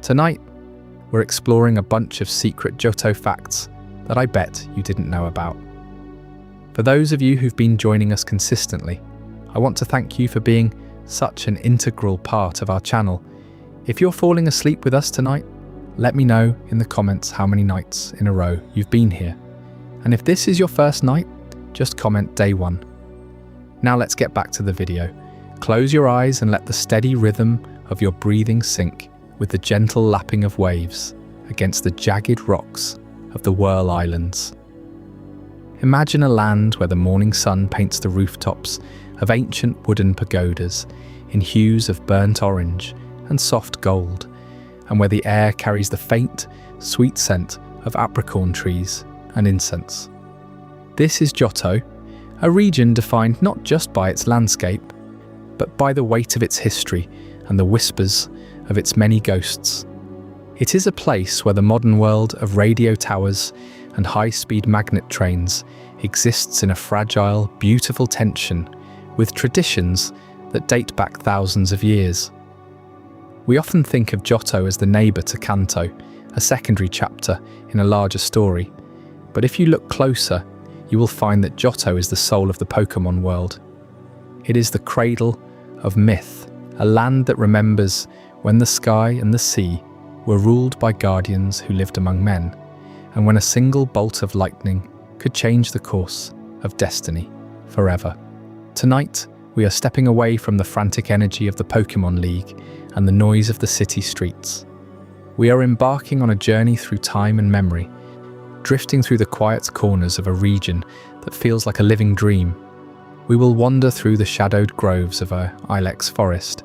Tonight, we're exploring a bunch of secret Johto facts that I bet you didn't know about. For those of you who've been joining us consistently, I want to thank you for being such an integral part of our channel. If you're falling asleep with us tonight, let me know in the comments how many nights in a row you've been here. And if this is your first night, just comment day 1. Now let's get back to the video. Close your eyes and let the steady rhythm of your breathing sync with the gentle lapping of waves against the jagged rocks of the Whirl Islands. Imagine a land where the morning sun paints the rooftops of ancient wooden pagodas in hues of burnt orange and soft gold, and where the air carries the faint, sweet scent of apricorn trees and incense. This is Johto, a region defined not just by its landscape, but by the weight of its history and the whispers of its many ghosts. It is a place where the modern world of radio towers and high-speed magnet trains exists in a fragile, beautiful tension with traditions that date back thousands of years. We often think of Johto as the neighbour to Kanto, a secondary chapter in a larger story, but if you look closer, you will find that Johto is the soul of the Pokémon world. It is the cradle of myth, a land that remembers when the sky and the sea were ruled by guardians who lived among men, and when a single bolt of lightning could change the course of destiny forever. Tonight, we are stepping away from the frantic energy of the Pokémon League and the noise of the city streets. We are embarking on a journey through time and memory, drifting through the quiet corners of a region that feels like a living dream. We will wander through the shadowed groves of our ilex forest,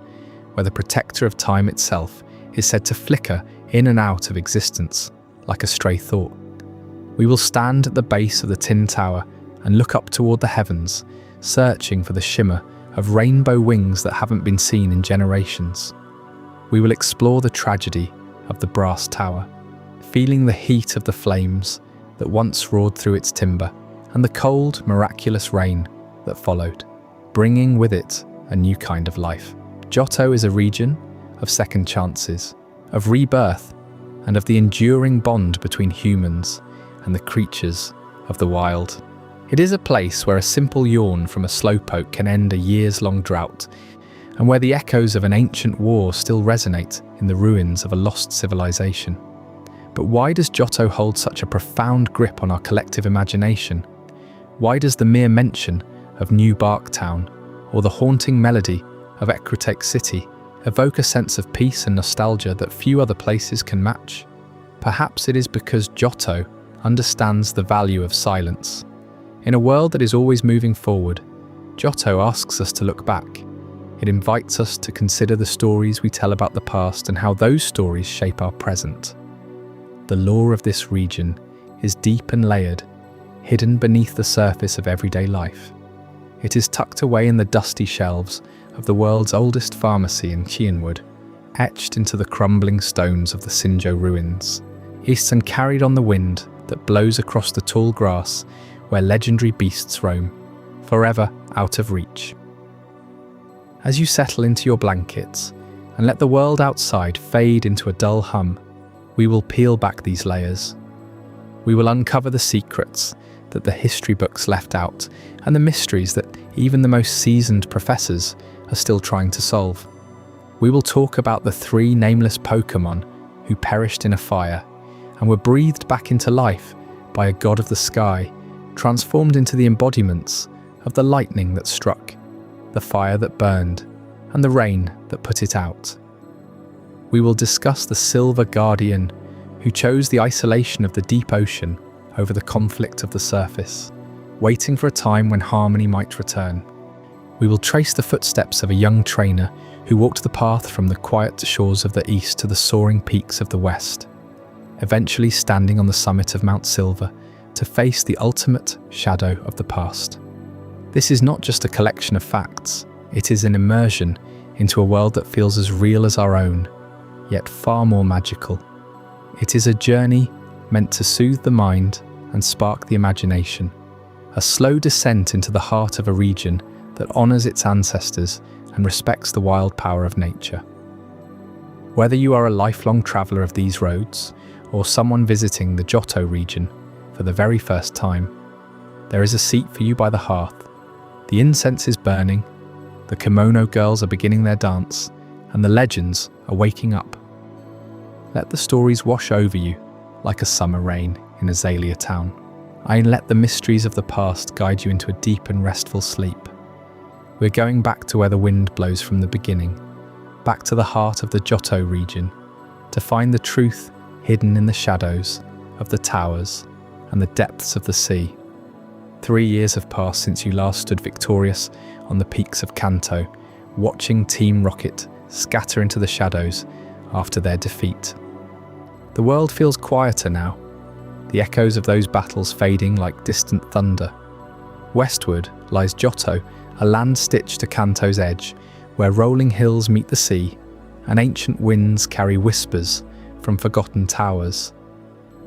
where the protector of time itself is said to flicker in and out of existence like a stray thought. We will stand at the base of the Tin Tower and look up toward the heavens, searching for the shimmer of rainbow wings that haven't been seen in generations. We will explore the tragedy of the Brass Tower, feeling the heat of the flames that once roared through its timber and the cold, miraculous rain that followed, bringing with it a new kind of life. Johto is a region of second chances, of rebirth, and of the enduring bond between humans and the creatures of the wild. It is a place where a simple yawn from a slowpoke can end a years-long drought, and where the echoes of an ancient war still resonate in the ruins of a lost civilization. But why does Johto hold such a profound grip on our collective imagination? Why does the mere mention of New Barktown or the haunting melody of Ecruteak City evoke a sense of peace and nostalgia that few other places can match? Perhaps it is because Johto understands the value of silence. In a world that is always moving forward, Johto asks us to look back. It invites us to consider the stories we tell about the past and how those stories shape our present. The lore of this region is deep and layered, hidden beneath the surface of everyday life. It is tucked away in the dusty shelves of the world's oldest pharmacy in Cianwood, etched into the crumbling stones of the Synjo Ruins, and carried on the wind that blows across the tall grass where legendary beasts roam, forever out of reach. As you settle into your blankets and let the world outside fade into a dull hum, we will peel back these layers. We will uncover the secrets that the history books left out and the mysteries that even the most seasoned professors are still trying to solve. We will talk about the 3 nameless Pokémon who perished in a fire and were breathed back into life by a god of the sky, transformed into the embodiments of the lightning that struck, the fire that burned, and the rain that put it out. We will discuss the Silver Guardian who chose the isolation of the deep ocean over the conflict of the surface, waiting for a time when harmony might return. We will trace the footsteps of a young trainer who walked the path from the quiet shores of the east to the soaring peaks of the west, eventually standing on the summit of Mount Silver to face the ultimate shadow of the past. This is not just a collection of facts, it is an immersion into a world that feels as real as our own, yet far more magical. It is a journey meant to soothe the mind and spark the imagination, a slow descent into the heart of a region that honours its ancestors and respects the wild power of nature. Whether you are a lifelong traveller of these roads, or someone visiting the Johto region for the very first time, there is a seat for you by the hearth. The incense is burning, the kimono girls are beginning their dance, and the legends are waking up. Let the stories wash over you like a summer rain in Azalea Town. And let the mysteries of the past guide you into a deep and restful sleep. We're going back to where the wind blows from the beginning, back to the heart of the Johto region, to find the truth hidden in the shadows of the towers and the depths of the sea. 3 years have passed since you last stood victorious on the peaks of Kanto, watching Team Rocket scatter into the shadows after their defeat. The world feels quieter now, the echoes of those battles fading like distant thunder. Westward lies Johto, a land stitched to Kanto's edge, where rolling hills meet the sea, and ancient winds carry whispers from forgotten towers.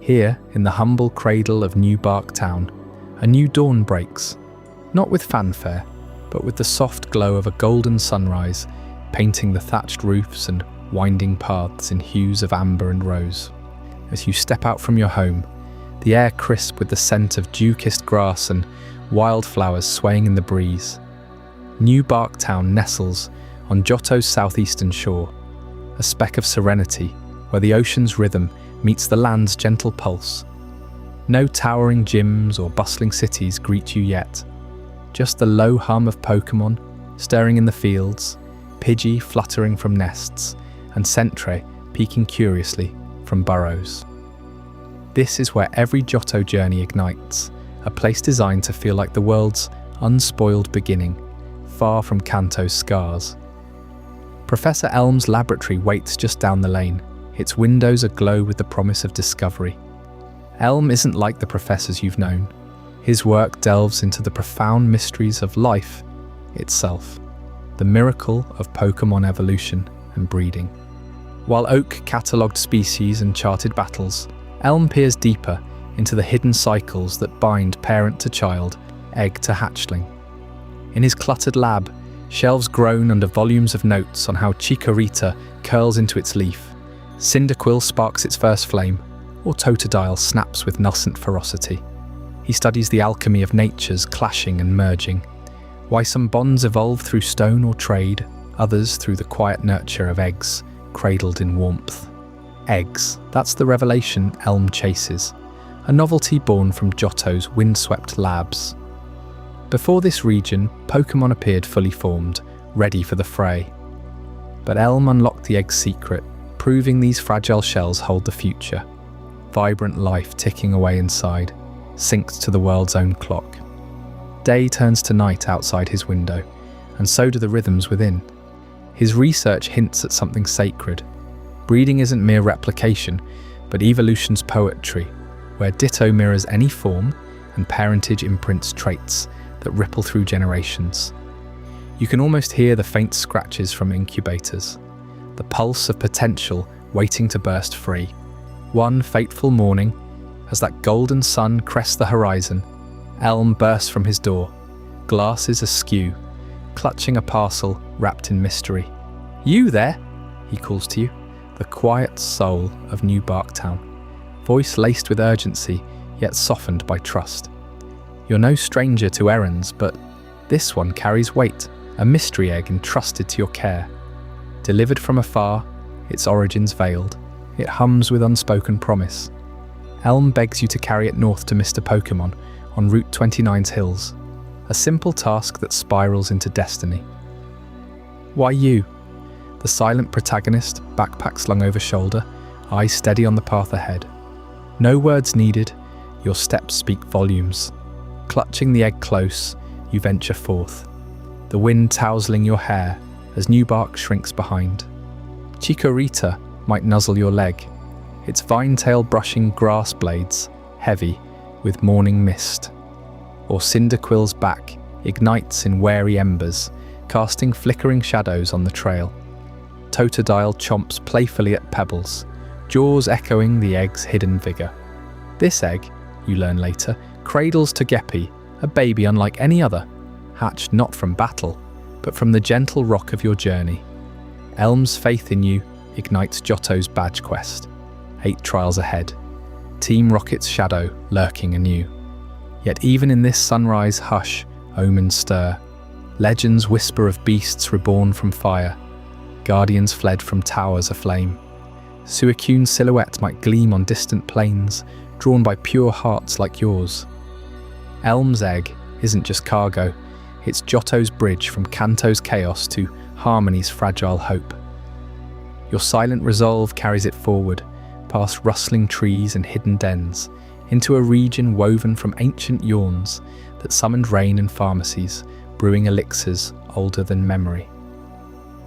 Here, in the humble cradle of New Bark Town, a new dawn breaks, not with fanfare, but with the soft glow of a golden sunrise, painting the thatched roofs and winding paths in hues of amber and rose. As you step out from your home, the air crisp with the scent of dew-kissed grass and wildflowers swaying in the breeze. New Bark Town nestles on Johto's southeastern shore, a speck of serenity where the ocean's rhythm meets the land's gentle pulse. No towering gyms or bustling cities greet you yet, just the low hum of Pokémon stirring in the fields, Pidgey fluttering from nests, and Sentry peeking curiously from burrows. This is where every Johto journey ignites, a place designed to feel like the world's unspoiled beginning, far from Kanto's scars. Professor Elm's laboratory waits just down the lane, its windows aglow with the promise of discovery. Elm isn't like the professors you've known. His work delves into the profound mysteries of life itself, the miracle of Pokémon evolution and breeding. While Oak catalogued species and charted battles, Elm peers deeper into the hidden cycles that bind parent to child, egg to hatchling. In his cluttered lab, shelves groan under volumes of notes on how Chikorita curls into its leaf, Cyndaquil sparks its first flame, or Totodile snaps with nascent ferocity. He studies the alchemy of nature's clashing and merging, why some bonds evolve through stone or trade, others through the quiet nurture of eggs cradled in warmth. Eggs, that's the revelation Elm chases, a novelty born from Johto's windswept labs. Before this region, Pokémon appeared fully formed, ready for the fray. But Elm unlocked the egg's secret, proving these fragile shells hold the future. Vibrant life ticking away inside, synced to the world's own clock. Day turns to night outside his window, and so do the rhythms within. His research hints at something sacred. Breeding isn't mere replication, but evolution's poetry, where Ditto mirrors any form and parentage imprints traits that ripple through generations. You can almost hear the faint scratches from incubators, the pulse of potential waiting to burst free. One fateful morning, as that golden sun crests the horizon, Elm bursts from his door, glasses askew, clutching a parcel wrapped in mystery. "You there?" he calls to you, the quiet soul of New Bark Town, voice laced with urgency, yet softened by trust. You're no stranger to errands, but this one carries weight, a mystery egg entrusted to your care. Delivered from afar, its origins veiled, it hums with unspoken promise. Elm begs you to carry it north to Mr. Pokémon on Route 29's hills, a simple task that spirals into destiny. Why you? The silent protagonist, backpack slung over shoulder, eyes steady on the path ahead. No words needed, your steps speak volumes. Clutching the egg close, you venture forth, the wind tousling your hair as New Bark shrinks behind. Chikorita might nuzzle your leg, its vine-tail brushing grass blades, heavy with morning mist. Or Cyndaquil's back ignites in wary embers, casting flickering shadows on the trail. Totodile chomps playfully at pebbles, jaws echoing the egg's hidden vigour. This egg, you learn later, cradles Togepi, a baby unlike any other, hatched not from battle, but from the gentle rock of your journey. Elm's faith in you ignites Johto's badge quest. 8 trials ahead. Team Rocket's shadow lurking anew. Yet even in this sunrise hush, omens stir. Legends whisper of beasts reborn from fire. Guardians fled from towers aflame. Suicune's silhouette might gleam on distant plains, drawn by pure hearts like yours. Elm's Egg isn't just cargo, it's Johto's bridge from Kanto's chaos to Harmony's fragile hope. Your silent resolve carries it forward, past rustling trees and hidden dens, into a region woven from ancient yawns that summoned rain and pharmacies, brewing elixirs older than memory.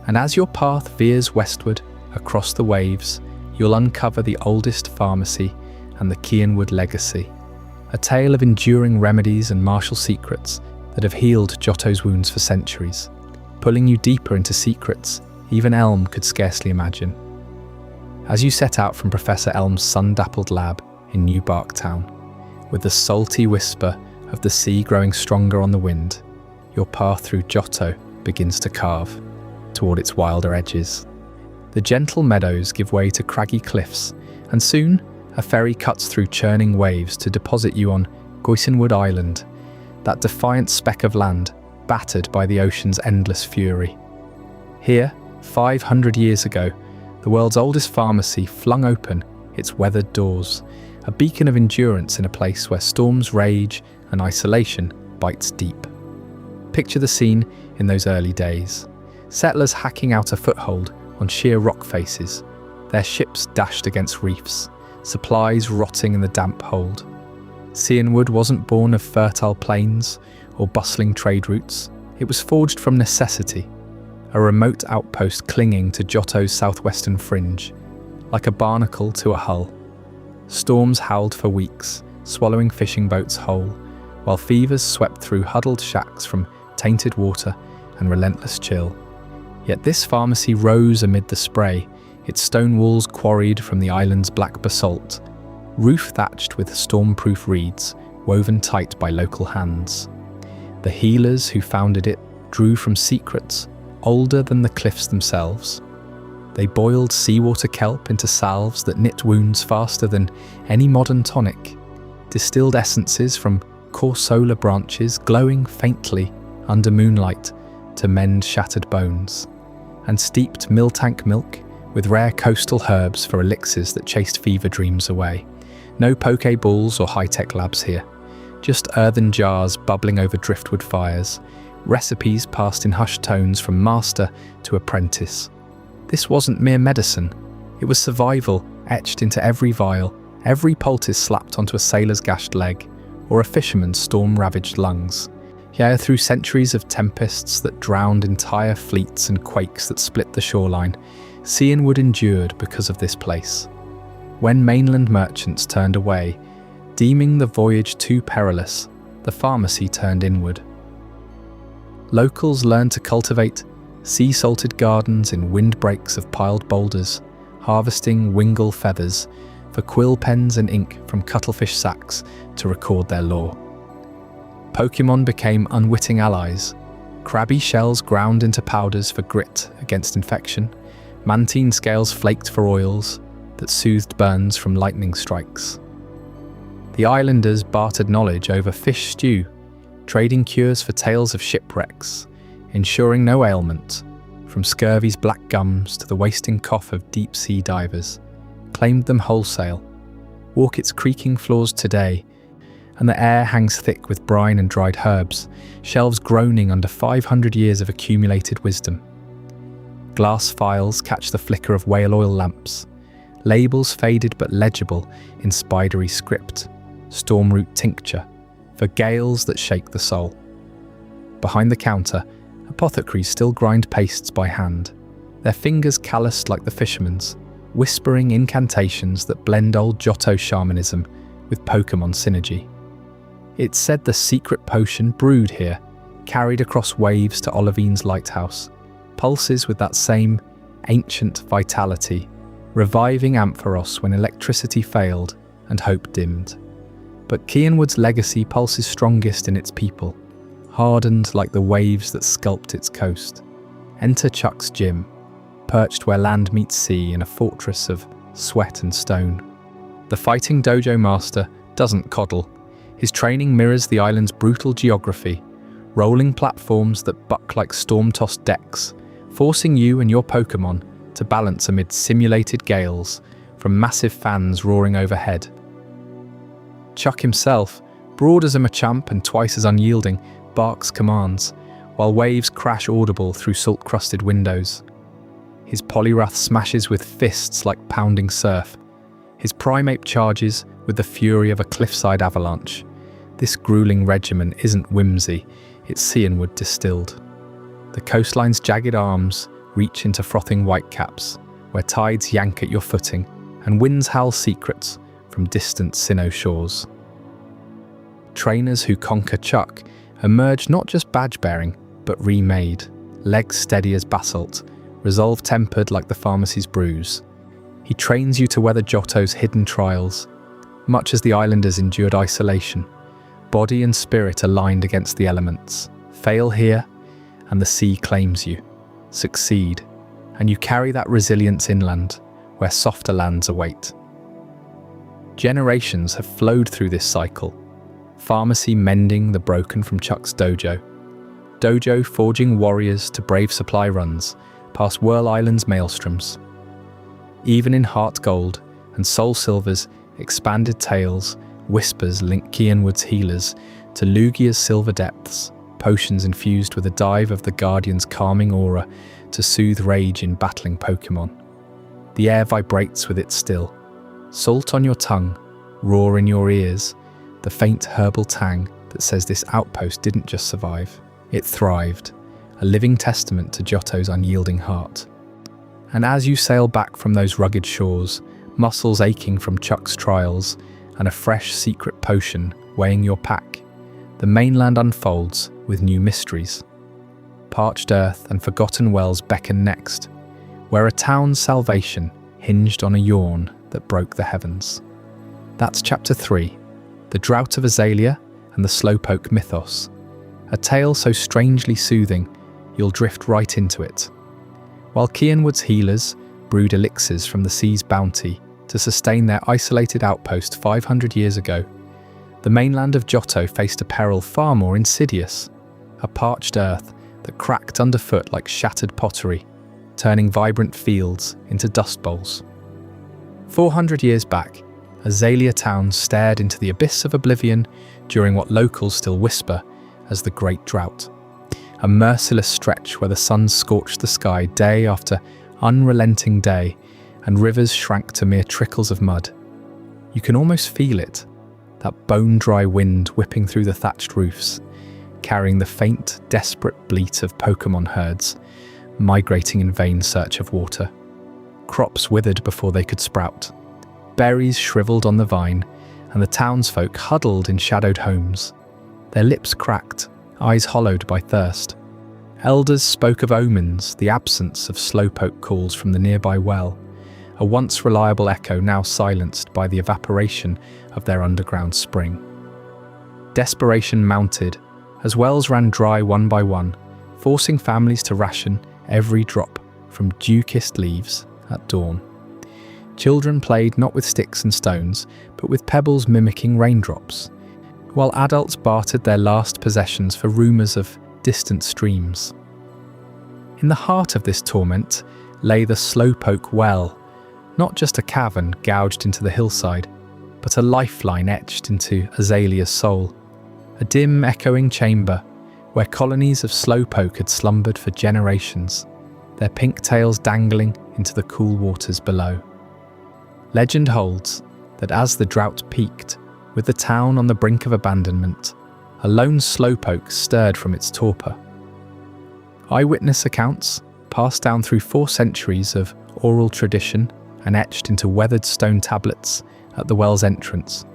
And as your path veers westward, across the waves, you'll uncover the oldest pharmacy and the Cianwood legacy, a tale of enduring remedies and martial secrets that have healed Johto's wounds for centuries, pulling you deeper into secrets even Elm could scarcely imagine. As you set out from Professor Elm's sun-dappled lab in New Barktown, with the salty whisper of the sea growing stronger on the wind, your path through Johto begins to carve toward its wilder edges. The gentle meadows give way to craggy cliffs, and soon a ferry cuts through churning waves to deposit you on Cianwood Island, that defiant speck of land battered by the ocean's endless fury. Here, 500 years ago, the world's oldest pharmacy flung open its weathered doors, a beacon of endurance in a place where storms rage and isolation bites deep. Picture the scene in those early days. Settlers hacking out a foothold on sheer rock faces, their ships dashed against reefs, supplies rotting in the damp hold. Cianwood wasn't born of fertile plains or bustling trade routes. It was forged from necessity, a remote outpost clinging to Johto's southwestern fringe, like a barnacle to a hull. Storms howled for weeks, swallowing fishing boats whole, while fevers swept through huddled shacks from tainted water and relentless chill. Yet this pharmacy rose amid the spray, its stone walls quarried from the island's black basalt, roof thatched with storm-proof reeds woven tight by local hands. The healers who founded it drew from secrets older than the cliffs themselves. They boiled seawater kelp into salves that knit wounds faster than any modern tonic, distilled essences from corsola branches glowing faintly under moonlight to mend shattered bones, and steeped mill-tank milk with rare coastal herbs for elixirs that chased fever dreams away. No Pokeballs or high-tech labs here, just earthen jars bubbling over driftwood fires, recipes passed in hushed tones from master to apprentice. This wasn't mere medicine, it was survival etched into every vial, every poultice slapped onto a sailor's gashed leg, or a fisherman's storm-ravaged lungs. Yeah, through centuries of tempests that drowned entire fleets and quakes that split the shoreline, Cianwood endured because of this place. When mainland merchants turned away, deeming the voyage too perilous, the pharmacy turned inward. Locals learned to cultivate sea-salted gardens in windbreaks of piled boulders, harvesting wingle feathers for quill pens and ink from cuttlefish sacks to record their lore. Pokémon became unwitting allies, crabby shells ground into powders for grit against infection, mantine scales flaked for oils that soothed burns from lightning strikes. The islanders bartered knowledge over fish stew, trading cures for tales of shipwrecks, ensuring no ailment, from scurvy's black gums to the wasting cough of deep-sea divers, claimed them wholesale. Walk its creaking floors today, and the air hangs thick with brine and dried herbs, shelves groaning under 500 years of accumulated wisdom. Glass files catch the flicker of whale oil lamps, labels faded but legible in spidery script, stormroot tincture, for gales that shake the soul. Behind the counter, apothecaries still grind pastes by hand, their fingers calloused like the fishermen's, whispering incantations that blend old Johto shamanism with Pokémon synergy. It's said the secret potion brewed here, carried across waves to Olivine's lighthouse, pulses with that same ancient vitality, reviving Ampharos when electricity failed and hope dimmed. But Cianwood's legacy pulses strongest in its people, hardened like the waves that sculpt its coast. Enter Chuck's gym, perched where land meets sea in a fortress of sweat and stone. The fighting dojo master doesn't coddle. His training mirrors the island's brutal geography, rolling platforms that buck like storm-tossed decks, forcing you and your Pokémon to balance amid simulated gales from massive fans roaring overhead. Chuck himself, broad as a Machamp and twice as unyielding, barks commands, while waves crash audible through salt-crusted windows. His Poliwrath smashes with fists like pounding surf. His Primeape charges with the fury of a cliffside avalanche. This grueling regimen isn't whimsy, it's Cianwood distilled. The coastline's jagged arms reach into frothing whitecaps, where tides yank at your footing and winds howl secrets from distant Sinnoh shores. Trainers who conquer Chuck emerge not just badge-bearing, but remade, legs steady as basalt, resolve tempered like the pharmacy's brews. He trains you to weather Johto's hidden trials, much as the islanders endured isolation, body and spirit aligned against the elements. Fail here, and the sea claims you. Succeed, and you carry that resilience inland, where softer lands await. Generations have flowed through this cycle, pharmacy mending the broken from Chuck's dojo, dojo forging warriors to brave supply runs past Whirl Island's maelstroms. Even in Heart Gold and Soul Silver's expanded tales, whispers link Cianwood's healers to Lugia's silver depths, potions infused with a dive of the Guardian's calming aura to soothe rage in battling Pokémon. The air vibrates with it still. Salt on your tongue, roar in your ears, the faint herbal tang that says this outpost didn't just survive, it thrived, a living testament to Johto's unyielding heart. And as you sail back from those rugged shores, muscles aching from Chuck's trials, and a fresh secret potion weighing your pack, the mainland unfolds with new mysteries. Parched earth and forgotten wells beckon next, where a town's salvation hinged on a yawn that broke the heavens. That's Chapter 3, The Drought of Azalea and the Slowpoke Mythos, a tale so strangely soothing you'll drift right into it. While Cianwood's healers brewed elixirs from the sea's bounty to sustain their isolated outpost 500 years ago, the mainland of Johto faced a peril far more insidious, a parched earth that cracked underfoot like shattered pottery, turning vibrant fields into dust bowls. 400 years back, Azalea Town stared into the abyss of oblivion during what locals still whisper as the Great Drought, a merciless stretch where the sun scorched the sky day after unrelenting day and rivers shrank to mere trickles of mud. You can almost feel it, that bone-dry wind whipping through the thatched roofs, carrying the faint, desperate bleat of Pokémon herds, migrating in vain search of water. Crops withered before they could sprout, berries shriveled on the vine, and the townsfolk huddled in shadowed homes, their lips cracked, eyes hollowed by thirst. Elders spoke of omens, the absence of slowpoke calls from the nearby well, a once reliable echo now silenced by the evaporation of their underground spring. Desperation mounted as wells ran dry one by one, forcing families to ration every drop from dew-kissed leaves at dawn. Children played not with sticks and stones, but with pebbles mimicking raindrops, while adults bartered their last possessions for rumours of distant streams. In the heart of this torment lay the Slowpoke Well, not just a cavern gouged into the hillside, but a lifeline etched into Azalea's soul, a dim echoing chamber where colonies of Slowpoke had slumbered for generations, their pink tails dangling into the cool waters below. Legend holds that as the drought peaked, with the town on the brink of abandonment, a lone slowpoke stirred from its torpor. Eyewitness accounts, passed down through 4 centuries of oral tradition and etched into weathered stone tablets at the well's entrance,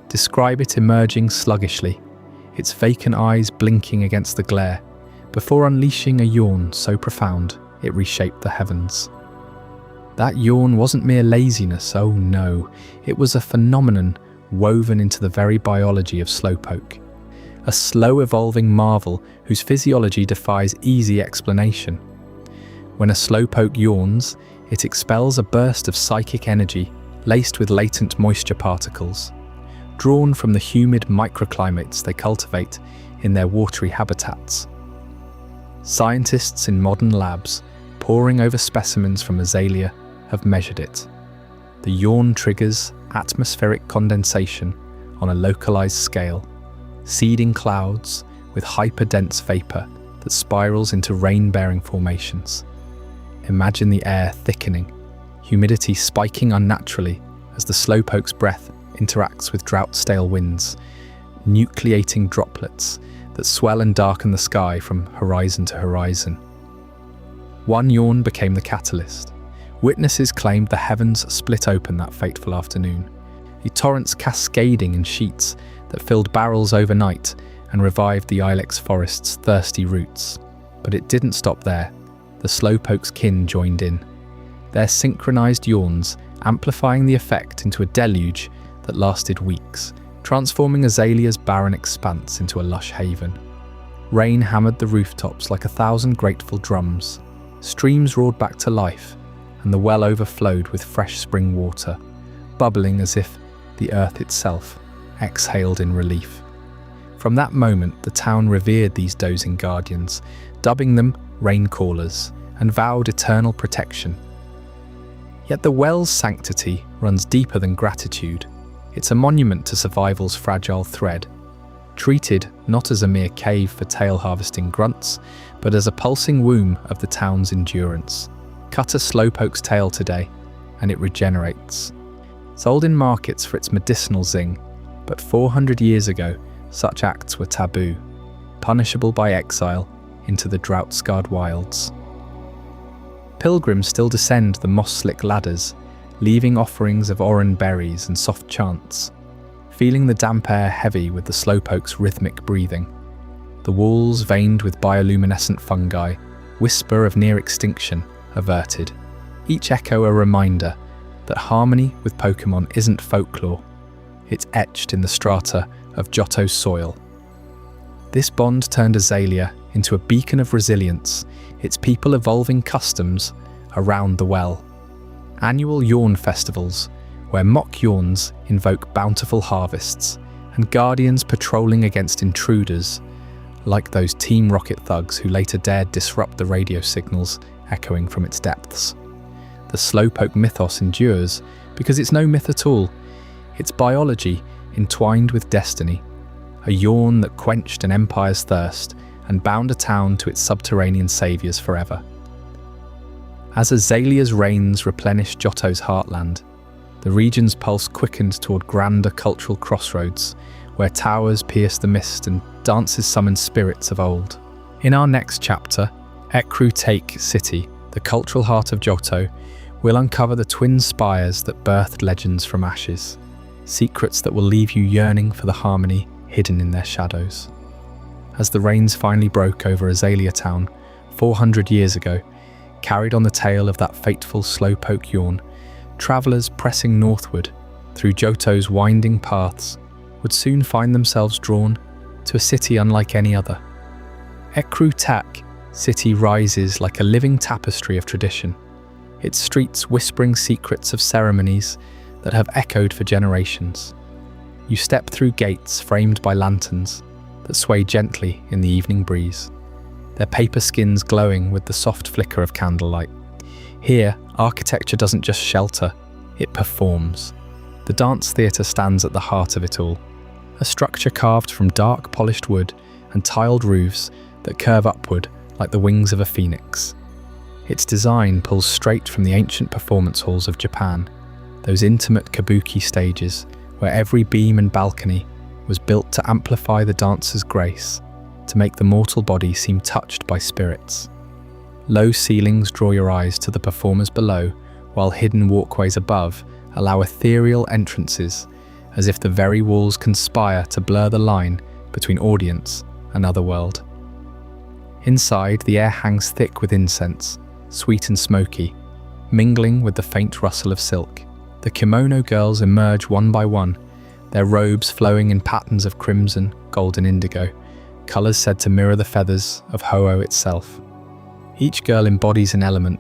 describe it emerging sluggishly, its vacant eyes blinking against the glare, before unleashing a yawn so profound it reshaped the heavens. That yawn wasn't mere laziness, oh no, it was a phenomenon woven into the very biology of Slowpoke, a slow-evolving marvel whose physiology defies easy explanation. When a slowpoke yawns, it expels a burst of psychic energy laced with latent moisture particles, drawn from the humid microclimates they cultivate in their watery habitats. Scientists in modern labs, poring over specimens from Azalea, have measured it. The yawn triggers atmospheric condensation on a localized scale, seeding clouds with hyperdense vapor that spirals into rain-bearing formations. Imagine the air thickening, humidity spiking unnaturally as the slowpoke's breath interacts with drought-stale winds, nucleating droplets that swell and darken the sky from horizon to horizon. One yawn became the catalyst. Witnesses claimed the heavens split open that fateful afternoon, the torrents cascading in sheets that filled barrels overnight and revived the ilex forest's thirsty roots. But it didn't stop there. The slowpoke's kin joined in, their synchronized yawns amplifying the effect into a deluge that lasted weeks, transforming Azalea's barren expanse into a lush haven. Rain hammered the rooftops like 1,000 grateful drums. Streams roared back to life, and the well overflowed with fresh spring water, bubbling as if the earth itself exhaled in relief. From that moment, the town revered these dozing guardians, dubbing them rain callers, and vowed eternal protection. Yet the well's sanctity runs deeper than gratitude. It's a monument to survival's fragile thread, treated not as a mere cave for tail-harvesting grunts, but as a pulsing womb of the town's endurance. Cut a slowpoke's tail today, and it regenerates. Sold in markets for its medicinal zing, but 400 years ago, such acts were taboo, punishable by exile into the drought-scarred wilds. Pilgrims still descend the moss-slick ladders, leaving offerings of oran berries and soft chants, feeling the damp air heavy with the slowpoke's rhythmic breathing. The walls veined with bioluminescent fungi, whisper of near extinction averted, each echo a reminder that harmony with Pokémon isn't folklore, it's etched in the strata of Johto's soil. This bond turned Azalea into a beacon of resilience, its people evolving customs around the well. Annual yawn festivals, where mock yawns invoke bountiful harvests, and guardians patrolling against intruders, like those Team Rocket thugs who later dared disrupt the radio signals echoing from its depths. The slowpoke mythos endures because it's no myth at all. It's biology entwined with destiny, a yawn that quenched an empire's thirst and bound a town to its subterranean saviours forever. As Azalea's rains replenished Johto's heartland, the region's pulse quickened toward grander cultural crossroads, where towers pierced the mist and dances summoned spirits of old. In our next chapter, Ecruteak City, the cultural heart of Johto, we'll uncover the twin spires that birthed legends from ashes, secrets that will leave you yearning for the harmony hidden in their shadows. As the rains finally broke over Azalea Town 400 years ago, carried on the tail of that fateful slowpoke yawn, travellers pressing northward through Johto's winding paths would soon find themselves drawn to a city unlike any other. Ecruteak City rises like a living tapestry of tradition, its streets whispering secrets of ceremonies that have echoed for generations. You step through gates framed by lanterns that sway gently in the evening breeze, their paper skins glowing with the soft flicker of candlelight. Here, architecture doesn't just shelter, it performs. The dance theatre stands at the heart of it all, a structure carved from dark polished wood and tiled roofs that curve upward like the wings of a phoenix. Its design pulls straight from the ancient performance halls of Japan, those intimate kabuki stages where every beam and balcony was built to amplify the dancer's grace, to make the mortal body seem touched by spirits. Low ceilings draw your eyes to the performers below, while hidden walkways above allow ethereal entrances, as if the very walls conspire to blur the line between audience and otherworld. Inside, the air hangs thick with incense, sweet and smoky, mingling with the faint rustle of silk. The kimono girls emerge one by one, their robes flowing in patterns of crimson, gold and indigo, colours said to mirror the feathers of Ho-Oh itself. Each girl embodies an element.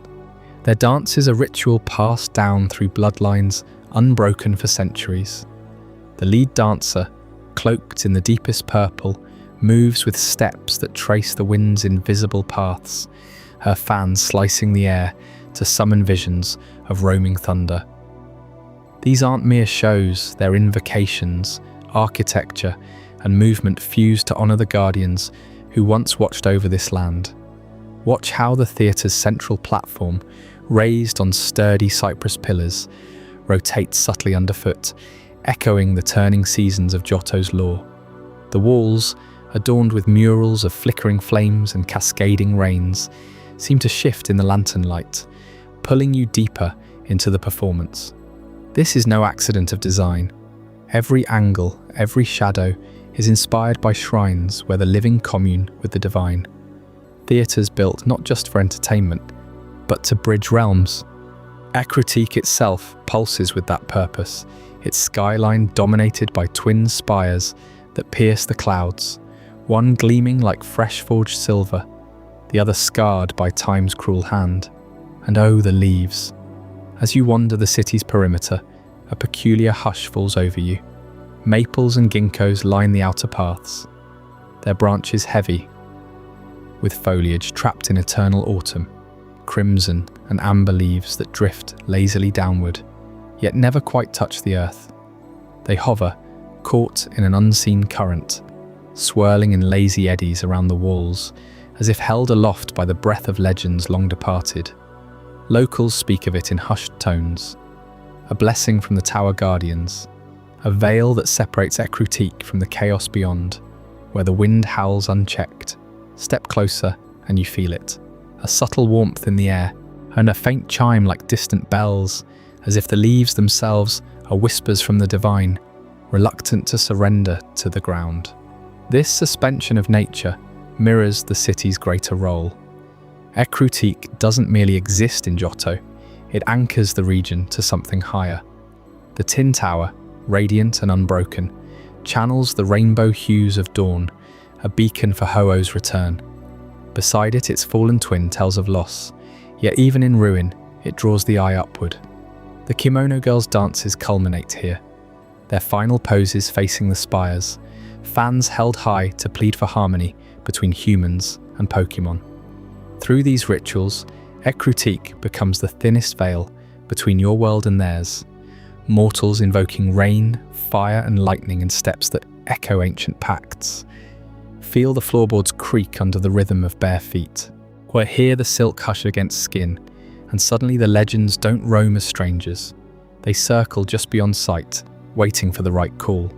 Their dance is a ritual passed down through bloodlines, unbroken for centuries. The lead dancer, cloaked in the deepest purple, moves with steps that trace the wind's invisible paths, her fans slicing the air to summon visions of roaming thunder. These aren't mere shows, they're invocations, architecture, and movement fused to honour the guardians who once watched over this land. Watch how the theatre's central platform, raised on sturdy cypress pillars, rotates subtly underfoot, echoing the turning seasons of Johto's lore. The walls, adorned with murals of flickering flames and cascading rains, seem to shift in the lantern light, pulling you deeper into the performance. This is no accident of design. Every angle, every shadow is inspired by shrines where the living commune with the divine. Theatres built not just for entertainment, but to bridge realms. Ecruteak itself pulses with that purpose, its skyline dominated by twin spires that pierce the clouds, one gleaming like fresh forged silver, the other scarred by time's cruel hand. And oh, the leaves. As you wander the city's perimeter, a peculiar hush falls over you. Maples and ginkgos line the outer paths, their branches heavy, with foliage trapped in eternal autumn, crimson and amber leaves that drift lazily downward, yet never quite touch the earth. They hover, caught in an unseen current, swirling in lazy eddies around the walls, as if held aloft by the breath of legends long departed. Locals speak of it in hushed tones, a blessing from the tower guardians, a veil that separates Ecruteak from the chaos beyond, where the wind howls unchecked. Step closer and you feel it, a subtle warmth in the air, and a faint chime like distant bells, as if the leaves themselves are whispers from the divine, reluctant to surrender to the ground. This suspension of nature mirrors the city's greater role. Ecruteak doesn't merely exist in Johto, it anchors the region to something higher. The Tin Tower, radiant and unbroken, channels the rainbow hues of dawn, a beacon for Ho-Oh's return. Beside it, its fallen twin tells of loss, yet even in ruin, it draws the eye upward. The kimono girls' dances culminate here, their final poses facing the spires, fans held high to plead for harmony between humans and Pokémon. Through these rituals, Ecruteak becomes the thinnest veil between your world and theirs, mortals invoking rain, fire and lightning in steps that echo ancient pacts. Feel the floorboards creak under the rhythm of bare feet, or hear the silk hush against skin, and suddenly the legends don't roam as strangers. They circle just beyond sight, waiting for the right call.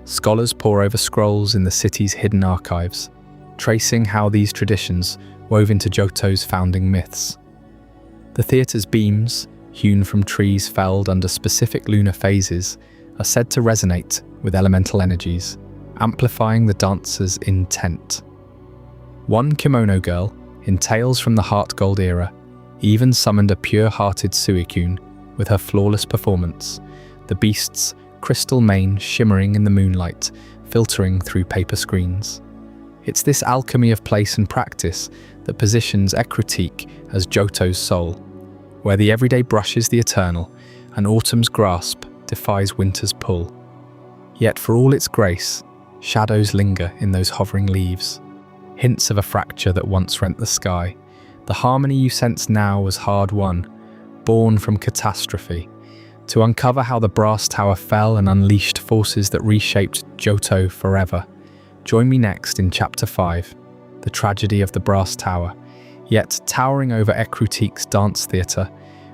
Scholars pore over scrolls in the city's hidden archives, tracing how these traditions wove into Johto's founding myths. The theatre's beams, hewn from trees felled under specific lunar phases, are said to resonate with elemental energies, amplifying the dancer's intent. One kimono girl, in Tales from the Heart Gold era, even summoned a pure-hearted Suicune with her flawless performance, the beast's crystal mane shimmering in the moonlight, filtering through paper screens. It's this alchemy of place and practice that positions Ecruteak as Johto's soul, where the everyday brushes the eternal and autumn's grasp defies winter's pull. Yet for all its grace, shadows linger in those hovering leaves, hints of a fracture that once rent the sky. The harmony you sense now was hard-won, born from catastrophe. To uncover how the brass tower fell and unleashed forces that reshaped Johto forever, join me next in Chapter 5, The Tragedy of the Brass Tower, yet towering over Ecruteak's dance theatre,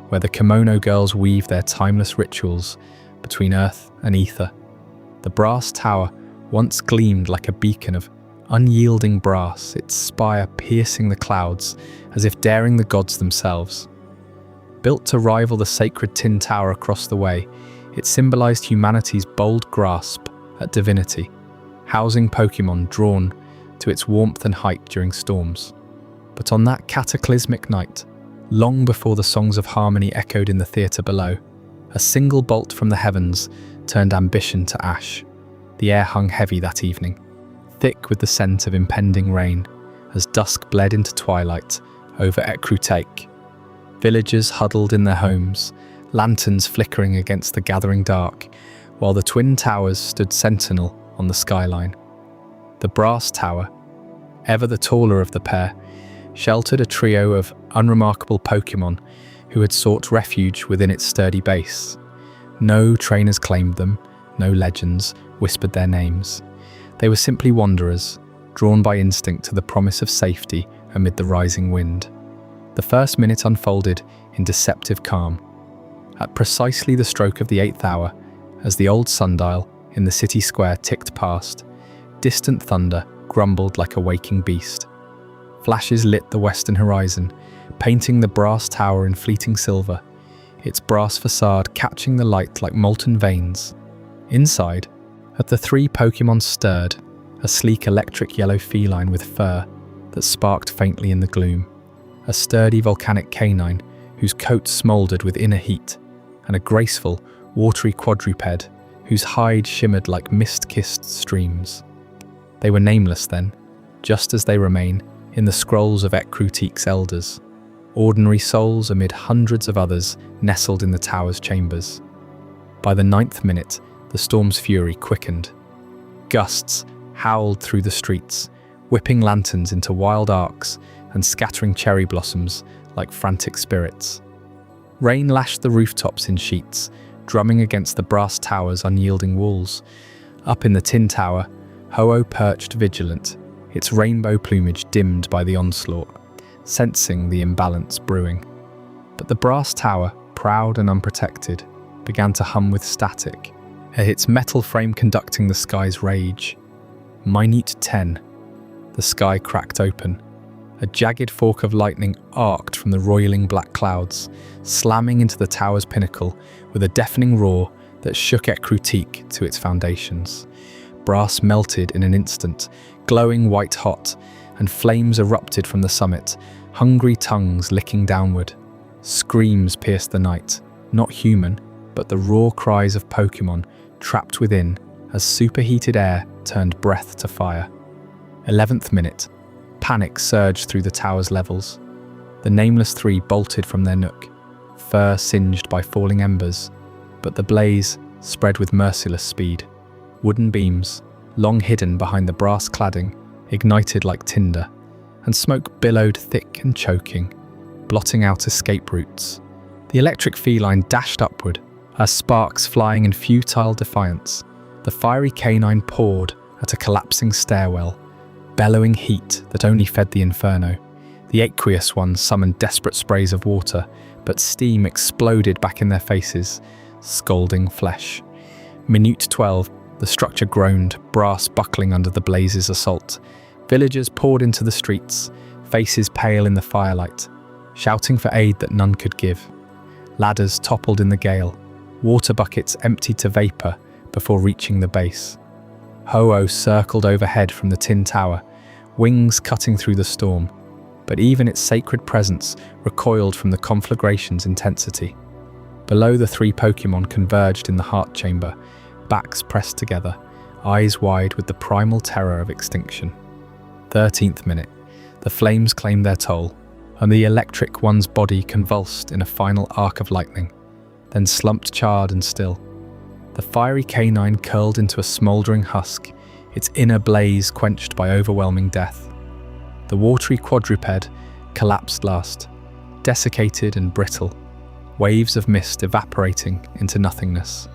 where the kimono girls weave their timeless rituals between earth and ether. The brass tower once gleamed like a beacon of unyielding brass, its spire piercing the clouds as if daring the gods themselves. Built to rival the sacred Tin Tower across the way, it symbolized humanity's bold grasp at divinity, housing Pokémon drawn to its warmth and height during storms. But on that cataclysmic night, long before the songs of harmony echoed in the theatre below, a single bolt from the heavens turned ambition to ash. The air hung heavy that evening, thick with the scent of impending rain, as dusk bled into twilight, over Ecruteak. Villagers huddled in their homes, lanterns flickering against the gathering dark, while the twin towers stood sentinel on the skyline. The brass tower, ever the taller of the pair, sheltered a trio of unremarkable Pokémon who had sought refuge within its sturdy base. No trainers claimed them, no legends whispered their names. They were simply wanderers, drawn by instinct to the promise of safety amid the rising wind. The first minute unfolded in deceptive calm. At precisely the stroke of the 8th hour, as the old sundial in the city square ticked past, distant thunder grumbled like a waking beast. Flashes lit the western horizon, painting the brass tower in fleeting silver, its brass facade catching the light like molten veins. Inside, the 3 Pokémon stirred, a sleek electric yellow feline with fur that sparked faintly in the gloom, a sturdy volcanic canine whose coat smouldered with inner heat, and a graceful, watery quadruped whose hide shimmered like mist-kissed streams. They were nameless then, just as they remain in the scrolls of Ecruteak's elders, ordinary souls amid hundreds of others nestled in the tower's chambers. By the 9th minute, the storm's fury quickened. Gusts howled through the streets, whipping lanterns into wild arcs and scattering cherry blossoms like frantic spirits. Rain lashed the rooftops in sheets, drumming against the brass tower's unyielding walls. Up in the tin tower, Ho-Oh perched vigilant, its rainbow plumage dimmed by the onslaught, sensing the imbalance brewing. But the brass tower, proud and unprotected, began to hum with static, its metal frame conducting the sky's rage. Minute 10. The sky cracked open. A jagged fork of lightning arced from the roiling black clouds, slamming into the tower's pinnacle with a deafening roar that shook Ecruteak to its foundations. Brass melted in an instant, glowing white-hot, and flames erupted from the summit, hungry tongues licking downward. Screams pierced the night, not human, but the raw cries of Pokémon trapped within as superheated air turned breath to fire. 11th minute. Panic surged through the tower's levels. The nameless 3 bolted from their nook, fur singed by falling embers, but the blaze spread with merciless speed. Wooden beams, long hidden behind the brass cladding, ignited like tinder, and smoke billowed thick and choking, blotting out escape routes. The electric feline dashed upward, as sparks flying in futile defiance. The fiery canine pawed at a collapsing stairwell, bellowing heat that only fed the inferno. The aqueous ones summoned desperate sprays of water, but steam exploded back in their faces, scalding flesh. Minute 12, the structure groaned, brass buckling under the blaze's assault. Villagers poured into the streets, faces pale in the firelight, shouting for aid that none could give. Ladders toppled in the gale, water buckets emptied to vapour before reaching the base. Ho-Oh circled overhead from the tin tower, wings cutting through the storm, but even its sacred presence recoiled from the conflagration's intensity. Below, the 3 Pokémon converged in the heart chamber, backs pressed together, eyes wide with the primal terror of extinction. 13th minute. The flames claimed their toll, and the electric one's body convulsed in a final arc of lightning, then slumped charred and still. The fiery canine curled into a smouldering husk, its inner blaze quenched by overwhelming death. The watery quadruped collapsed last, desiccated and brittle, waves of mist evaporating into nothingness.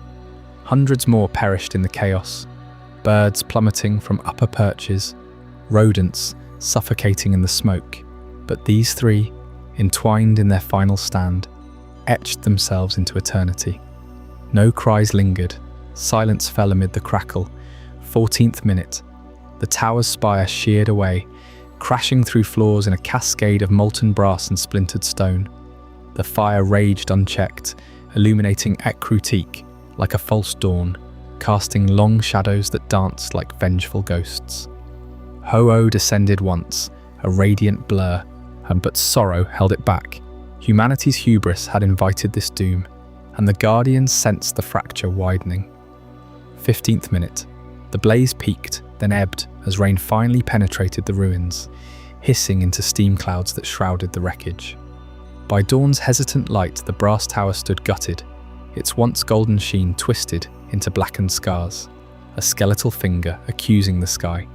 Hundreds more perished in the chaos, birds plummeting from upper perches, rodents suffocating in the smoke, but these 3, entwined in their final stand, etched themselves into eternity. No cries lingered, silence fell amid the crackle. 14th minute. The tower's spire sheared away, crashing through floors in a cascade of molten brass and splintered stone. The fire raged unchecked, illuminating Ecruteak like a false dawn, casting long shadows that danced like vengeful ghosts. Ho-Oh descended once, a radiant blur, but sorrow held it back. Humanity's hubris had invited this doom, and the Guardians sensed the fracture widening. 15th minute. The blaze peaked, then ebbed as rain finally penetrated the ruins. hissing into steam clouds that shrouded the wreckage. By dawn's hesitant light, the brass tower stood gutted, its once golden sheen twisted into blackened scars, a skeletal finger accusing the sky.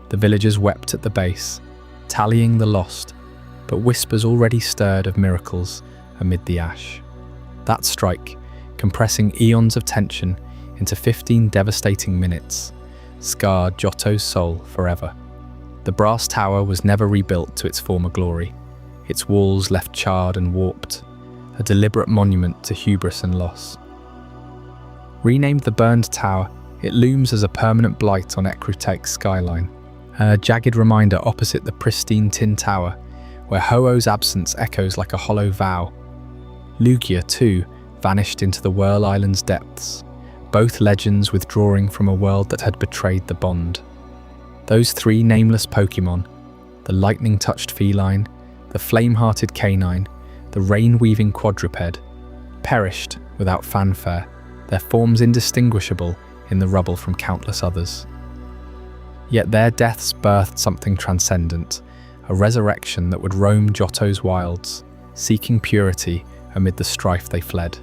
The villagers wept at the base, tallying the lost, but whispers already stirred of miracles amid the ash. That strike, compressing eons of tension into 15 devastating minutes, scarred Johto's soul forever. The brass tower was never rebuilt to its former glory, its walls left charred and warped, a deliberate monument to hubris and loss. Renamed the Burned Tower, it looms as a permanent blight on Ecruteak's skyline, a jagged reminder opposite the pristine tin tower, where Ho-Oh's absence echoes like a hollow vow. Lugia, too, vanished into the Whirl Island's depths, both legends withdrawing from a world that had betrayed the bond. Those three nameless Pokémon, the lightning-touched feline, the flame-hearted canine, the rain-weaving quadruped, perished without fanfare, their forms indistinguishable in the rubble from countless others. Yet their deaths birthed something transcendent, a resurrection that would roam Johto's wilds, seeking purity amid the strife they fled.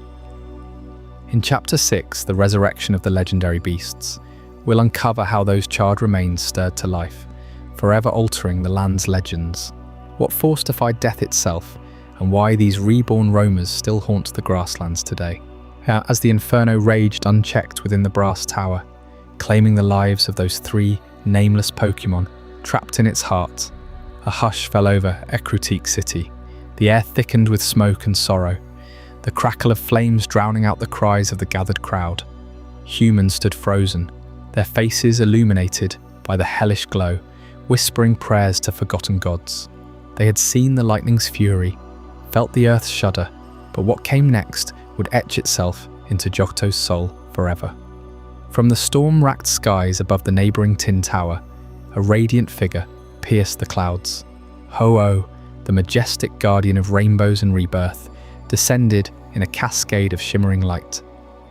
In Chapter 6, The Resurrection of the Legendary Beasts, we'll uncover how those charred remains stirred to life, forever altering the land's legends, what fortified death itself, and why these reborn roamers still haunt the grasslands today. As the inferno raged unchecked within the brass tower, claiming the lives of those three nameless Pokémon trapped in its heart, a hush fell over Ecruteak City. The air thickened with smoke and sorrow, the crackle of flames drowning out the cries of the gathered crowd. Humans stood frozen, their faces illuminated by the hellish glow, whispering prayers to forgotten gods. They had seen the lightning's fury, felt the earth shudder, but what came next would etch itself into Johto's soul forever. From the storm-racked skies above the neighbouring tin tower, a radiant figure pierced the clouds. Ho-Oh, the majestic guardian of rainbows and rebirth, descended in a cascade of shimmering light.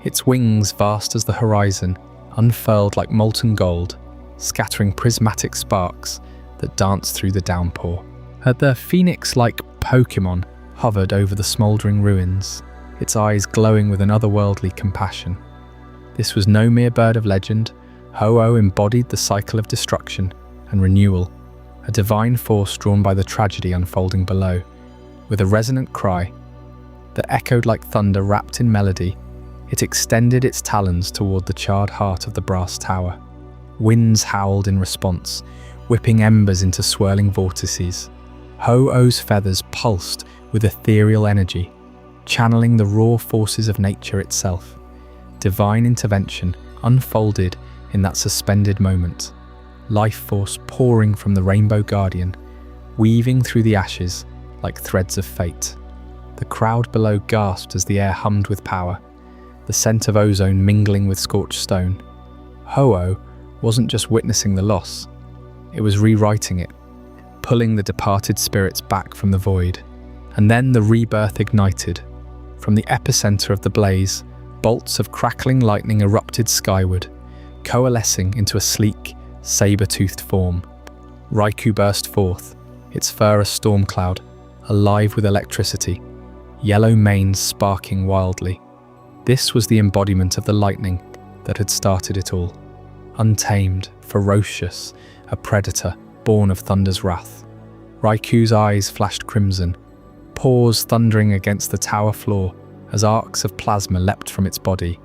Its wings, vast as the horizon, unfurled like molten gold, scattering prismatic sparks that danced through the downpour. The phoenix-like Pokémon hovered over the smouldering ruins, its eyes glowing with an otherworldly compassion. This was no mere bird of legend. Ho-Oh embodied the cycle of destruction and renewal, a divine force drawn by the tragedy unfolding below. With a resonant cry that echoed like thunder wrapped in melody, it extended its talons toward the charred heart of the brass tower. Winds howled in response, whipping embers into swirling vortices. Ho-Oh's feathers pulsed with ethereal energy, channeling the raw forces of nature itself. Divine intervention unfolded in that suspended moment, life force pouring from the Rainbow Guardian, weaving through the ashes like threads of fate. The crowd below gasped as the air hummed with power, the scent of ozone mingling with scorched stone. Ho-Oh wasn't just witnessing the loss, it was rewriting it, pulling the departed spirits back from the void. And then the rebirth ignited. From the epicenter of the blaze, bolts of crackling lightning erupted skyward, coalescing into a sleek, saber-toothed form. Raikou burst forth, its fur a storm cloud, alive with electricity, yellow manes sparking wildly. This was the embodiment of the lightning that had started it all. Untamed, ferocious, a predator born of thunder's wrath. Raikou's eyes flashed crimson, paws thundering against the tower floor as arcs of plasma leapt from its body,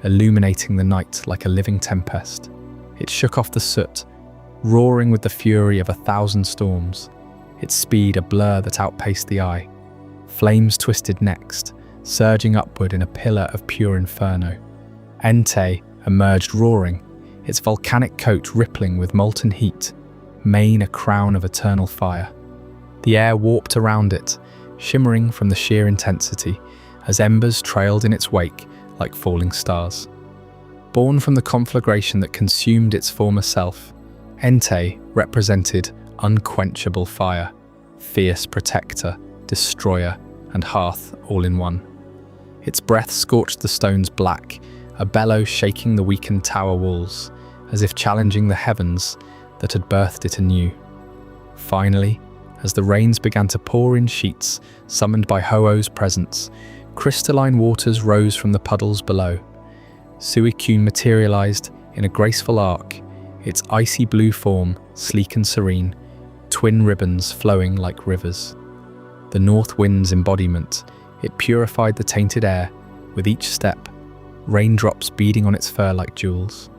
illuminating the night like a living tempest. It shook off the soot, roaring with the fury of 1,000 storms, its speed a blur that outpaced the eye. Flames twisted next, surging upward in a pillar of pure inferno. Entei emerged roaring, its volcanic coat rippling with molten heat, mane a crown of eternal fire. The air warped around it, shimmering from the sheer intensity, as embers trailed in its wake like falling stars. Born from the conflagration that consumed its former self, Entei represented unquenchable fire, fierce protector, destroyer, and hearth all in one. Its breath scorched the stones black, a bellow shaking the weakened tower walls, as if challenging the heavens that had birthed it anew. Finally, as the rains began to pour in sheets summoned by Ho-Oh's presence. Crystalline waters rose from the puddles below. Suicune materialized in a graceful arc, its icy blue form sleek and serene, twin ribbons flowing like rivers. The north wind's embodiment, it purified the tainted air with each step, raindrops beading on its fur like jewels.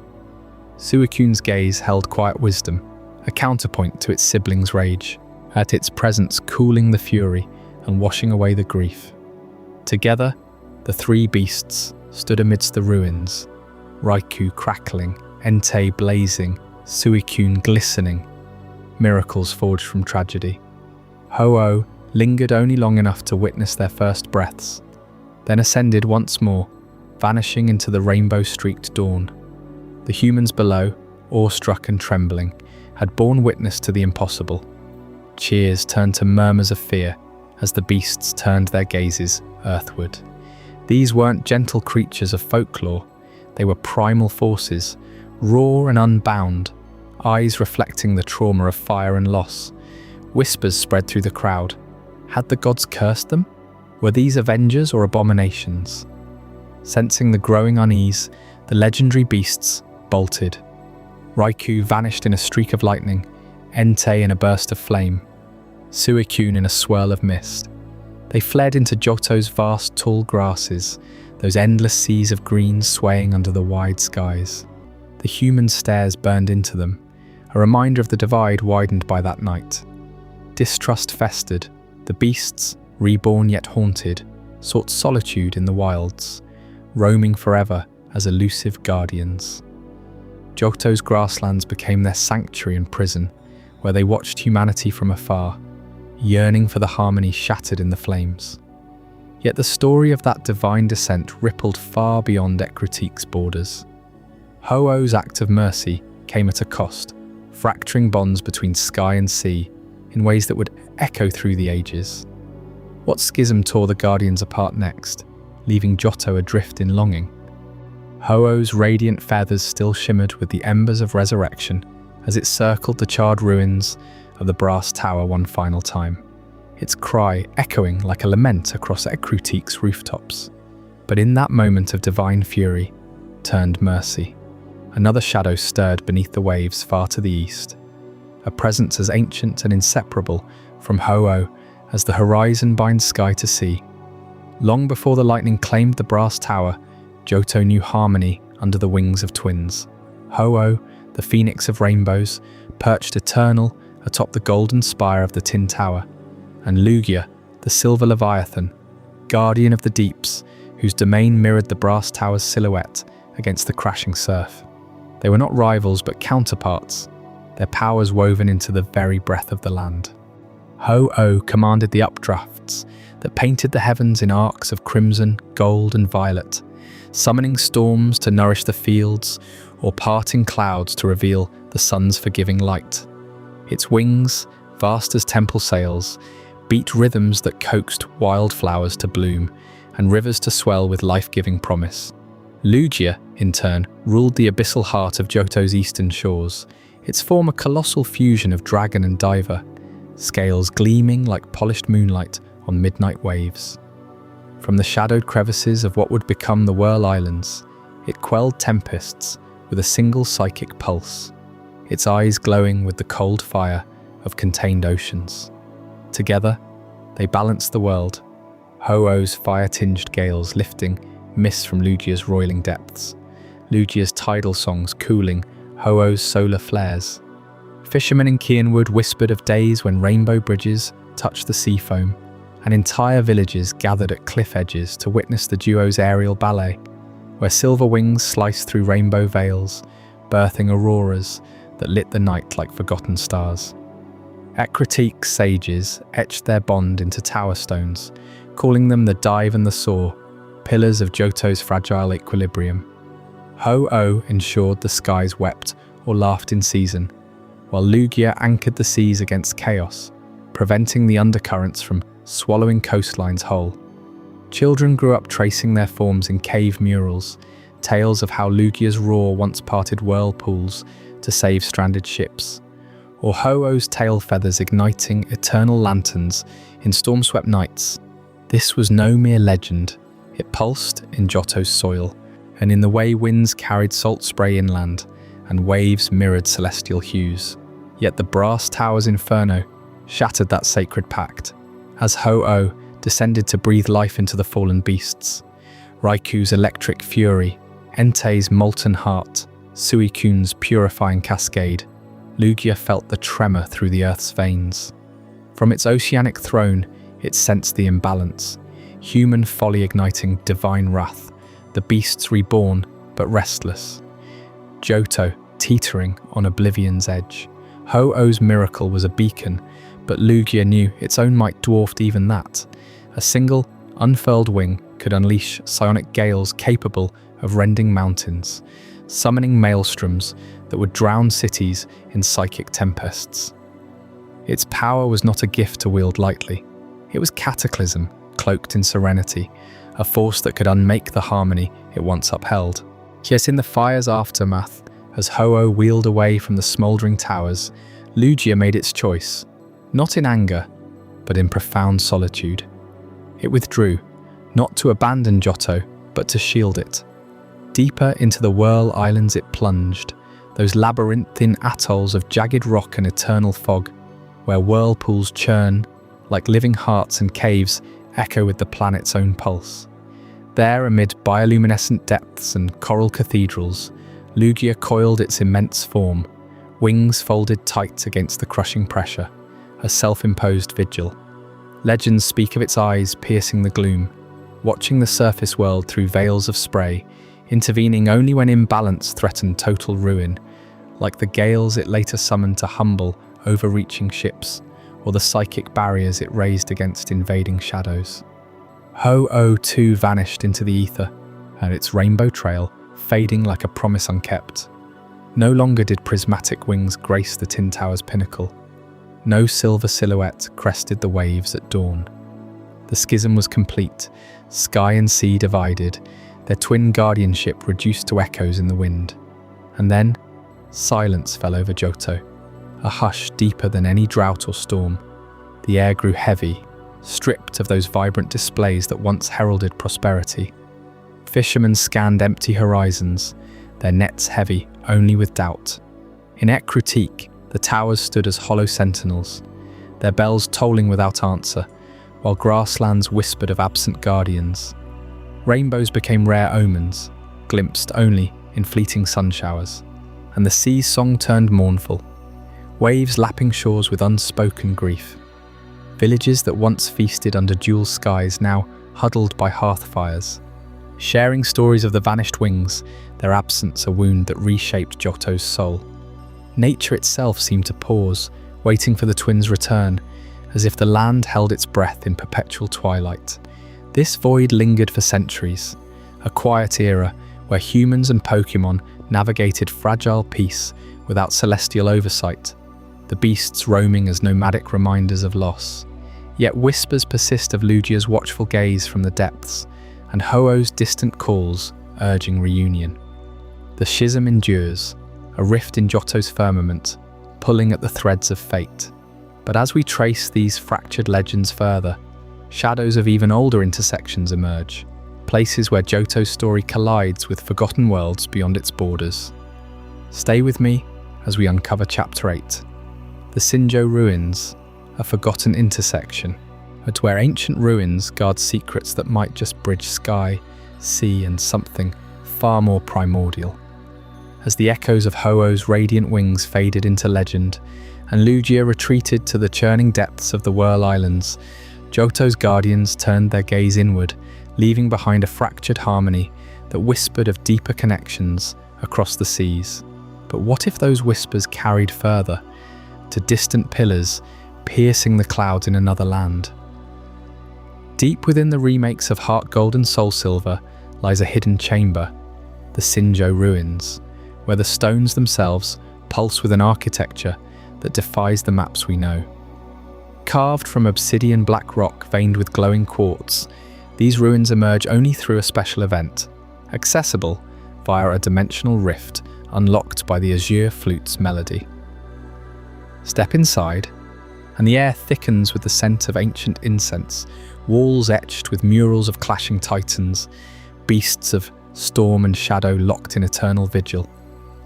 Suicune's gaze held quiet wisdom, a counterpoint to its siblings' rage, at its presence cooling the fury and washing away the grief. Together, the three beasts stood amidst the ruins, Raikou crackling, Entei blazing, Suicune glistening, miracles forged from tragedy. Ho-Oh lingered only long enough to witness their first breaths, then ascended once more, vanishing into the rainbow-streaked dawn. The humans below, awestruck and trembling, had borne witness to the impossible. Cheers turned to murmurs of fear as the beasts turned their gazes earthward. These weren't gentle creatures of folklore, they were primal forces, raw and unbound, eyes reflecting the trauma of fire and loss. Whispers spread through the crowd. Had the gods cursed them? Were these avengers or abominations? Sensing the growing unease, the legendary beasts bolted. Raikou vanished in a streak of lightning, Entei in a burst of flame, Suicune in a swirl of mist. They fled into Johto's vast tall grasses, those endless seas of green swaying under the wide skies. The human stares burned into them, a reminder of the divide widened by that night. Distrust festered. The beasts, reborn yet haunted, sought solitude in the wilds, roaming forever as elusive guardians. Johto's grasslands became their sanctuary and prison, where they watched humanity from afar, yearning for the harmony shattered in the flames. Yet the story of that divine descent rippled far beyond Ecruteak's borders. Ho-Oh's act of mercy came at a cost, fracturing bonds between sky and sea in ways that would echo through the ages. What schism tore the Guardians apart next, leaving Johto adrift in longing? Ho-Oh's radiant feathers still shimmered with the embers of resurrection as it circled the charred ruins of the brass tower one final time, its cry echoing like a lament across Ecruteak's rooftops. But in that moment of divine fury turned mercy. Another shadow stirred beneath the waves far to the east, a presence as ancient and inseparable from Ho-Oh as the horizon binds sky to sea. Long before the lightning claimed the brass tower, Johto knew harmony under the wings of twins. Ho-Oh, the phoenix of rainbows, perched eternal atop the golden spire of the tin tower, and Lugia, the silver leviathan, guardian of the deeps, whose domain mirrored the brass tower's silhouette against the crashing surf. They were not rivals but counterparts, their powers woven into the very breath of the land. Ho-Oh commanded the updrafts that painted the heavens in arcs of crimson, gold and violet, summoning storms to nourish the fields or parting clouds to reveal the sun's forgiving light. Its wings, vast as temple sails, beat rhythms that coaxed wildflowers to bloom and rivers to swell with life-giving promise. Lugia, in turn, ruled the abyssal heart of Johto's eastern shores, its form a colossal fusion of dragon and diver, scales gleaming like polished moonlight on midnight waves. From the shadowed crevices of what would become the Whirl Islands, it quelled tempests with a single psychic pulse, its eyes glowing with the cold fire of contained oceans. Together, they balanced the world, Ho-Oh's fire-tinged gales lifting mist from Lugia's roiling depths, Lugia's tidal songs cooling Ho-Oh's solar flares. Fishermen in Cianwood whispered of days when rainbow bridges touched the sea foam, and entire villages gathered at cliff edges to witness the duo's aerial ballet, where silver wings sliced through rainbow veils, birthing auroras that lit the night like forgotten stars. Ecruteak sages etched their bond into tower stones, calling them the dive and the soar, pillars of Johto's fragile equilibrium. Ho-Oh ensured the skies wept or laughed in season, while Lugia anchored the seas against chaos, preventing the undercurrents from swallowing coastlines whole. Children grew up tracing their forms in cave murals, tales of how Lugia's roar once parted whirlpools to save stranded ships, or Ho-Oh's tail feathers igniting eternal lanterns in storm-swept nights. This was no mere legend. It pulsed in Johto's soil, and in the way winds carried salt spray inland, and waves mirrored celestial hues. Yet the brass tower's inferno shattered that sacred pact, as Ho-Oh descended to breathe life into the fallen beasts. Raiku's electric fury, Entei's molten heart, Suicune's purifying cascade. Lugia felt the tremor through the earth's veins. From its oceanic throne, it sensed the imbalance, human folly igniting divine wrath, the beasts reborn but restless. Johto teetering on oblivion's edge. Ho-Oh's miracle was a beacon, but Lugia knew its own might dwarfed even that. A single, unfurled wing could unleash psionic gales capable of rending mountains, summoning maelstroms that would drown cities in psychic tempests. Its power was not a gift to wield lightly. It was cataclysm, cloaked in serenity, a force that could unmake the harmony it once upheld. Yet in the fire's aftermath, as Ho-Oh wheeled away from the smouldering towers, Lugia made its choice, not in anger, but in profound solitude. It withdrew, not to abandon Johto, but to shield it. Deeper into the Whirl Islands it plunged, those labyrinthine atolls of jagged rock and eternal fog, where whirlpools churn, like living hearts, and caves echo with the planet's own pulse. There, amid bioluminescent depths and coral cathedrals, Lugia coiled its immense form, wings folded tight against the crushing pressure, a self-imposed vigil. Legends speak of its eyes piercing the gloom, watching the surface world through veils of spray, intervening only when imbalance threatened total ruin, like the gales it later summoned to humble overreaching ships, or the psychic barriers it raised against invading shadows. Ho-Oh too vanished into the ether, and its rainbow trail fading like a promise unkept. No longer did prismatic wings grace the Tin Tower's pinnacle. No silver silhouette crested the waves at dawn. The schism was complete, sky and sea divided, their twin guardianship reduced to echoes in the wind. And then, silence fell over Johto, a hush deeper than any drought or storm. The air grew heavy, stripped of those vibrant displays that once heralded prosperity. Fishermen scanned empty horizons, their nets heavy only with doubt. In Ecruteak, the towers stood as hollow sentinels, their bells tolling without answer, while grasslands whispered of absent guardians. Rainbows became rare omens, glimpsed only in fleeting sun showers, and the sea's song turned mournful, waves lapping shores with unspoken grief. Villages that once feasted under dual skies now huddled by hearth fires, sharing stories of the vanished wings, their absence a wound that reshaped Johto's soul. Nature itself seemed to pause, waiting for the twins' return, as if the land held its breath in perpetual twilight. This void lingered for centuries, a quiet era where humans and Pokémon navigated fragile peace without celestial oversight, the beasts roaming as nomadic reminders of loss. Yet whispers persist of Lugia's watchful gaze from the depths, and Ho-Oh's distant calls urging reunion. The schism endures, a rift in Johto's firmament, pulling at the threads of fate. But as we trace these fractured legends further, shadows of even older intersections emerge, places where Johto's story collides with forgotten worlds beyond its borders. Stay with me as we uncover Chapter 8, the Synjo Ruins, a forgotten intersection, but where ancient ruins guard secrets that might just bridge sky, sea, and something far more primordial. As the echoes of Ho-Oh's radiant wings faded into legend, and Lugia retreated to the churning depths of the Whirl Islands, Johto's guardians turned their gaze inward, leaving behind a fractured harmony that whispered of deeper connections across the seas. But what if those whispers carried further, to distant pillars piercing the clouds in another land? Deep within the remakes of Heart Gold and Soul Silver lies a hidden chamber, the Synjo Ruins, where the stones themselves pulse with an architecture that defies the maps we know. Carved from obsidian black rock veined with glowing quartz, these ruins emerge only through a special event, accessible via a dimensional rift unlocked by the azure flute's melody. Step inside, and the air thickens with the scent of ancient incense, walls etched with murals of clashing titans, beasts of storm and shadow locked in eternal vigil.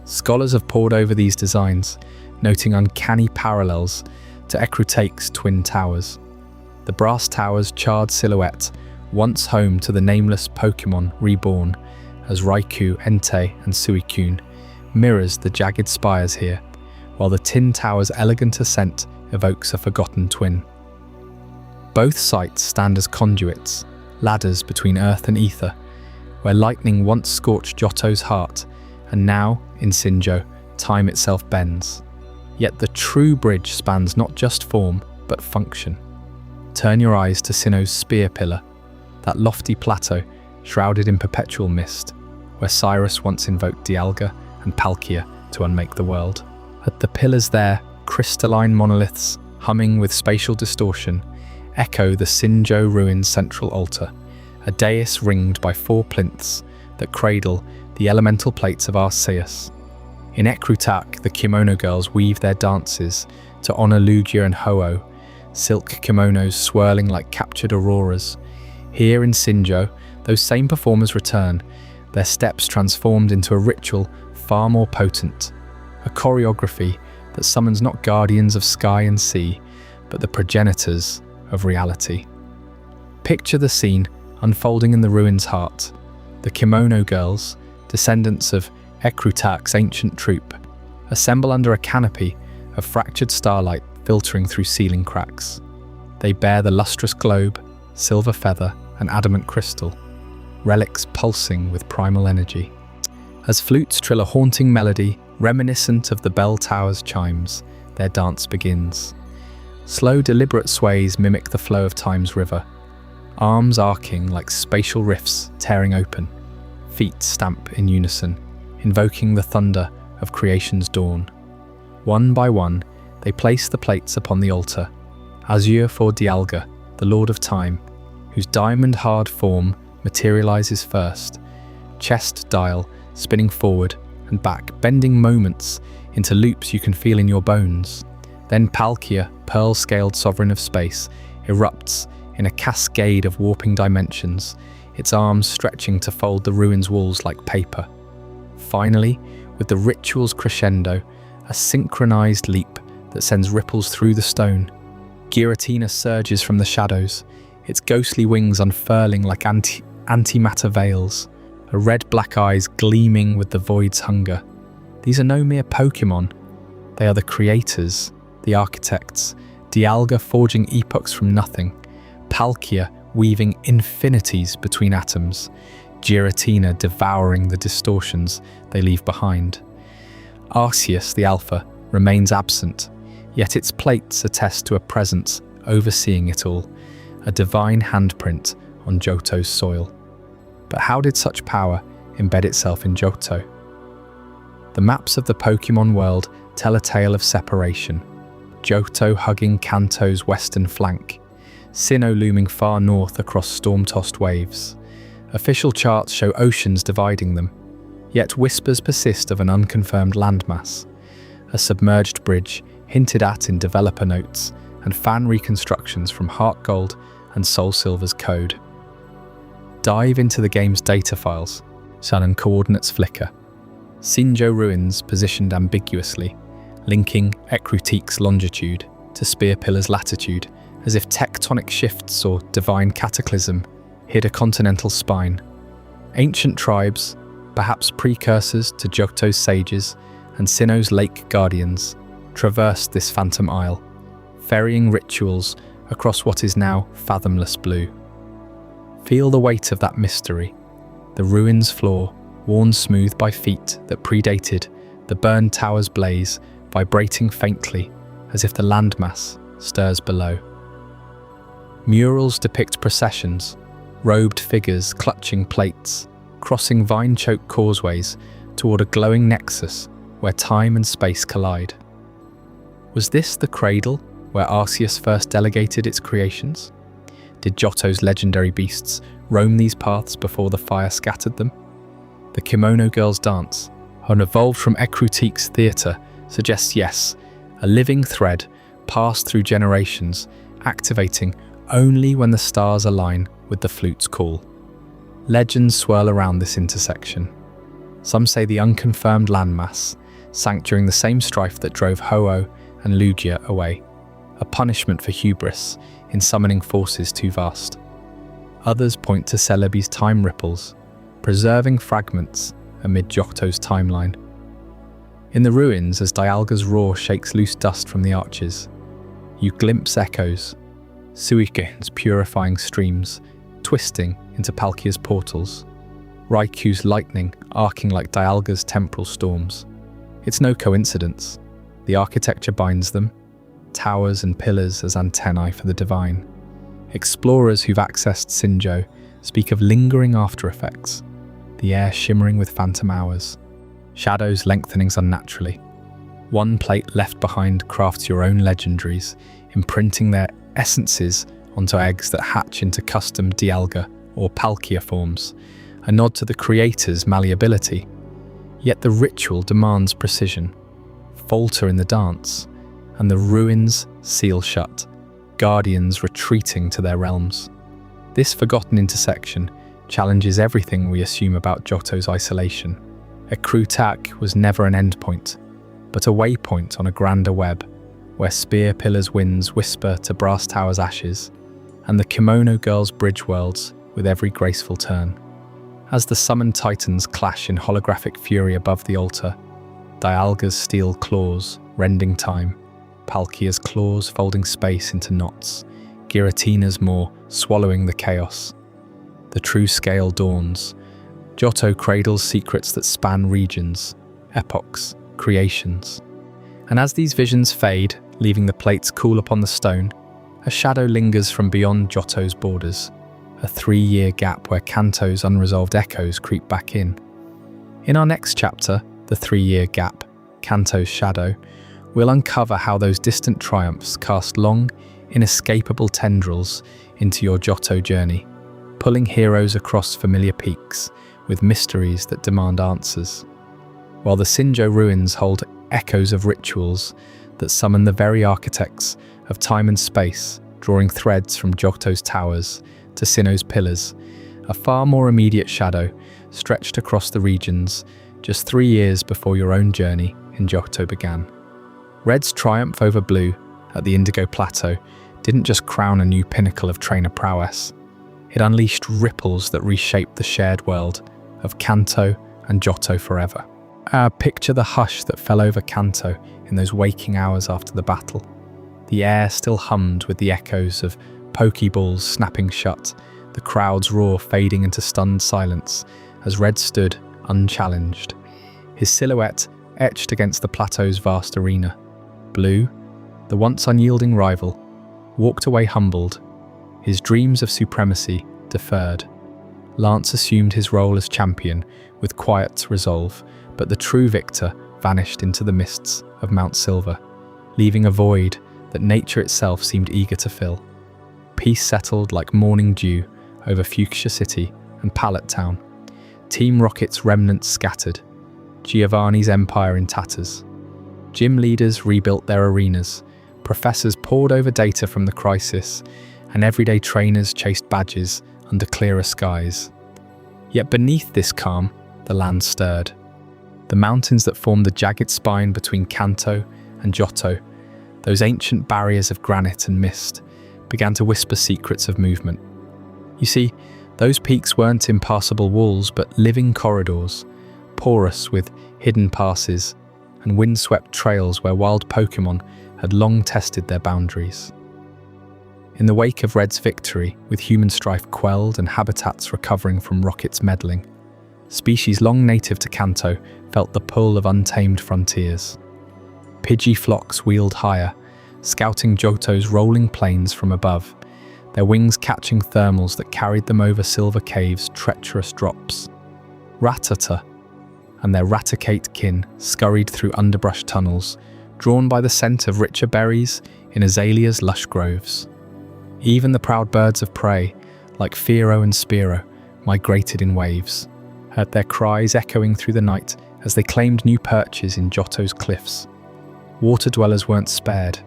Scholars have pored over these designs, noting uncanny parallels to Ecruteak's twin towers. The brass tower's charred silhouette, once home to the nameless Pokémon reborn as Raikou, Entei and Suicune, mirrors the jagged spires here, while the tin tower's elegant ascent evokes a forgotten twin. Both sites stand as conduits, ladders between earth and ether, where lightning once scorched Johto's heart, and now, in Synjo, time itself bends. Yet the true bridge spans not just form, but function. Turn your eyes to Sinnoh's spear pillar, that lofty plateau shrouded in perpetual mist, where Cyrus once invoked Dialga and Palkia to unmake the world. At the pillars there, crystalline monoliths, humming with spatial distortion, echo the Synjo Ruins central altar, a dais ringed by 4 plinths that cradle the elemental plates of Arceus. In Ecruteak, the kimono girls weave their dances to honor Lugia and Ho-Oh, silk kimonos swirling like captured auroras. Here in Synjo, those same performers return, their steps transformed into a ritual far more potent, a choreography that summons not guardians of sky and sea, but the progenitors of reality. Picture the scene unfolding in the ruins' heart. The kimono girls, descendants of Ecruteak's ancient troop, assemble under a canopy of fractured starlight filtering through ceiling cracks. They bear the lustrous globe, silver feather, and adamant crystal, relics pulsing with primal energy. As flutes trill a haunting melody reminiscent of the bell tower's chimes, their dance begins. Slow, deliberate sways mimic the flow of time's river, arms arcing like spatial rifts tearing open, feet stamp in unison, invoking the thunder of creation's dawn. One by one, they place the plates upon the altar, azure for Dialga, the Lord of Time, whose diamond-hard form materializes first, chest dial spinning forward and back, bending moments into loops you can feel in your bones. Then Palkia, pearl-scaled sovereign of space, erupts in a cascade of warping dimensions, its arms stretching to fold the ruins' walls like paper. Finally, with the ritual's crescendo, a synchronized leap that sends ripples through the stone. Giratina surges from the shadows, its ghostly wings unfurling like antimatter veils, her red-black eyes gleaming with the void's hunger. These are no mere Pokémon. They are the creators, the architects, Dialga forging epochs from nothing, Palkia weaving infinities between atoms, Giratina devouring the distortions they leave behind. Arceus, the Alpha, remains absent, yet its plates attest to a presence overseeing it all, a divine handprint on Johto's soil. But how did such power embed itself in Johto? The maps of the Pokémon world tell a tale of separation. Johto hugging Kanto's western flank, Sinnoh looming far north across storm-tossed waves. Official charts show oceans dividing them, yet whispers persist of an unconfirmed landmass, a submerged bridge hinted at in developer notes and fan reconstructions from Heart Gold and Soul Silver's code. Dive into the game's data files, and coordinates flicker. Synjo Ruins positioned ambiguously, linking Ecruteak's longitude to Spear Pillar's latitude, as if tectonic shifts or divine cataclysm hid a continental spine. Ancient tribes, perhaps precursors to Johto's sages and Sinnoh's lake guardians, traversed this phantom isle, ferrying rituals across what is now fathomless blue. Feel the weight of that mystery, the ruins' floor worn smooth by feet that predated the burned tower's blaze, vibrating faintly as if the landmass stirs below. Murals depict processions, robed figures clutching plates, crossing vine-choked causeways toward a glowing nexus where time and space collide. Was this the cradle where Arceus first delegated its creations? Did Johto's legendary beasts roam these paths before the fire scattered them? The Kimono Girls' dance, evolved from Ecruteak's theatre, suggests yes, a living thread passed through generations, activating only when the stars align with the flute's call. Legends swirl around this intersection. Some say the unconfirmed landmass sank during the same strife that drove Ho-Oh and Lugia away, a punishment for hubris in summoning forces too vast. Others point to Celebi's time ripples, preserving fragments amid Johto's timeline. In the ruins, as Dialga's roar shakes loose dust from the arches, you glimpse echoes, Suicane's purifying streams, twisting into Palkia's portals, Raikou's lightning arcing like Dialga's temporal storms. It's no coincidence. The architecture binds them, towers and pillars as antennae for the divine. Explorers who've accessed Synjo speak of lingering after effects, the air shimmering with phantom hours, shadows lengthening unnaturally. One plate left behind crafts your own legendaries, imprinting their essences onto eggs that hatch into custom Dialga or Palkia forms, a nod to the creator's malleability. Yet the ritual demands precision. Falter in the dance, and the ruins seal shut, guardians retreating to their realms. This forgotten intersection challenges everything we assume about Johto's isolation. Ecruteak was never an endpoint, but a waypoint on a grander web, where spear pillars' winds whisper to brass towers' ashes, and the kimono girls bridge worlds with every graceful turn. As the summoned titans clash in holographic fury above the altar, Dialga's steel claws rending time, Palkia's claws folding space into knots, Giratina's maw swallowing the chaos. The true scale dawns. Johto cradles secrets that span regions, epochs, creations. And as these visions fade, leaving the plates cool upon the stone, a shadow lingers from beyond Johto's borders, a 3-year gap where Kanto's unresolved echoes creep back in. In our next chapter, The 3-Year Gap, Kanto's Shadow, we'll uncover how those distant triumphs cast long, inescapable tendrils into your Johto journey, pulling heroes across familiar peaks with mysteries that demand answers, while the Synjo Ruins hold echoes of rituals that summon the very architects of time and space, drawing threads from Johto's towers to Sinnoh's pillars, a far more immediate shadow stretched across the regions just 3 years before your own journey in Johto began. Red's triumph over Blue at the Indigo Plateau didn't just crown a new pinnacle of trainer prowess, it unleashed ripples that reshaped the shared world of Kanto and Johto forever. Picture the hush that fell over Kanto in those waking hours after the battle. The air still hummed with the echoes of Pokeballs snapping shut, the crowd's roar fading into stunned silence as Red stood unchallenged, his silhouette etched against the Plateau's vast arena. Blue, the once unyielding rival, walked away humbled, his dreams of supremacy deferred. Lance assumed his role as champion with quiet resolve, but the true victor vanished into the mists of Mount Silver, leaving a void that nature itself seemed eager to fill. Peace settled like morning dew over Fuchsia City and Pallet Town. Team Rocket's remnants scattered, Giovanni's empire in tatters. Gym leaders rebuilt their arenas, professors pored over data from the crisis, and everyday trainers chased badges under clearer skies. Yet beneath this calm, the land stirred. The mountains that formed the jagged spine between Kanto and Johto, those ancient barriers of granite and mist, began to whisper secrets of movement. You see, those peaks weren't impassable walls, but living corridors, porous with hidden passes and windswept trails where wild Pokémon had long tested their boundaries. In the wake of Red's victory, with human strife quelled and habitats recovering from Rocket's meddling, species long native to Kanto felt the pull of untamed frontiers. Pidgey flocks wheeled higher, scouting Johto's rolling plains from above, their wings catching thermals that carried them over Silver Cave's treacherous drops. Rattata and their Raticate kin scurried through underbrush tunnels, drawn by the scent of richer berries in Azalea's lush groves. Even the proud birds of prey, like Firo and Spearow, migrated in waves, heard their cries echoing through the night as they claimed new perches in Johto's cliffs. water dwellers weren't spared.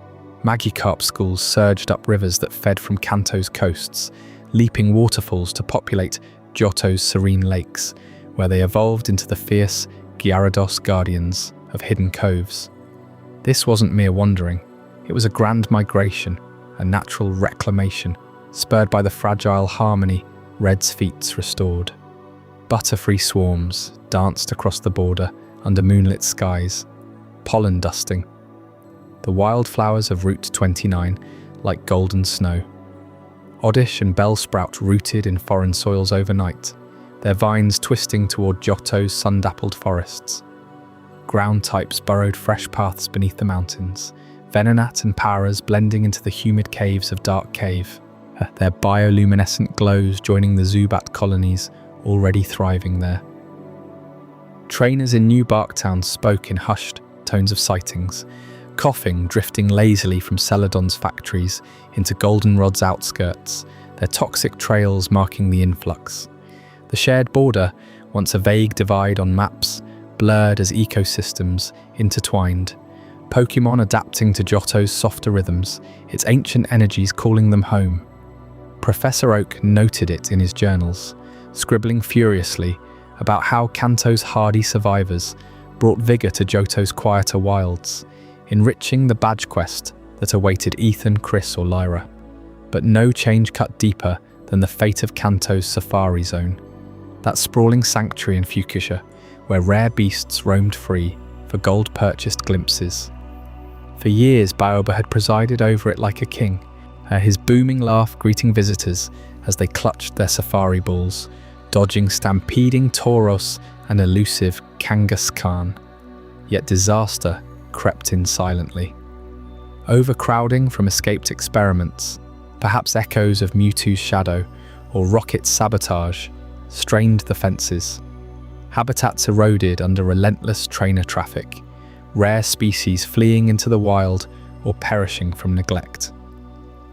Magikarp schools surged up rivers that fed from Kanto's coasts, leaping waterfalls to populate Johto's serene lakes, where they evolved into the fierce Gyarados guardians of hidden coves. This wasn't mere wandering, it was a grand migration, a natural reclamation, spurred by the fragile harmony Red's feats restored. Butterfree swarms danced across the border under moonlit skies, pollen dusting. The wildflowers of Route 29 like golden snow. Oddish and Bellsprout rooted in foreign soils overnight, their vines twisting toward Johto's sun-dappled forests. Ground types burrowed fresh paths beneath the mountains, Venonat and Paras blending into the humid caves of Dark Cave, their bioluminescent glows joining the Zubat colonies already thriving there. Trainers in New Barktown spoke in hushed tones of sightings, coughing drifting lazily from Celadon's factories into Goldenrod's outskirts, their toxic trails marking the influx. The shared border, once a vague divide on maps, blurred as ecosystems intertwined, Pokémon adapting to Johto's softer rhythms, its ancient energies calling them home. Professor Oak noted it in his journals, scribbling furiously about how Kanto's hardy survivors brought vigor to Johto's quieter wilds, enriching the badge quest that awaited Ethan, Chris, or Lyra. But no change cut deeper than the fate of Kanto's Safari Zone, that sprawling sanctuary in Fuchsia, where rare beasts roamed free for gold-purchased glimpses. For years, Baoba had presided over it like a king, his booming laugh greeting visitors as they clutched their safari balls, dodging stampeding Tauros and elusive Kangaskhan. Yet disaster crept in silently. Overcrowding from escaped experiments, perhaps echoes of Mewtwo's shadow or Rocket's sabotage, strained the fences. Habitats eroded under relentless trainer traffic, rare species fleeing into the wild or perishing from neglect.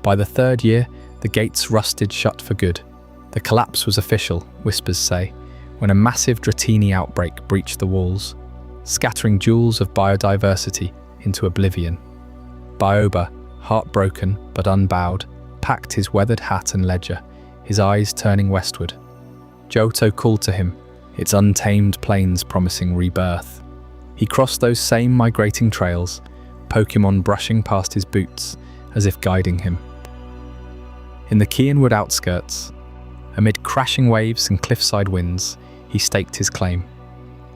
By the third year, the gates rusted shut for good. The collapse was official, whispers say, when a massive Dratini outbreak breached the walls, scattering jewels of biodiversity into oblivion. Baoba, heartbroken but unbowed, packed his weathered hat and ledger, his eyes turning westward. Johto called to him, its untamed plains promising rebirth. He crossed those same migrating trails, Pokémon brushing past his boots, as if guiding him. In the Cianwood outskirts, amid crashing waves and cliffside winds, he staked his claim.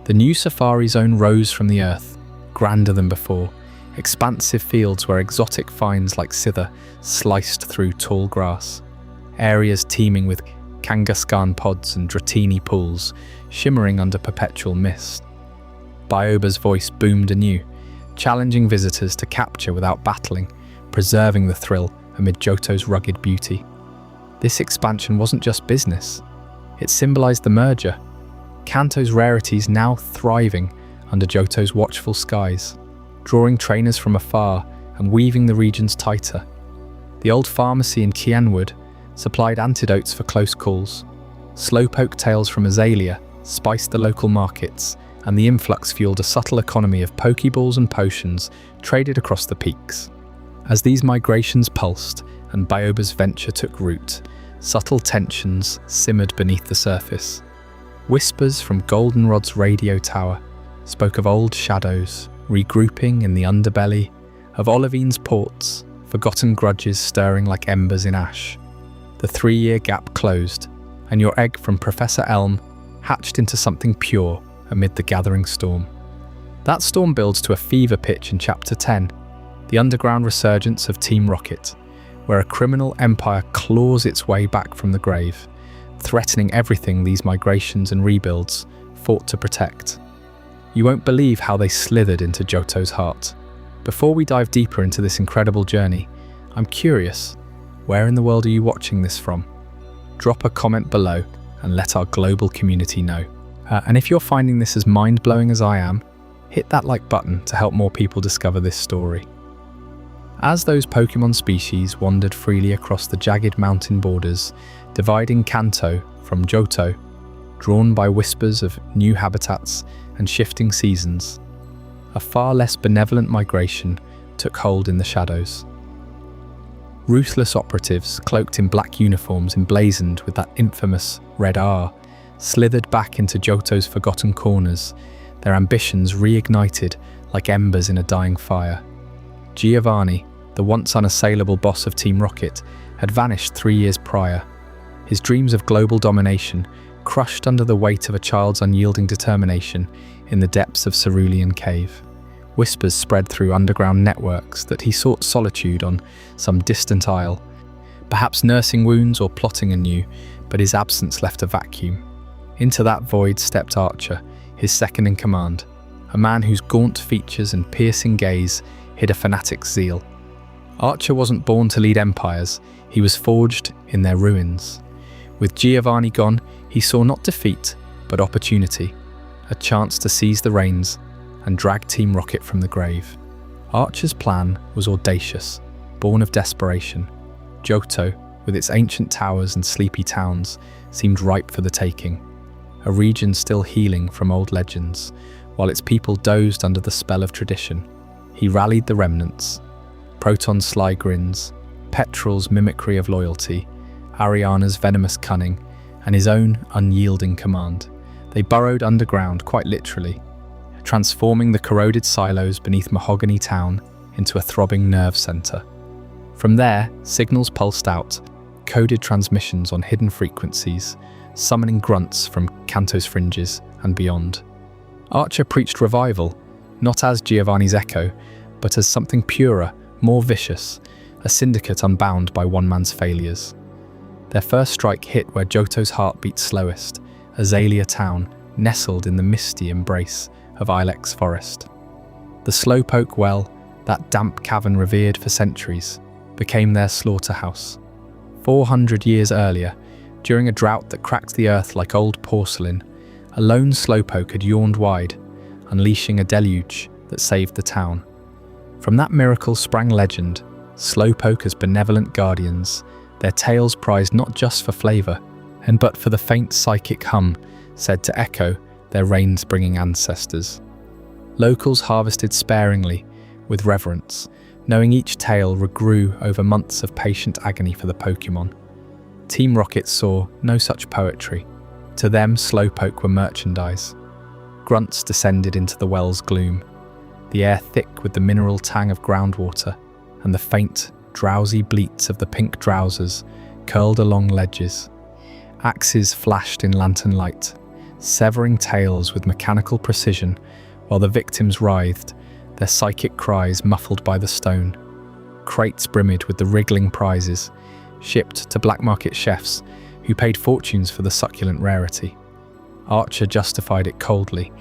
The new Safari Zone rose from the earth, grander than before, expansive fields where exotic finds like Scyther sliced through tall grass, areas teeming with Kangaskhan pods and Dratini pools, shimmering under perpetual mist. Baoba's voice boomed anew, challenging visitors to capture without battling, preserving the thrill amid Johto's rugged beauty. This expansion wasn't just business, it symbolized the merger, Kanto's rarities now thriving under Johto's watchful skies, drawing trainers from afar and weaving the regions tighter. The old pharmacy in Cianwood supplied antidotes for close calls. Slowpoke tales from Azalea spiced the local markets, and the influx fueled a subtle economy of Pokeballs and potions traded across the peaks. As these migrations pulsed and Baoba's venture took root, subtle tensions simmered beneath the surface. Whispers from Goldenrod's radio tower spoke of old shadows regrouping in the underbelly, of Olivine's ports, forgotten grudges stirring like embers in ash. The 3-year gap closed, and your egg from Professor Elm hatched into something pure amid the gathering storm. That storm builds to a fever pitch in Chapter 10, the underground resurgence of Team Rocket, where a criminal empire claws its way back from the grave, threatening everything these migrations and rebuilds fought to protect. You won't believe how they slithered into Johto's heart. Before we dive deeper into this incredible journey, I'm curious, where in the world are you watching this from? Drop a comment below and let our global community know. And if you're finding this as mind-blowing as I am, hit that like button to help more people discover this story. As those Pokémon species wandered freely across the jagged mountain borders, dividing Kanto from Johto, drawn by whispers of new habitats and shifting seasons, a far less benevolent migration took hold in the shadows. Ruthless operatives, cloaked in black uniforms emblazoned with that infamous red R, slithered back into Johto's forgotten corners, their ambitions reignited like embers in a dying fire. Giovanni, the once unassailable boss of Team Rocket, had vanished 3 years prior, his dreams of global domination crushed under the weight of a child's unyielding determination in the depths of Cerulean Cave. Whispers spread through underground networks that he sought solitude on some distant isle, perhaps nursing wounds or plotting anew, but his absence left a vacuum. Into that void stepped Archer, his second in command, a man whose gaunt features and piercing gaze hid a fanatic's zeal. Archer wasn't born to lead empires, he was forged in their ruins. With Giovanni gone, he saw not defeat, but opportunity, a chance to seize the reins and drag Team Rocket from the grave. Archer's plan was audacious, born of desperation. Johto, with its ancient towers and sleepy towns, seemed ripe for the taking, a region still healing from old legends, while its people dozed under the spell of tradition. He rallied the remnants, Proton's sly grins, Petrel's mimicry of loyalty, Ariana's venomous cunning, and his own unyielding command. They burrowed underground, quite literally, transforming the corroded silos beneath Mahogany Town into a throbbing nerve center. From there, signals pulsed out, coded transmissions on hidden frequencies, summoning grunts from Kanto's fringes and beyond. Archer preached revival, not as Giovanni's echo, but as something purer, more vicious, a syndicate unbound by one man's failures. Their first strike hit where Johto's heart beat slowest, Azalea Town, nestled in the misty embrace of Ilex Forest. The Slowpoke Well, that damp cavern revered for centuries, became their slaughterhouse. 400 years earlier, during a drought that cracked the earth like old porcelain, a lone slowpoke had yawned wide, unleashing a deluge that saved the town. From that miracle sprang legend, slowpoke as benevolent guardians, their tales prized not just for flavour, but for the faint psychic hum said to echo their rains-bringing ancestors. Locals harvested sparingly, with reverence, knowing each tale regrew over months of patient agony for the Pokémon. Team Rocket saw no such poetry. To them, slowpoke were merchandise. Grunts descended into the well's gloom, the air thick with the mineral tang of groundwater, and the faint, drowsy bleats of the pink drowsers curled along ledges. Axes flashed in lantern light, severing tails with mechanical precision, while the victims writhed, their psychic cries muffled by the stone. Crates brimmed with the wriggling prizes, shipped to black market chefs who paid fortunes for the succulent rarity. Archer justified it coldly.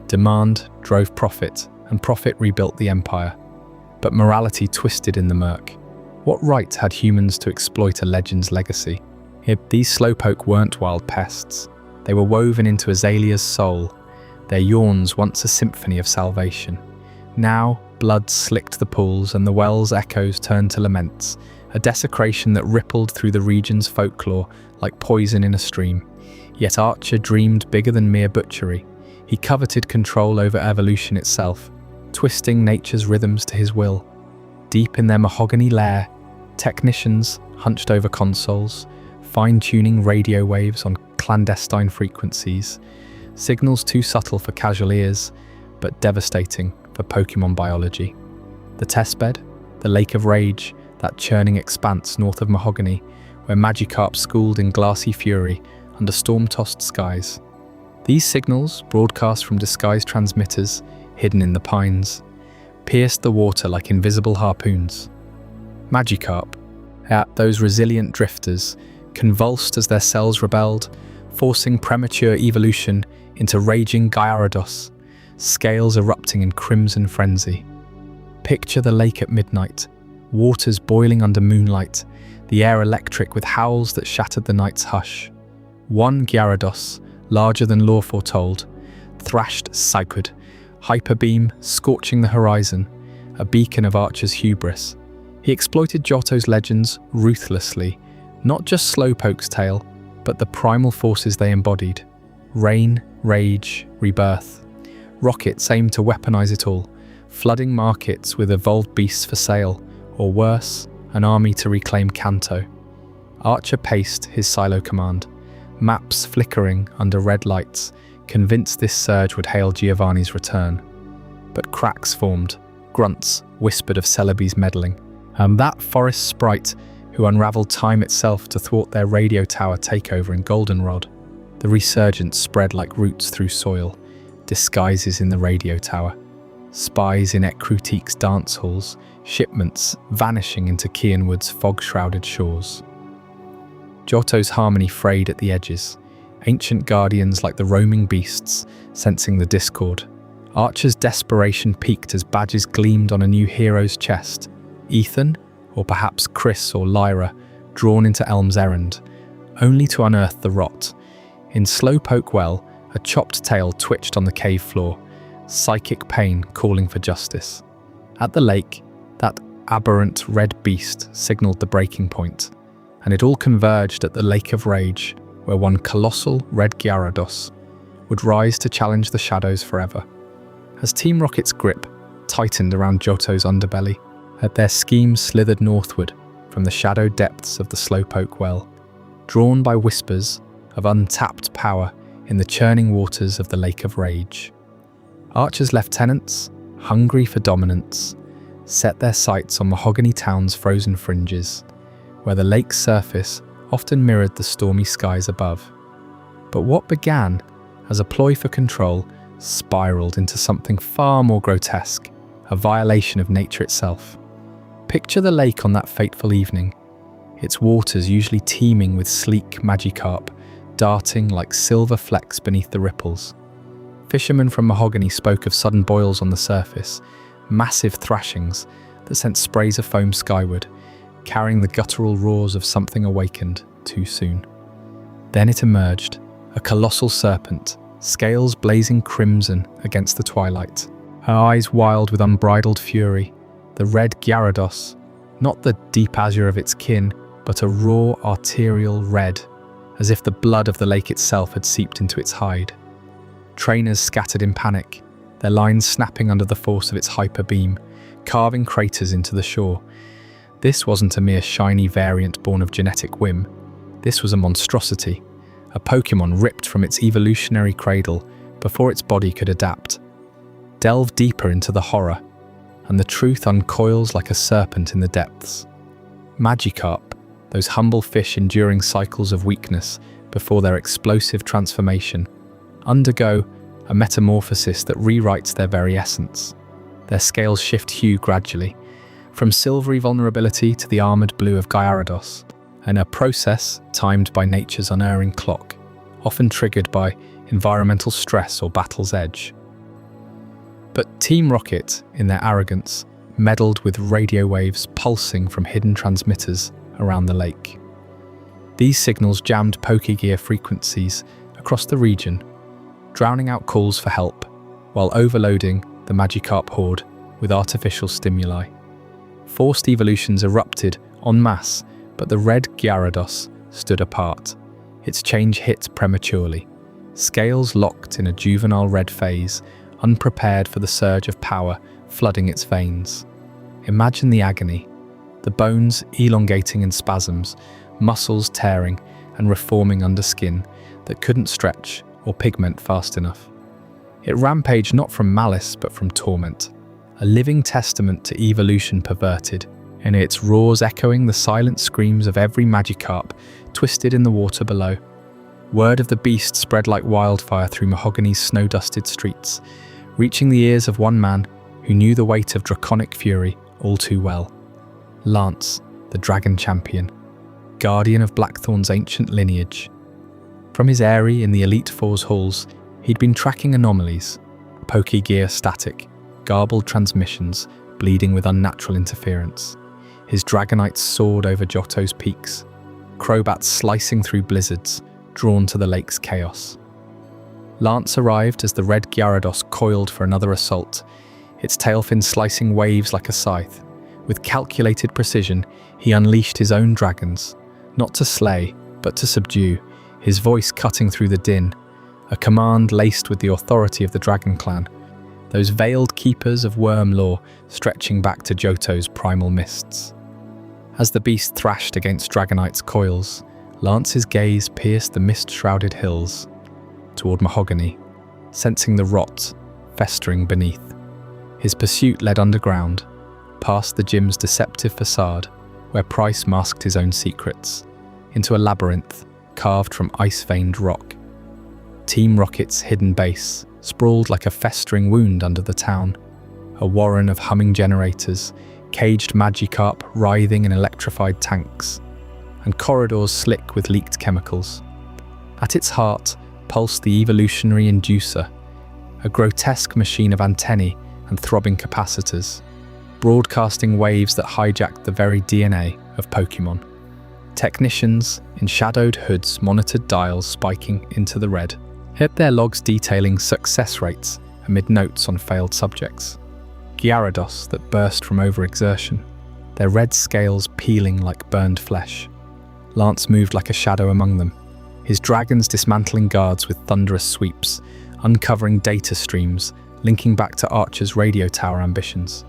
Demand drove profit, and profit rebuilt the empire. But morality twisted in the murk. What right had humans to exploit a legend's legacy? These slowpoke weren't wild pests. They were woven into Azalea's soul, their yawns once a symphony of salvation. Now, blood slicked the pools and the well's echoes turned to laments, a desecration that rippled through the region's folklore like poison in a stream. Yet Archer dreamed bigger than mere butchery. He coveted control over evolution itself, twisting nature's rhythms to his will. Deep in their mahogany lair, technicians hunched over consoles, fine-tuning radio waves on clandestine frequencies, signals too subtle for casual ears, but devastating for Pokémon biology. The testbed, the Lake of Rage, that churning expanse north of Mahogany, where Magikarp schooled in glassy fury under storm-tossed skies. These signals, broadcast from disguised transmitters hidden in the pines, pierced the water like invisible harpoons. Magikarp, those resilient drifters, convulsed as their cells rebelled, forcing premature evolution into raging Gyarados, scales erupting in crimson frenzy. Picture the lake at midnight, waters boiling under moonlight, the air electric with howls that shattered the night's hush. One Gyarados, larger than lore foretold, thrashed Cianwood, hyper beam scorching the horizon, a beacon of Archer's hubris. He exploited Johto's legends ruthlessly, not just Slowpoke's tale, but the primal forces they embodied. Rain, rage, rebirth. Rockets aimed to weaponize it all, flooding markets with evolved beasts for sale, or worse, an army to reclaim Kanto. Archer paced his silo command, maps flickering under red lights, convinced this surge would hail Giovanni's return. But cracks formed, grunts whispered of Celebi's meddling, and that forest sprite who unravelled time itself to thwart their radio tower takeover in Goldenrod. The resurgence spread like roots through soil, disguises in the radio tower, spies in Ecruteak's dance halls, shipments vanishing into Cianwood's fog-shrouded shores. Johto's harmony frayed at the edges, ancient guardians like the roaming beasts, sensing the discord. Archer's desperation peaked as badges gleamed on a new hero's chest. Ethan, or perhaps Chris or Lyra, drawn into Elm's errand, only to unearth the rot. In Slowpoke Well, a chopped tail twitched on the cave floor, psychic pain calling for justice. At the lake, that aberrant red beast signalled the breaking point, and it all converged at the Lake of Rage, where one colossal red Gyarados would rise to challenge the shadows forever. As Team Rocket's grip tightened around Johto's underbelly, their schemes slithered northward from the shadow depths of the Slowpoke Well, drawn by whispers of untapped power in the churning waters of the Lake of Rage. Archer's lieutenants, hungry for dominance, set their sights on Mahogany Town's frozen fringes, where the lake's surface often mirrored the stormy skies above. But what began as a ploy for control spiraled into something far more grotesque, a violation of nature itself. Picture the lake on that fateful evening, its waters usually teeming with sleek Magikarp, darting like silver flecks beneath the ripples. Fishermen from Mahogany spoke of sudden boils on the surface, massive thrashings that sent sprays of foam skyward, carrying the guttural roars of something awakened too soon. Then it emerged, a colossal serpent, scales blazing crimson against the twilight, her eyes wild with unbridled fury. The red Gyarados, not the deep azure of its kin, but a raw arterial red, as if the blood of the lake itself had seeped into its hide. Trainers scattered in panic, their lines snapping under the force of its hyper beam, carving craters into the shore. This wasn't a mere shiny variant born of genetic whim. This was a monstrosity, a Pokémon ripped from its evolutionary cradle before its body could adapt. Delve deeper into the horror, and the truth uncoils like a serpent in the depths. Magikarp, those humble fish enduring cycles of weakness before their explosive transformation, undergo a metamorphosis that rewrites their very essence. Their scales shift hue gradually, from silvery vulnerability to the armoured blue of Gyarados, and a process timed by nature's unerring clock, often triggered by environmental stress or battle's edge. But Team Rocket, in their arrogance, meddled with radio waves pulsing from hidden transmitters around the lake. These signals jammed Pokégear frequencies across the region, drowning out calls for help, while overloading the Magikarp horde with artificial stimuli. Forced evolutions erupted en masse, but the red Gyarados stood apart. Its change hit prematurely, scales locked in a juvenile red phase, unprepared for the surge of power flooding its veins. Imagine the agony, the bones elongating in spasms, muscles tearing and reforming under skin that couldn't stretch or pigment fast enough. It rampaged not from malice but from torment, a living testament to evolution perverted, and its roars echoing the silent screams of every Magikarp twisted in the water below. Word of the beast spread like wildfire through Mahogany's snow-dusted streets, reaching the ears of one man who knew the weight of draconic fury all too well. Lance, the dragon champion, guardian of Blackthorn's ancient lineage. From his eyrie in the Elite Four's halls, he'd been tracking anomalies, Pokégear static, garbled transmissions, bleeding with unnatural interference. His Dragonites soared over Johto's peaks, Crobats slicing through blizzards, drawn to the lake's chaos. Lance arrived as the red Gyarados coiled for another assault, its tail fin slicing waves like a scythe. With calculated precision, he unleashed his own dragons, not to slay, but to subdue, his voice cutting through the din, a command laced with the authority of the Dragon Clan. those veiled keepers of worm lore stretching back to Johto's primal mists. As the beast thrashed against Dragonite's coils, Lance's gaze pierced the mist-shrouded hills toward Mahogany, sensing the rot festering beneath. His pursuit led underground, past the gym's deceptive facade, where Price masked his own secrets, into a labyrinth carved from ice-veined rock. Team Rocket's hidden base sprawled like a festering wound under the town, a warren of humming generators, caged Magikarp writhing in electrified tanks, and corridors slick with leaked chemicals. At its heart pulsed the evolutionary inducer, a grotesque machine of antennae and throbbing capacitors, broadcasting waves that hijacked the very DNA of Pokémon. Technicians in shadowed hoods monitored dials spiking into the red, their logs detailing success rates amid notes on failed subjects. Gyarados that burst from overexertion, their red scales peeling like burned flesh. Lance moved like a shadow among them, his dragons dismantling guards with thunderous sweeps, uncovering data streams, linking back to Archer's radio tower ambitions.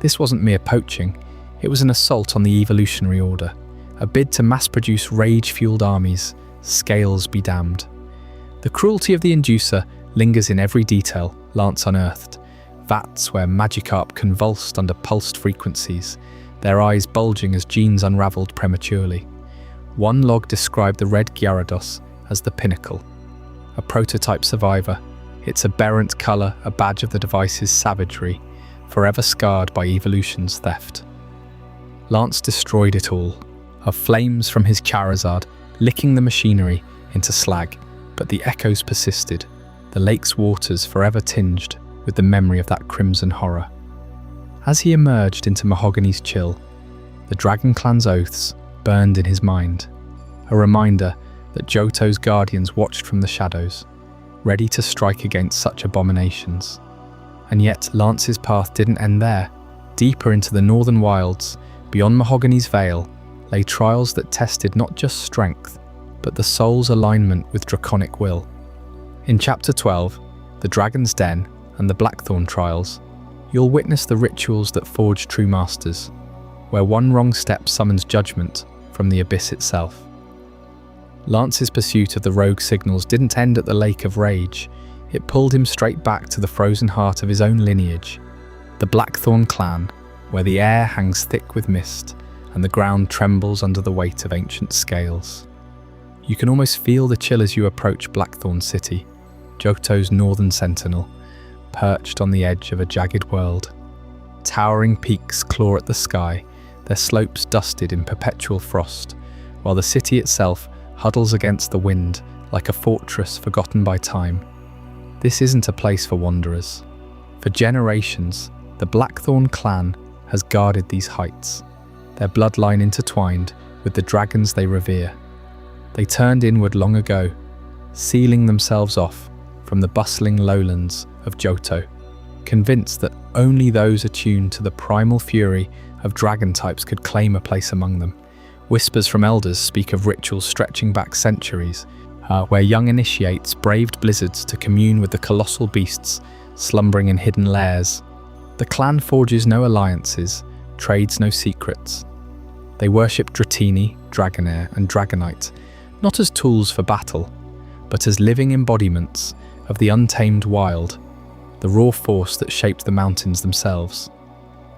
This wasn't mere poaching, it was an assault on the evolutionary order, a bid to mass-produce rage-fueled armies, scales be damned. The cruelty of the inducer lingers in every detail Lance unearthed, vats where Magikarp convulsed under pulsed frequencies, their eyes bulging as genes unraveled prematurely. One log described the red Gyarados as the pinnacle, a prototype survivor, its aberrant colour a badge of the device's savagery, forever scarred by evolution's theft. Lance destroyed it all, of flames from his Charizard licking the machinery into slag, but the echoes persisted, the lake's waters forever tinged with the memory of that crimson horror. As he emerged into Mahogany's chill, the Dragon Clan's oaths burned in his mind, a reminder that Johto's guardians watched from the shadows, ready to strike against such abominations. And yet Lance's path didn't end there. Deeper into the northern wilds, beyond Mahogany's Veil, lay trials that tested not just strength, but the soul's alignment with draconic will. In Chapter 12, The Dragon's Den and the Blackthorn Trials, you'll witness the rituals that forge true masters, where one wrong step summons judgment from the abyss itself. Lance's pursuit of the rogue signals didn't end at the Lake of Rage. It pulled him straight back to the frozen heart of his own lineage, the Blackthorn clan, where the air hangs thick with mist and the ground trembles under the weight of ancient scales. You can almost feel the chill as you approach Blackthorn City, Johto's northern sentinel, perched on the edge of a jagged world. Towering peaks claw at the sky, their slopes dusted in perpetual frost, while the city itself huddles against the wind like a fortress forgotten by time. This isn't a place for wanderers. For generations, the Blackthorn clan has guarded these heights, their bloodline intertwined with the dragons they revere. They turned inward long ago, sealing themselves off from the bustling lowlands of Johto, convinced that only those attuned to the primal fury of dragon types could claim a place among them. Whispers from elders speak of rituals stretching back centuries, where young initiates braved blizzards to commune with the colossal beasts slumbering in hidden lairs. The clan forges no alliances, trades no secrets. They worship Dratini, Dragonair, and Dragonite, not as tools for battle, but as living embodiments of the untamed wild, the raw force that shaped the mountains themselves.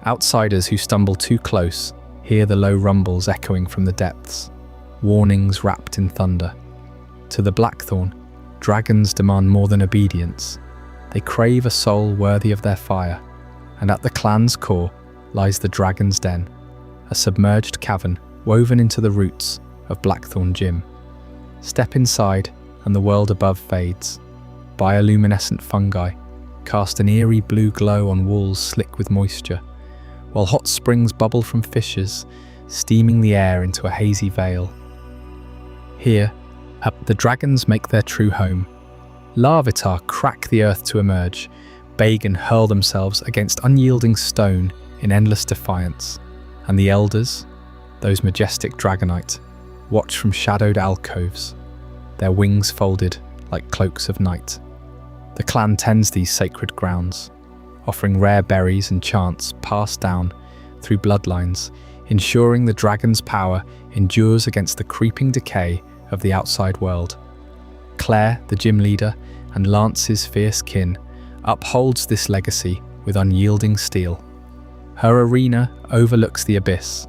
Outsiders who stumble too close hear the low rumbles echoing from the depths, warnings wrapped in thunder. To the Blackthorn, dragons demand more than obedience. They crave a soul worthy of their fire, and at the clan's core lies the Dragon's Den, a submerged cavern woven into the roots of Blackthorn Gym. Step inside and the world above fades. Bioluminescent fungi cast an eerie blue glow on walls slick with moisture, while hot springs bubble from fissures, steaming the air into a hazy veil. Here, the dragons make their true home. Larvitar crack the earth to emerge, Bagan hurl themselves against unyielding stone in endless defiance, and the elders, those majestic Dragonite, watch from shadowed alcoves, their wings folded like cloaks of night. The clan tends these sacred grounds, offering rare berries and chants passed down through bloodlines, ensuring the dragon's power endures against the creeping decay of the outside world. Claire, the gym leader, and Lance's fierce kin, upholds this legacy with unyielding steel. Her arena overlooks the abyss,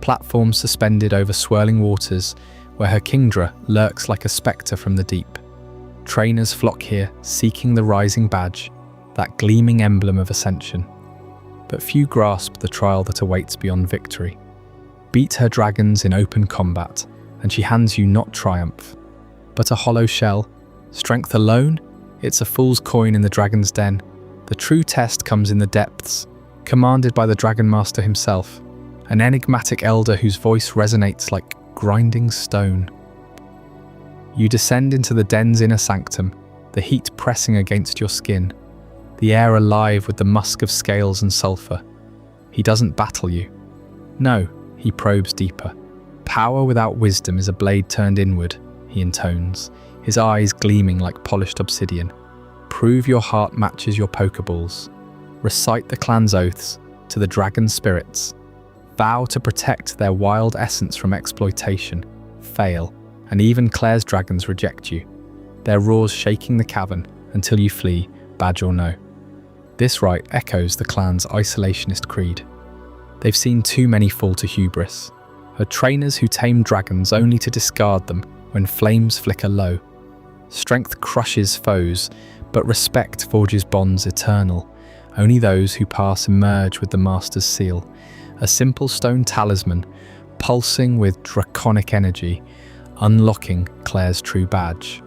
platforms suspended over swirling waters where her Kingdra lurks like a spectre from the deep. Trainers flock here, seeking the rising badge, that gleaming emblem of ascension. But few grasp the trial that awaits beyond victory. Beat her dragons in open combat, and she hands you not triumph, but a hollow shell. Strength alone? It's a fool's coin in the dragon's den. The true test comes in the depths, commanded by the Dragon Master himself, an enigmatic elder whose voice resonates like grinding stone. You descend into the den's inner sanctum, the heat pressing against your skin, the air alive with the musk of scales and sulfur. He doesn't battle you. No, he probes deeper. Power without wisdom is a blade turned inward, he intones, his eyes gleaming like polished obsidian. Prove your heart matches your Pokeballs. Recite the clan's oaths to the dragon spirits. Vow to protect their wild essence from exploitation. Fail, and even Claire's dragons reject you, their roars shaking the cavern until you flee, badge or no. This rite echoes the clan's isolationist creed. They've seen too many fall to hubris, her trainers who tame dragons only to discard them when flames flicker low. Strength crushes foes, but respect forges bonds eternal. Only those who pass emerge with the Master's seal, a simple stone talisman, pulsing with draconic energy, unlocking Claire's true badge.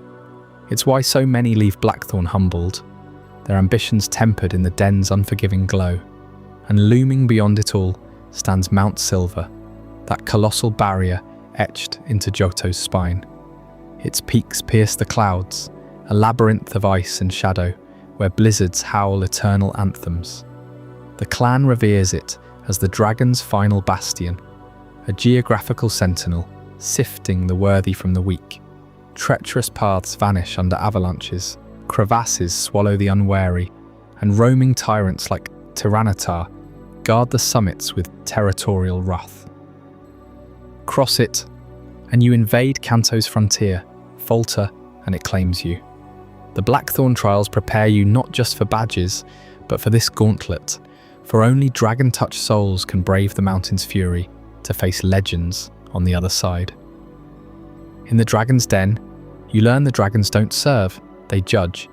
It's why so many leave Blackthorn humbled, their ambitions tempered in the den's unforgiving glow. And looming beyond it all stands Mount Silver, that colossal barrier etched into Johto's spine. Its peaks pierce the clouds, a labyrinth of ice and shadow, where blizzards howl eternal anthems. The clan reveres it as the dragon's final bastion, a geographical sentinel, sifting the worthy from the weak. Treacherous paths vanish under avalanches, crevasses swallow the unwary, and roaming tyrants like Tyranitar guard the summits with territorial wrath. Cross it, and you invade Kanto's frontier, falter, and it claims you. The Blackthorn trials prepare you not just for badges, but for this gauntlet, for only dragon-touched souls can brave the mountain's fury to face legends on the other side. In the Dragon's Den, you learn the dragons don't serve, they judge,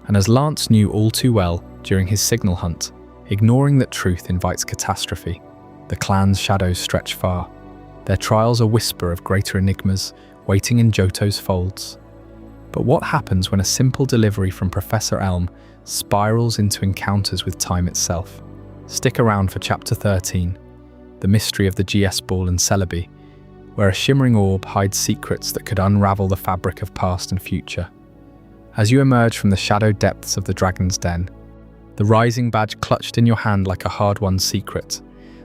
and as Lance knew all too well during his signal hunt, ignoring that truth invites catastrophe, the clan's shadows stretch far, their trials a whisper of greater enigmas waiting in Johto's folds. But what happens when a simple delivery from Professor Elm spirals into encounters with time itself? Stick around for Chapter 13, The Mystery of the GS Ball and Celebi, where a shimmering orb hides secrets that could unravel the fabric of past and future. As you emerge from the shadowed depths of the Dragon's Den, the rising badge clutched in your hand like a hard-won secret,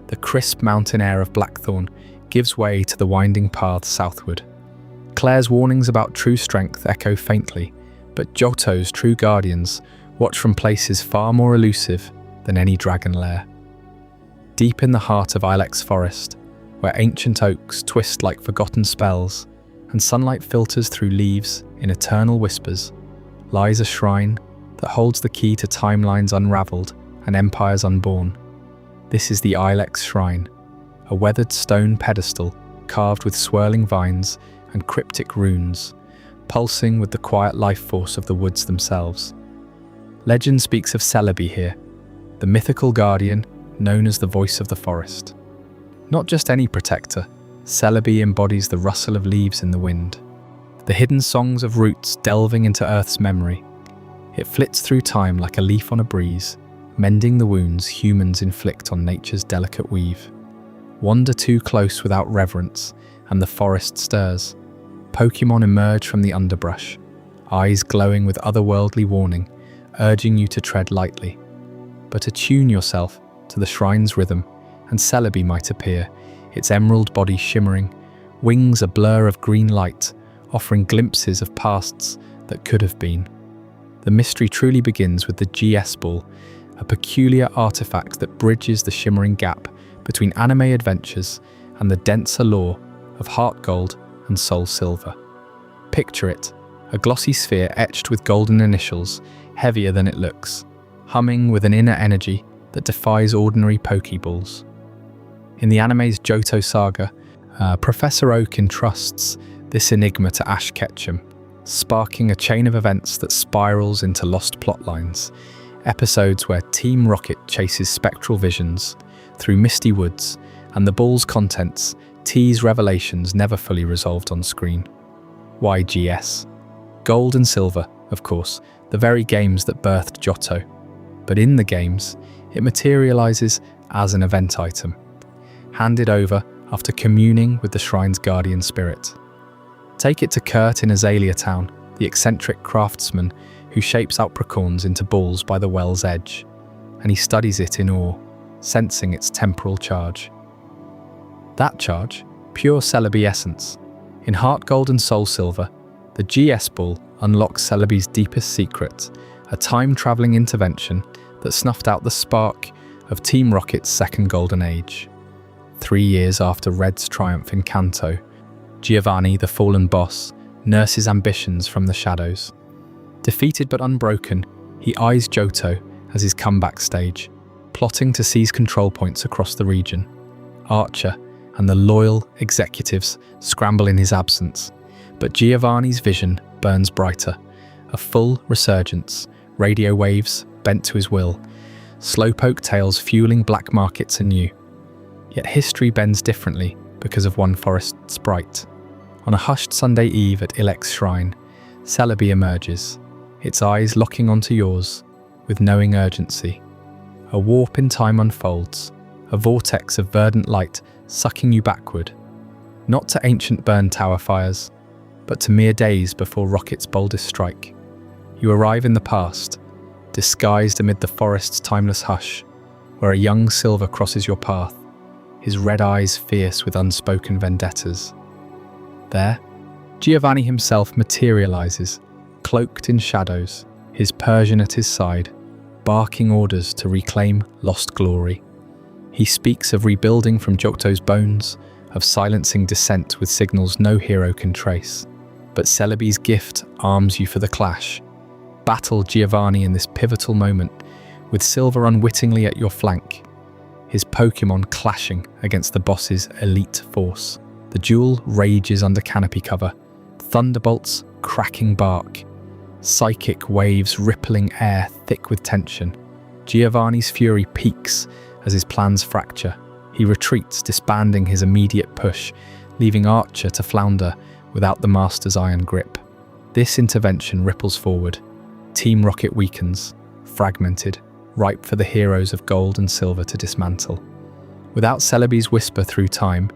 the crisp mountain air of Blackthorn gives way to the winding paths southward. Claire's warnings about true strength echo faintly, but Johto's true guardians watch from places far more elusive than any dragon lair. Deep in the heart of Ilex Forest, where ancient oaks twist like forgotten spells, and sunlight filters through leaves in eternal whispers, lies a shrine that holds the key to timelines unraveled and empires unborn. This is the Ilex Shrine, a weathered stone pedestal carved with swirling vines and cryptic runes, pulsing with the quiet life force of the woods themselves. Legend speaks of Celebi here, the mythical guardian known as the voice of the forest. Not just any protector, Celebi embodies the rustle of leaves in the wind, the hidden songs of roots delving into Earth's memory. It flits through time like a leaf on a breeze, mending the wounds humans inflict on nature's delicate weave. Wander too close without reverence, and the forest stirs. Pokémon emerge from the underbrush, eyes glowing with otherworldly warning, urging you to tread lightly. But attune yourself to the shrine's rhythm, and Celebi might appear, its emerald body shimmering, wings a blur of green light, offering glimpses of pasts that could have been. The mystery truly begins with the GS Ball, a peculiar artifact that bridges the shimmering gap between anime adventures and the denser lore of Heart Gold and Soul Silver. Picture it, a glossy sphere etched with golden initials, heavier than it looks, humming with an inner energy that defies ordinary Pokeballs. In the anime's Johto saga, Professor Oak entrusts this enigma to Ash Ketchum, sparking a chain of events that spirals into lost plotlines, episodes where Team Rocket chases spectral visions through misty woods, and the ball's contents tease revelations never fully resolved on screen. YGS. Gold and Silver, of course, the very games that birthed Johto. But in the games, it materializes as an event item, handed over after communing with the shrine's guardian spirit. Take it to Kurt in Azalea Town, the eccentric craftsman who shapes Alpracorns into balls by the well's edge, and he studies it in awe, sensing its temporal charge. That charge, pure Celebi essence. In Heart Gold and Soul Silver, the GS Ball unlocks Celebi's deepest secret, a time-travelling intervention that snuffed out the spark of Team Rocket's second golden age. 3 years after Red's triumph in Kanto, Giovanni, the fallen boss, nurses ambitions from the shadows. Defeated but unbroken, he eyes Johto as his comeback stage, plotting to seize control points across the region. Archer and the loyal executives scramble in his absence, but Giovanni's vision burns brighter. A full resurgence, radio waves bent to his will, Slowpoke tales fueling black markets anew. Yet history bends differently because of one forest sprite. On a hushed Sunday eve at Ilek's shrine, Celebi emerges, its eyes locking onto yours with knowing urgency. A warp in time unfolds, a vortex of verdant light sucking you backward, not to ancient burn tower fires, but to mere days before Rocket's boldest strike. You arrive in the past, disguised amid the forest's timeless hush, where a young Silver crosses your path, his red eyes fierce with unspoken vendettas. There, Giovanni himself materializes, cloaked in shadows, his Persian at his side, barking orders to reclaim lost glory. He speaks of rebuilding from Johto's bones, of silencing dissent with signals no hero can trace. But Celebi's gift arms you for the clash. Battle Giovanni in this pivotal moment, with Silver unwittingly at your flank, his Pokémon clashing against the boss's elite force. The duel rages under canopy cover, thunderbolts cracking bark, psychic waves rippling air thick with tension. Giovanni's fury peaks as his plans fracture. He retreats, disbanding his immediate push, leaving Archer to flounder without the Master's iron grip. This intervention ripples forward. Team Rocket weakens, fragmented, ripe for the heroes of Gold and Silver to dismantle. Without Celebi's whisper through time,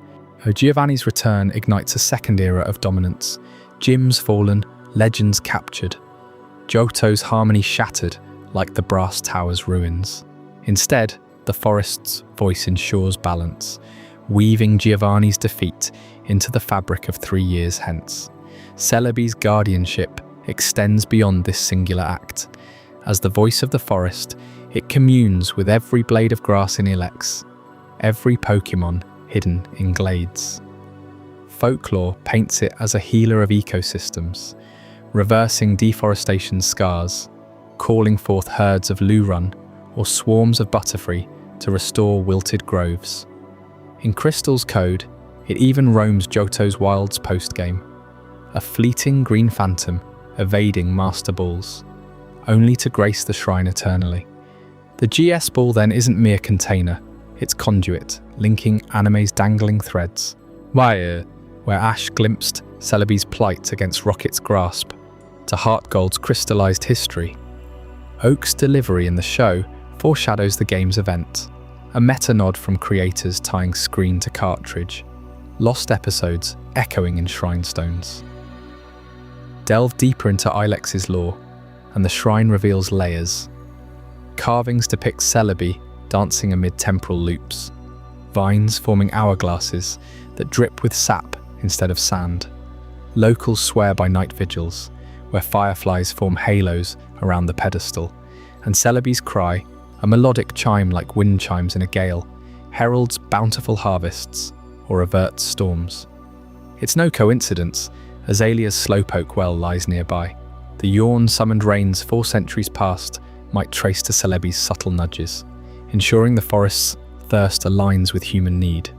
Giovanni's return ignites a second era of dominance. Gyms fallen, legends captured. Johto's harmony shattered like the brass tower's ruins. Instead, the forest's voice ensures balance, weaving Giovanni's defeat into the fabric of 3 years hence. Celebi's guardianship extends beyond this singular act. As the voice of the forest, it communes with every blade of grass in Ilex, every Pokémon hidden in glades. Folklore paints it as a healer of ecosystems, reversing deforestation's scars, calling forth herds of Lurun or swarms of Butterfree to restore wilted groves. In Crystal's code, it even roams Johto's wilds post-game, a fleeting green phantom evading Master Balls, only to grace the shrine eternally. The GS Ball then isn't mere container, it's conduit, linking anime's dangling threads. Where Ash glimpsed Celebi's plight against Rocket's grasp, to Heart Gold's crystallized history. Oak's delivery in the show foreshadows the game's event, a meta-nod from creators tying screen to cartridge, lost episodes echoing in shrine stones. Delve deeper into Ilex's lore, and the shrine reveals layers. Carvings depict Celebi dancing amid temporal loops, vines forming hourglasses that drip with sap instead of sand. Locals swear by night vigils, where fireflies form halos around the pedestal, and Celebi's cry, A melodic chime like wind chimes in a gale heralds bountiful harvests or averts storms. It's no coincidence Azalea's Slowpoke Well lies nearby. The yawn summoned rains 4 centuries past might trace to Celebi's subtle nudges, ensuring the forest's thirst aligns with human need.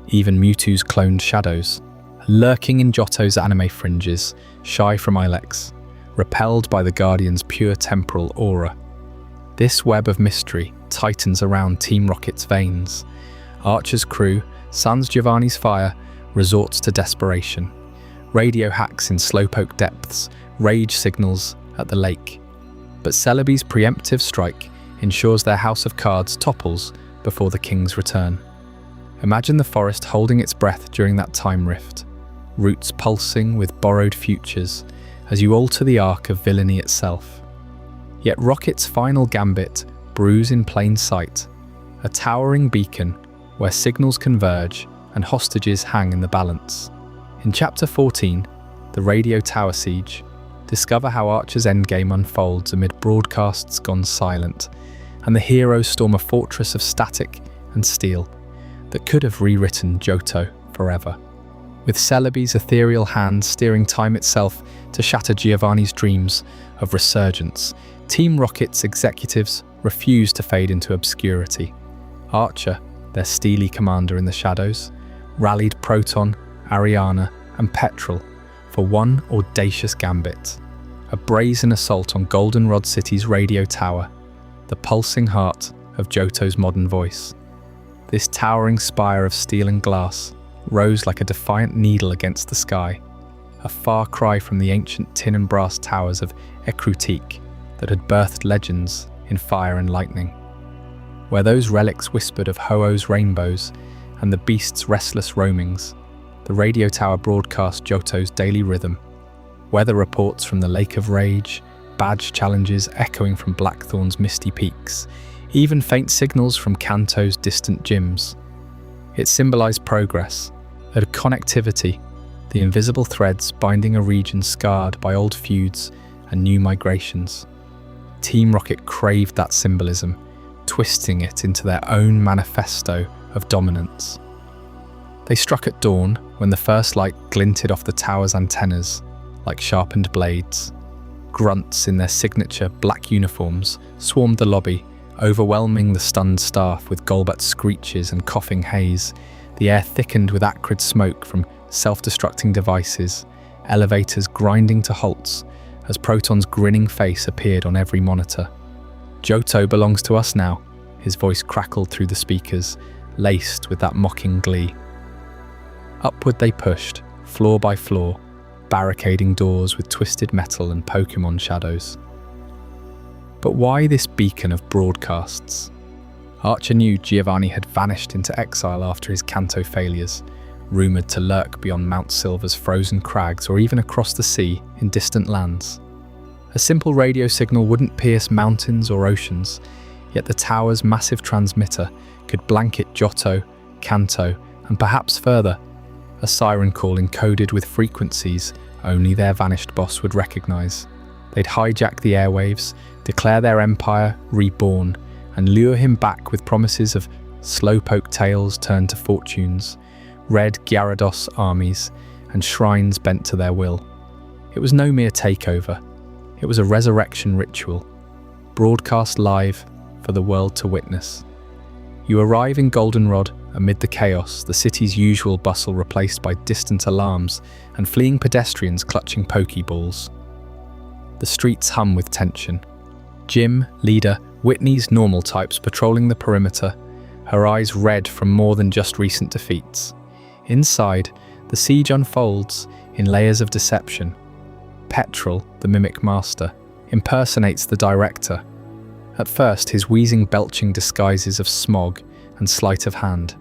Even Mewtwo's cloned shadows, lurking in Johto's anime fringes, shy from Ilex, repelled by the Guardian's pure temporal aura. This web of mystery tightens around Team Rocket's veins. Archer's crew, Sans Giovanni's fire, resorts to desperation. Radio hacks in Slowpoke depths, rage signals at the lake. But Celebi's preemptive strike ensures their house of cards topples before the king's return. Imagine the forest holding its breath during that time rift, roots pulsing with borrowed futures as you alter the arc of villainy itself. Yet Rocket's final gambit brews in plain sight, a towering beacon where signals converge and hostages hang in the balance. In Chapter 14, The Radio Tower Siege, discover how Archer's endgame unfolds amid broadcasts gone silent, and the heroes storm a fortress of static and steel that could have rewritten Johto forever. With Celebi's ethereal hand steering time itself to shatter Giovanni's dreams of resurgence, Team Rocket's executives refuse to fade into obscurity. Archer, their steely commander in the shadows, rallied Proton, Ariana, and Petrel for one audacious gambit, a brazen assault on Goldenrod City's radio tower, the pulsing heart of Johto's modern voice. This towering spire of steel and glass rose like a defiant needle against the sky, a far cry from the ancient tin and brass towers of Ecruteak that had birthed legends in fire and lightning. Where those relics whispered of Ho-Oh's rainbows and the beast's restless roamings, the radio tower broadcast Johto's daily rhythm. Weather reports from the Lake of Rage, badge challenges echoing from Blackthorn's misty peaks, even faint signals from Kanto's distant gyms. It symbolized progress, a connectivity, the invisible threads binding a region scarred by old feuds and new migrations. Team Rocket craved that symbolism, twisting it into their own manifesto of dominance. They struck at dawn when the first light glinted off the tower's antennas like sharpened blades. Grunts in their signature black uniforms swarmed the lobby, overwhelming the stunned staff with Golbat screeches and coughing haze. The air thickened with acrid smoke from self-destructing devices, elevators grinding to halts as Proton's grinning face appeared on every monitor. "Johto belongs to us now," his voice crackled through the speakers, laced with that mocking glee. Upward they pushed, floor by floor, barricading doors with twisted metal and Pokémon shadows. But why this beacon of broadcasts? Archer knew Giovanni had vanished into exile after his Kanto failures, rumoured to lurk beyond Mount Silver's frozen crags or even across the sea in distant lands. A simple radio signal wouldn't pierce mountains or oceans, yet the tower's massive transmitter could blanket Johto, Kanto, and perhaps further, a siren call encoded with frequencies only their vanished boss would recognise. They'd hijack the airwaves, declare their empire reborn, and lure him back with promises of Slowpoke tales turned to fortunes, red Gyarados armies, and shrines bent to their will. It was no mere takeover. It was a resurrection ritual, broadcast live for the world to witness. You arrive in Goldenrod amid the chaos, the city's usual bustle replaced by distant alarms and fleeing pedestrians clutching Pokeballs. The streets hum with tension. Jim, leader, Whitney's normal types patrolling the perimeter, her eyes red from more than just recent defeats. Inside, the siege unfolds in layers of deception. Petrel, the mimic master, impersonates the director. At first, his wheezing belching disguises of smog and sleight of hand.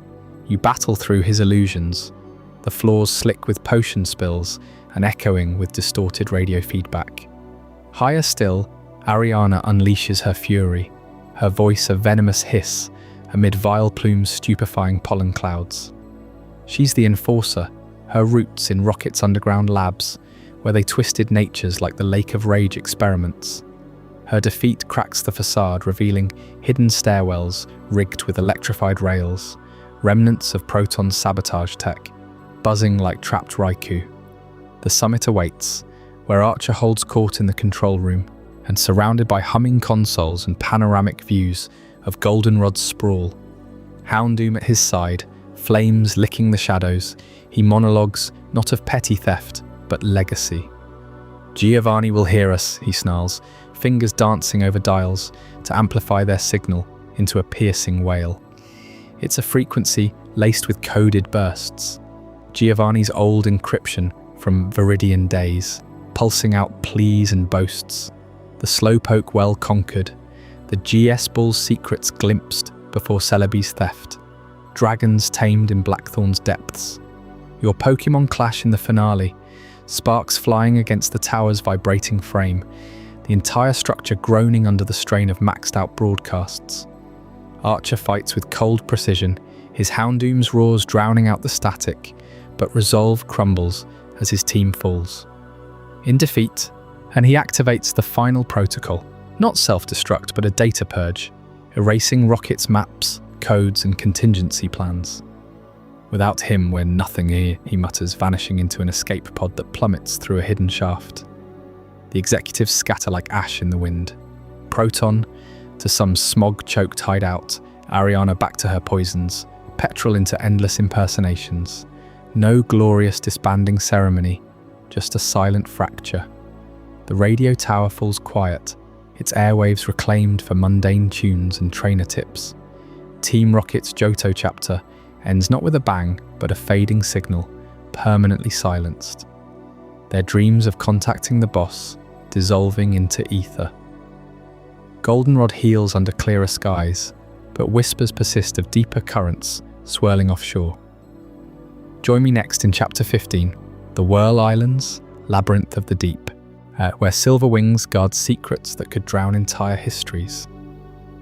You battle through his illusions, the floors slick with potion spills and echoing with distorted radio feedback. Higher still, Ariana unleashes her fury, her voice a venomous hiss amid Vileplume's stupefying pollen clouds. She's the enforcer, her roots in Rocket's underground labs, where they twisted natures like the Lake of Rage experiments. Her defeat cracks the facade, revealing hidden stairwells rigged with electrified rails, remnants of Proton's sabotage tech, buzzing like trapped Raikou. The summit awaits, where Archer holds court in the control room, and surrounded by humming consoles and panoramic views of Goldenrod's sprawl. Houndoom at his side, flames licking the shadows, he monologues not of petty theft, but legacy. Giovanni will hear us, he snarls, fingers dancing over dials to amplify their signal into a piercing wail. It's a frequency laced with coded bursts. Giovanni's old encryption from Viridian days, pulsing out pleas and boasts. The Slowpoke Well conquered, the GS Ball's secrets glimpsed before Celebi's theft, dragons tamed in Blackthorn's depths. Your Pokémon clash in the finale, sparks flying against the tower's vibrating frame, the entire structure groaning under the strain of maxed-out broadcasts. Archer fights with cold precision, his Houndoom's roars drowning out the static, but resolve crumbles as his team falls. In defeat, and he activates the final protocol, not self-destruct but a data purge, erasing Rocket's maps, codes and contingency plans. Without him, we're nothing here, he mutters, vanishing into an escape pod that plummets through a hidden shaft. The executives scatter like ash in the wind. Proton to some smog-choked hideout, Ariana back to her poisons, Petrol into endless impersonations. No glorious disbanding ceremony, just a silent fracture. The radio tower falls quiet, its airwaves reclaimed for mundane tunes and trainer tips. Team Rocket's Johto chapter ends not with a bang, but a fading signal, permanently silenced. Their dreams of contacting the boss dissolving into ether. Goldenrod heals under clearer skies, but whispers persist of deeper currents swirling offshore. Join me next in Chapter 15, The Whirl Islands, Labyrinth of the Deep, where Silverwings guards secrets that could drown entire histories.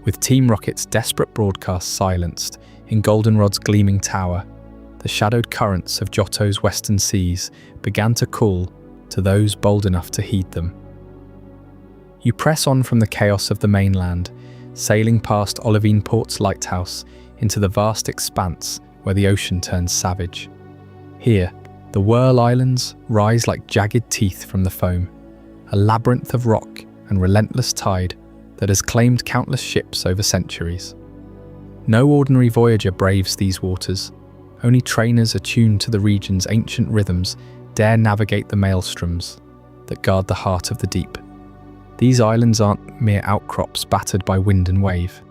With Team Rocket's desperate broadcasts silenced in Goldenrod's gleaming tower, the shadowed currents of Johto's western seas began to call to those bold enough to heed them. You press on from the chaos of the mainland, sailing past Olivine Port's lighthouse into the vast expanse where the ocean turns savage. Here, the Whirl Islands rise like jagged teeth from the foam, a labyrinth of rock and relentless tide that has claimed countless ships over centuries. No ordinary voyager braves these waters. Only trainers attuned to the region's ancient rhythms dare navigate the maelstroms that guard the heart of the deep. These islands aren't mere outcrops battered by wind and wave.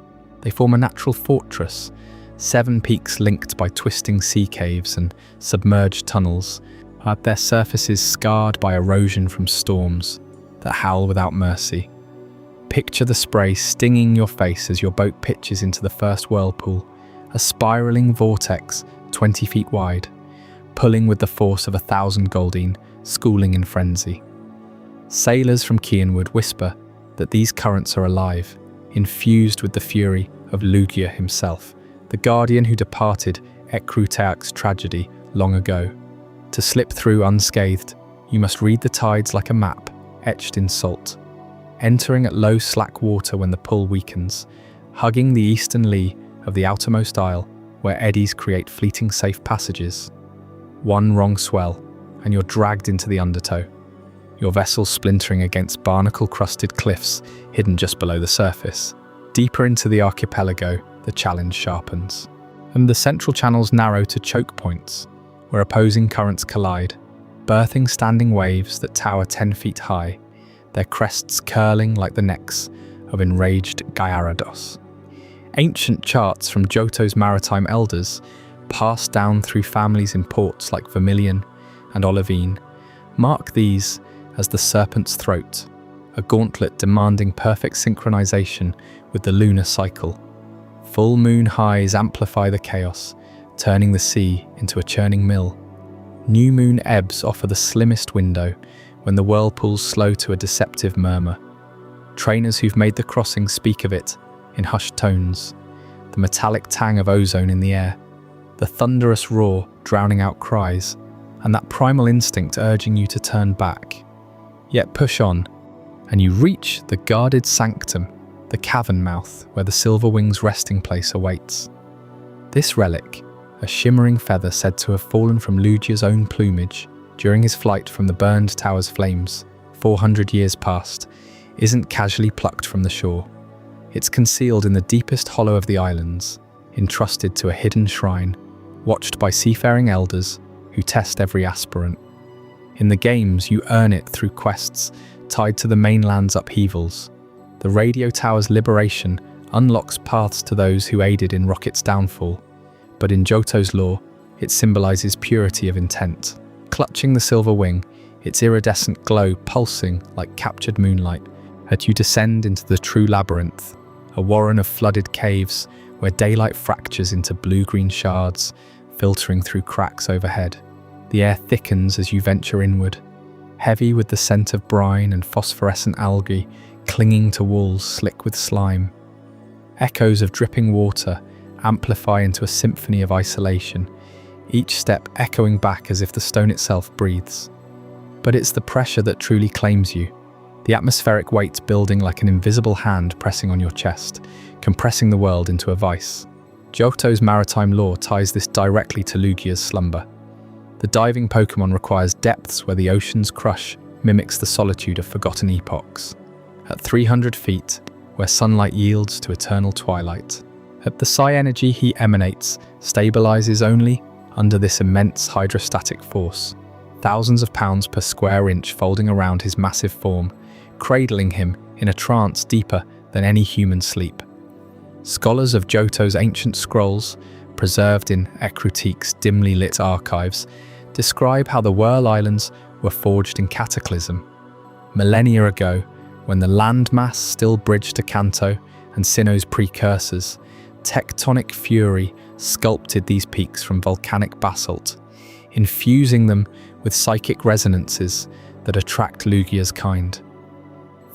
They form a natural fortress, 7 peaks linked by twisting sea caves and submerged tunnels, their surfaces scarred by erosion from storms that howl without mercy. Picture the spray stinging your face as your boat pitches into the first whirlpool, a spiraling vortex 20 feet wide, pulling with the force of 1,000 Goldeen, schooling in frenzy. Sailors from Cianwood whisper that these currents are alive, infused with the fury of Lugia himself, the guardian who departed Ecruteak's tragedy long ago. To slip through unscathed, you must read the tides like a map, etched in salt, entering at low slack water when the pull weakens, hugging the eastern lee of the outermost isle where eddies create fleeting safe passages. One wrong swell, and you're dragged into the undertow, your vessel splintering against barnacle-crusted cliffs hidden just below the surface. Deeper into the archipelago, the challenge sharpens, and the central channels narrow to choke points, where opposing currents collide, birthing standing waves that tower 10 feet high, their crests curling like the necks of enraged Gyarados. Ancient charts from Johto's maritime elders, passed down through families in ports like Vermilion and Olivine, mark these as the serpent's throat, a gauntlet demanding perfect synchronization with the lunar cycle. Full moon highs amplify the chaos, turning the sea into a churning mill. New moon ebbs offer the slimmest window when the whirlpools slow to a deceptive murmur. Trainers who've made the crossing speak of it in hushed tones, the metallic tang of ozone in the air, the thunderous roar drowning out cries, and that primal instinct urging you to turn back. Yet push on, and you reach the guarded sanctum, the cavern mouth where the Silverwing's resting place awaits. This relic, a shimmering feather said to have fallen from Lugia's own plumage during his flight from the burned tower's flames 400 years past, isn't casually plucked from the shore. It's concealed in the deepest hollow of the islands, entrusted to a hidden shrine, watched by seafaring elders who test every aspirant. In the games, you earn it through quests tied to the mainland's upheavals. The radio tower's liberation unlocks paths to those who aided in Rocket's downfall, but in Johto's lore, it symbolizes purity of intent. Clutching the silver wing, its iridescent glow pulsing like captured moonlight, as you descend into the true labyrinth, a warren of flooded caves where daylight fractures into blue-green shards, filtering through cracks overhead. The air thickens as you venture inward, heavy with the scent of brine and phosphorescent algae clinging to walls slick with slime. Echoes of dripping water amplify into a symphony of isolation, each step echoing back as if the stone itself breathes. But it's the pressure that truly claims you, the atmospheric weight building like an invisible hand pressing on your chest, compressing the world into a vice. Johto's maritime lore ties this directly to Lugia's slumber. The diving Pokémon requires depths where the ocean's crush mimics the solitude of forgotten epochs. At 300 feet, where sunlight yields to eternal twilight. At the psi energy he emanates stabilizes only under this immense hydrostatic force, thousands of pounds per square inch folding around his massive form, cradling him in a trance deeper than any human sleep. Scholars of Johto's ancient scrolls, preserved in Ecruteak's dimly lit archives, describe how the Whirl Islands were forged in cataclysm. Millennia ago, when the landmass still bridged to Kanto and Sinnoh's precursors, tectonic fury sculpted these peaks from volcanic basalt, infusing them with psychic resonances that attract Lugia's kind.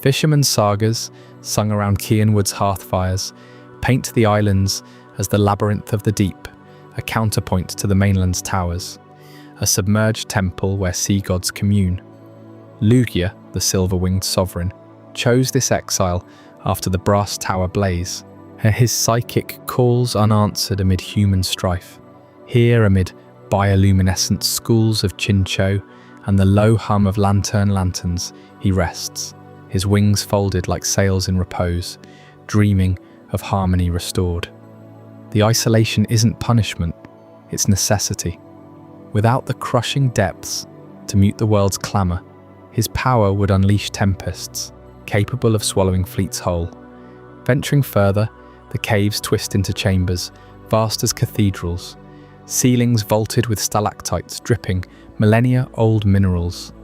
Fishermen's sagas, sung around Cianwood's hearthfires, paint the islands as the labyrinth of the deep, a counterpoint to the mainland's towers, a submerged temple where sea gods commune. Lugia, the silver-winged sovereign, chose this exile after the brass tower blaze, his psychic calls unanswered amid human strife. Here, amid bioluminescent schools of Synjo and the low hum of lantern lanterns, he rests, his wings folded like sails in repose, dreaming of harmony restored. The isolation isn't punishment, it's necessity. Without the crushing depths to mute the world's clamour, his power would unleash tempests, capable of swallowing fleets whole. Venturing further, the caves twist into chambers, vast as cathedrals, ceilings vaulted with stalactites dripping millennia-old minerals.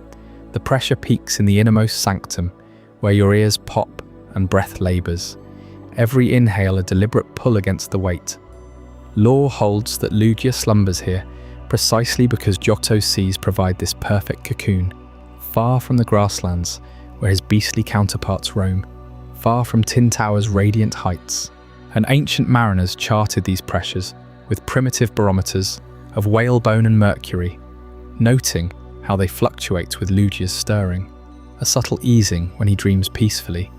The pressure peaks in the innermost sanctum, where your ears pop and breath labours, every inhale a deliberate pull against the weight. Lore holds that Lugia slumbers here precisely because Johto's seas provide this perfect cocoon, far from the grasslands where his beastly counterparts roam, far from Tin Tower's radiant heights. And ancient mariners charted these pressures with primitive barometers of whalebone and mercury, noting how they fluctuate with Lugia's stirring, a subtle easing when he dreams peacefully,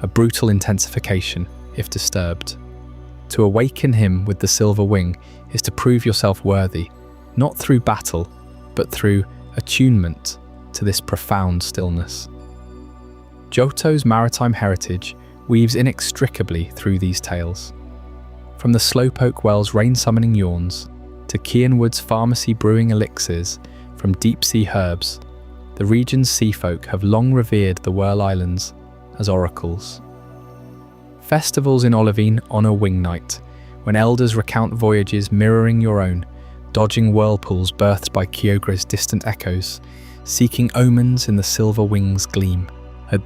a brutal intensification if disturbed. To awaken him with the silver wing is to prove yourself worthy, not through battle, but through attunement to this profound stillness. Johto's maritime heritage weaves inextricably through these tales. From the Slowpoke Well's rain-summoning yawns, to Cianwood's pharmacy brewing elixirs from deep-sea herbs, the region's seafolk have long revered the Whirl Islands as oracles. Festivals in Olivine honour Wing Night, when elders recount voyages mirroring your own, dodging whirlpools birthed by Kyogre's distant echoes, seeking omens in the silver wing's gleam.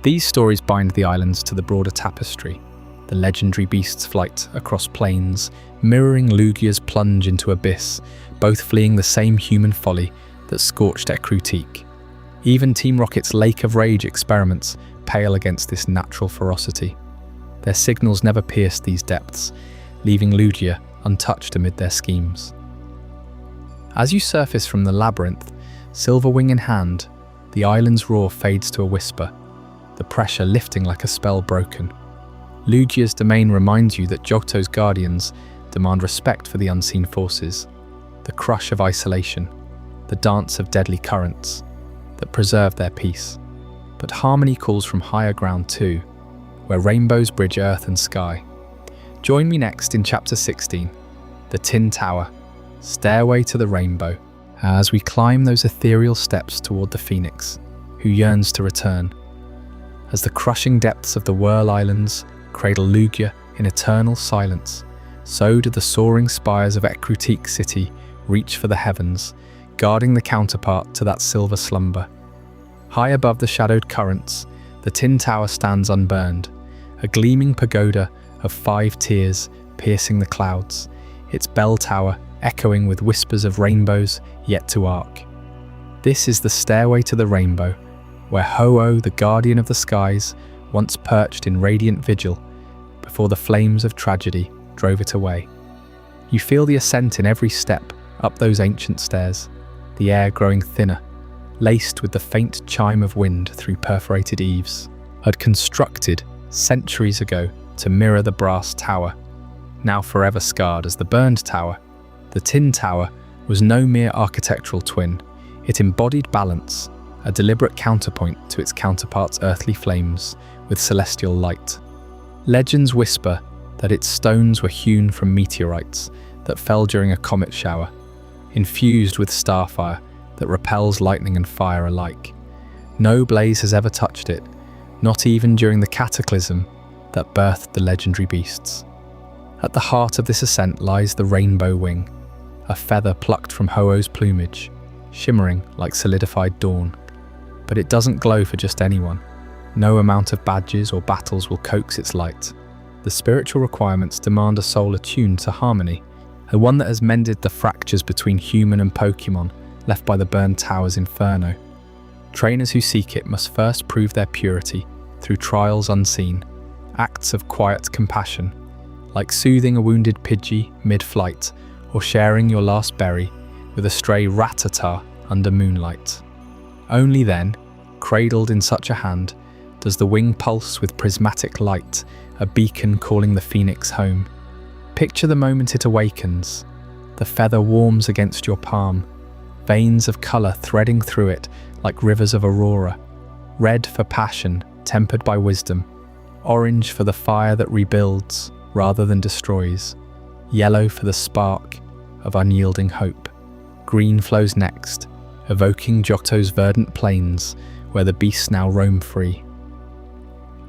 These stories bind the islands to the broader tapestry, the legendary beast's flight across plains, mirroring Lugia's plunge into abyss, both fleeing the same human folly that scorched Ecruteak. Even Team Rocket's Lake of Rage experiments pale against this natural ferocity. Their signals never pierced these depths, leaving Lugia untouched amid their schemes. As you surface from the labyrinth, silver wing in hand, the island's roar fades to a whisper. the pressure lifting like a spell broken. Lugia's domain reminds you that Johto's guardians demand respect for the unseen forces, the crush of isolation, the dance of deadly currents that preserve their peace. But harmony calls from higher ground too, where rainbows bridge earth and sky. Join me next in Chapter 16, The Tin Tower, Stairway to the Rainbow, as we climb those ethereal steps toward the Phoenix, who yearns to return. As the crushing depths of the Whirl Islands cradle Lugia in eternal silence, so do the soaring spires of Ecruteak City reach for the heavens, guarding the counterpart to that silver slumber. High above the shadowed currents, the Tin Tower stands unburned, a gleaming pagoda of 5 tiers piercing the clouds, its bell tower echoing with whispers of rainbows yet to arc. This is the stairway to the rainbow, where Ho-Oh, the guardian of the skies, once perched in radiant vigil before the flames of tragedy drove it away. You feel the ascent in every step up those ancient stairs, the air growing thinner, laced with the faint chime of wind through perforated eaves, had constructed centuries ago to mirror the brass tower, now forever scarred as the burned tower. The Tin Tower was no mere architectural twin. It embodied balance, a deliberate counterpoint to its counterpart's earthly flames with celestial light. Legends whisper that its stones were hewn from meteorites that fell during a comet shower, infused with starfire that repels lightning and fire alike. No blaze has ever touched it, not even during the cataclysm that birthed the legendary beasts. At the heart of this ascent lies the Rainbow Wing, a feather plucked from Ho-Oh's plumage, shimmering like solidified dawn. But it doesn't glow for just anyone. No amount of badges or battles will coax its light. The spiritual requirements demand a soul attuned to harmony, a one that has mended the fractures between human and Pokémon left by the burned tower's inferno. Trainers who seek it must first prove their purity through trials unseen, acts of quiet compassion, like soothing a wounded Pidgey mid-flight or sharing your last berry with a stray Rattata under moonlight. Only then, cradled in such a hand, does the wing pulse with prismatic light, a beacon calling the Phoenix home. Picture the moment it awakens. The feather warms against your palm, veins of colour threading through it like rivers of aurora, red for passion, tempered by wisdom, orange for the fire that rebuilds rather than destroys, yellow for the spark of unyielding hope. Green flows next, evoking Johto's verdant plains where the beasts now roam free.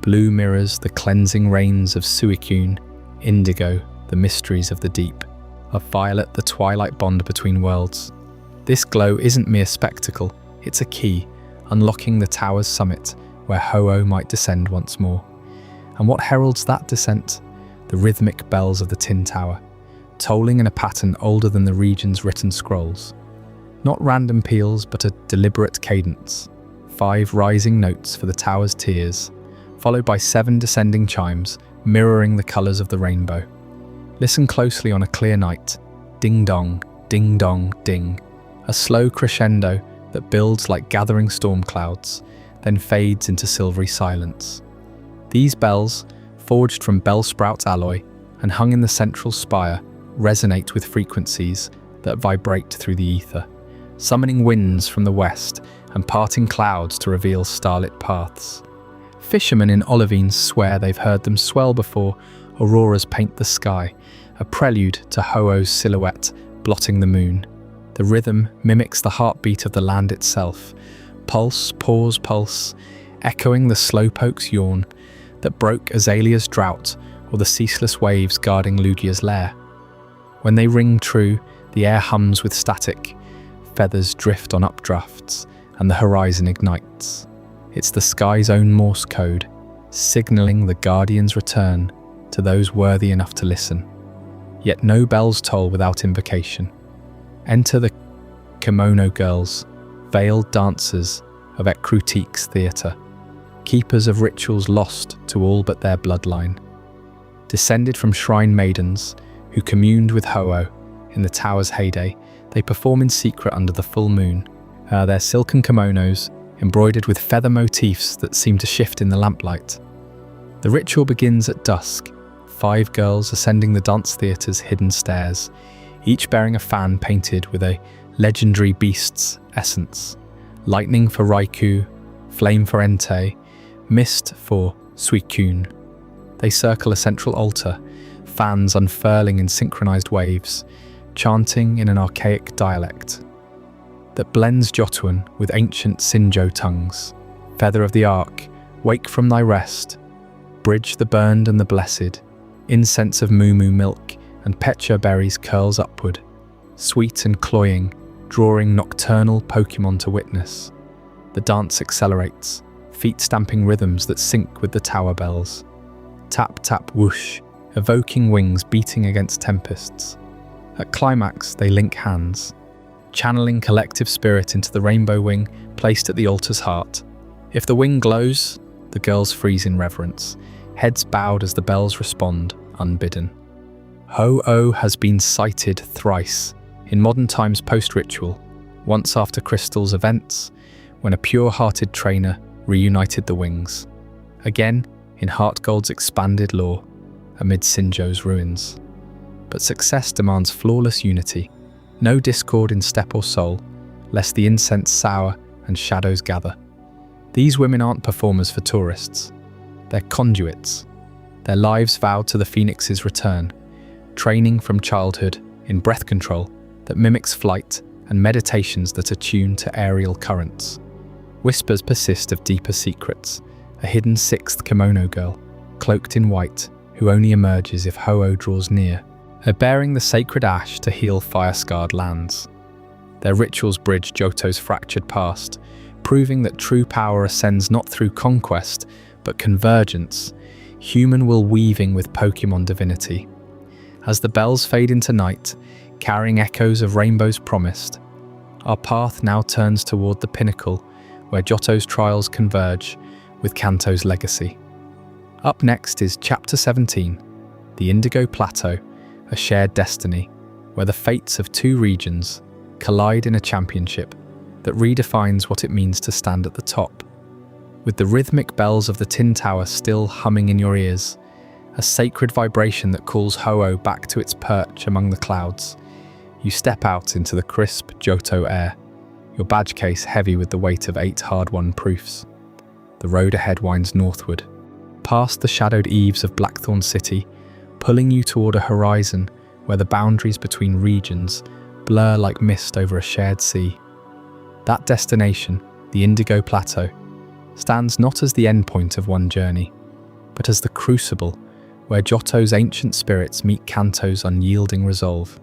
Blue mirrors the cleansing rains of Suicune, Indigo, the mysteries of the deep, of Violet, the twilight bond between worlds. This glow isn't mere spectacle, it's a key, unlocking the tower's summit where Ho-Oh might descend once more. And what heralds that descent? The rhythmic bells of the Tin Tower, tolling in a pattern older than the region's written scrolls. Not random peals, but a deliberate cadence. 5 rising notes for the tower's tiers, followed by 7 descending chimes mirroring the colours of the rainbow. Listen closely on a clear night. Ding dong, ding, a slow crescendo that builds like gathering storm clouds, then fades into silvery silence. These bells, forged from bellsprout alloy and hung in the central spire, resonate with frequencies that vibrate through the ether, summoning winds from the west and parting clouds to reveal starlit paths. Fishermen in Olivines swear they've heard them swell before auroras paint the sky, a prelude to Ho-Oh's silhouette blotting the moon. The rhythm mimics the heartbeat of the land itself, pulse, pause, pulse, echoing the Slowpoke's yawn that broke Azalea's drought or the ceaseless waves guarding Lugia's lair. When they ring true, the air hums with static, feathers drift on updrafts, and the horizon ignites. It's the sky's own Morse code, signalling the Guardian's return to those worthy enough to listen. Yet no bells toll without invocation. Enter the kimono girls, veiled dancers of Ecruteak's theatre, keepers of rituals lost to all but their bloodline. Descended from shrine maidens who communed with Ho-Oh in the tower's heyday, they perform in secret under the full moon, their silken kimonos embroidered with feather motifs that seem to shift in the lamplight. The ritual begins at dusk, 5 girls ascending the dance theatre's hidden stairs, each bearing a fan painted with a legendary beast's essence. Lightning for Raikou, flame for Entei, mist for Suicune. They circle a central altar, fans unfurling in synchronized waves, chanting in an archaic dialect that blends Jotuan with ancient Synjo tongues. Feather of the Ark, wake from thy rest, bridge the burned and the blessed, incense of moo milk and pecha berries curls upward, sweet and cloying, drawing nocturnal Pokémon to witness. The dance accelerates, feet stamping rhythms that sync with the tower bells. Tap tap whoosh, evoking wings beating against tempests. At climax, they link hands, channeling collective spirit into the rainbow wing placed at the altar's heart. If the wing glows, the girls freeze in reverence, heads bowed as the bells respond, unbidden. Ho-Oh has been sighted thrice, in modern times post-ritual, once after Crystal's events, when a pure-hearted trainer reunited the wings. Again, in Heartgold's expanded lore, amid Synjo's ruins. But success demands flawless unity, no discord in step or soul, lest the incense sour and shadows gather. These women aren't performers for tourists. They're conduits, their lives vowed to the Phoenix's return, training from childhood in breath control that mimics flight and meditations that attune to aerial currents. Whispers persist of deeper secrets, a hidden 6th kimono girl, cloaked in white, who only emerges if Ho-Oh draws near, her bearing the sacred ash to heal fire-scarred lands. Their rituals bridge Johto's fractured past, proving that true power ascends not through conquest, but convergence, human will weaving with Pokémon divinity. As the bells fade into night, carrying echoes of rainbows promised, our path now turns toward the pinnacle where Johto's trials converge with Kanto's legacy. Up next is Chapter 17, the Indigo Plateau, a shared destiny, where the fates of 2 regions collide in a championship that redefines what it means to stand at the top. With the rhythmic bells of the Tin Tower still humming in your ears, a sacred vibration that calls Ho-Oh back to its perch among the clouds, you step out into the crisp Johto air, your badge case heavy with the weight of 8 hard-won proofs. The road ahead winds northward, past the shadowed eaves of Blackthorn City, pulling you toward a horizon where the boundaries between regions blur like mist over a shared sea. That destination, the Indigo Plateau, stands not as the endpoint of one journey, but as the crucible where Johto's ancient spirits meet Kanto's unyielding resolve.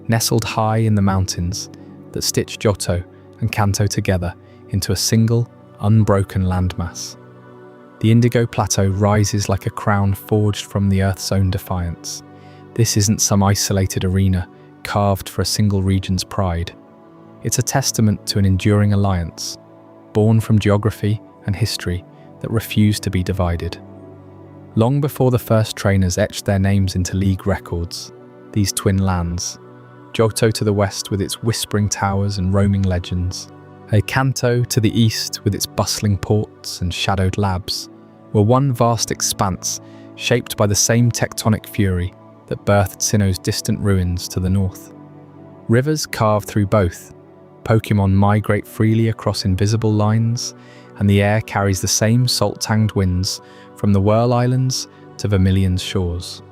Nestled high in the mountains that stitch Johto and Kanto together into a single, unbroken landmass, the Indigo Plateau rises like a crown forged from the Earth's own defiance. This isn't some isolated arena carved for a single region's pride. It's a testament to an enduring alliance, born from geography and history that refuse to be divided. Long before the first trainers etched their names into league records, these twin lands, Johto to the west with its whispering towers and roaming legends, Kanto to the east with its bustling ports and shadowed labs, were one vast expanse shaped by the same tectonic fury that birthed Sinnoh's distant ruins to the north. Rivers carve through both, Pokémon migrate freely across invisible lines, and the air carries the same salt-tanged winds from the Whirl Islands to Vermilion's shores.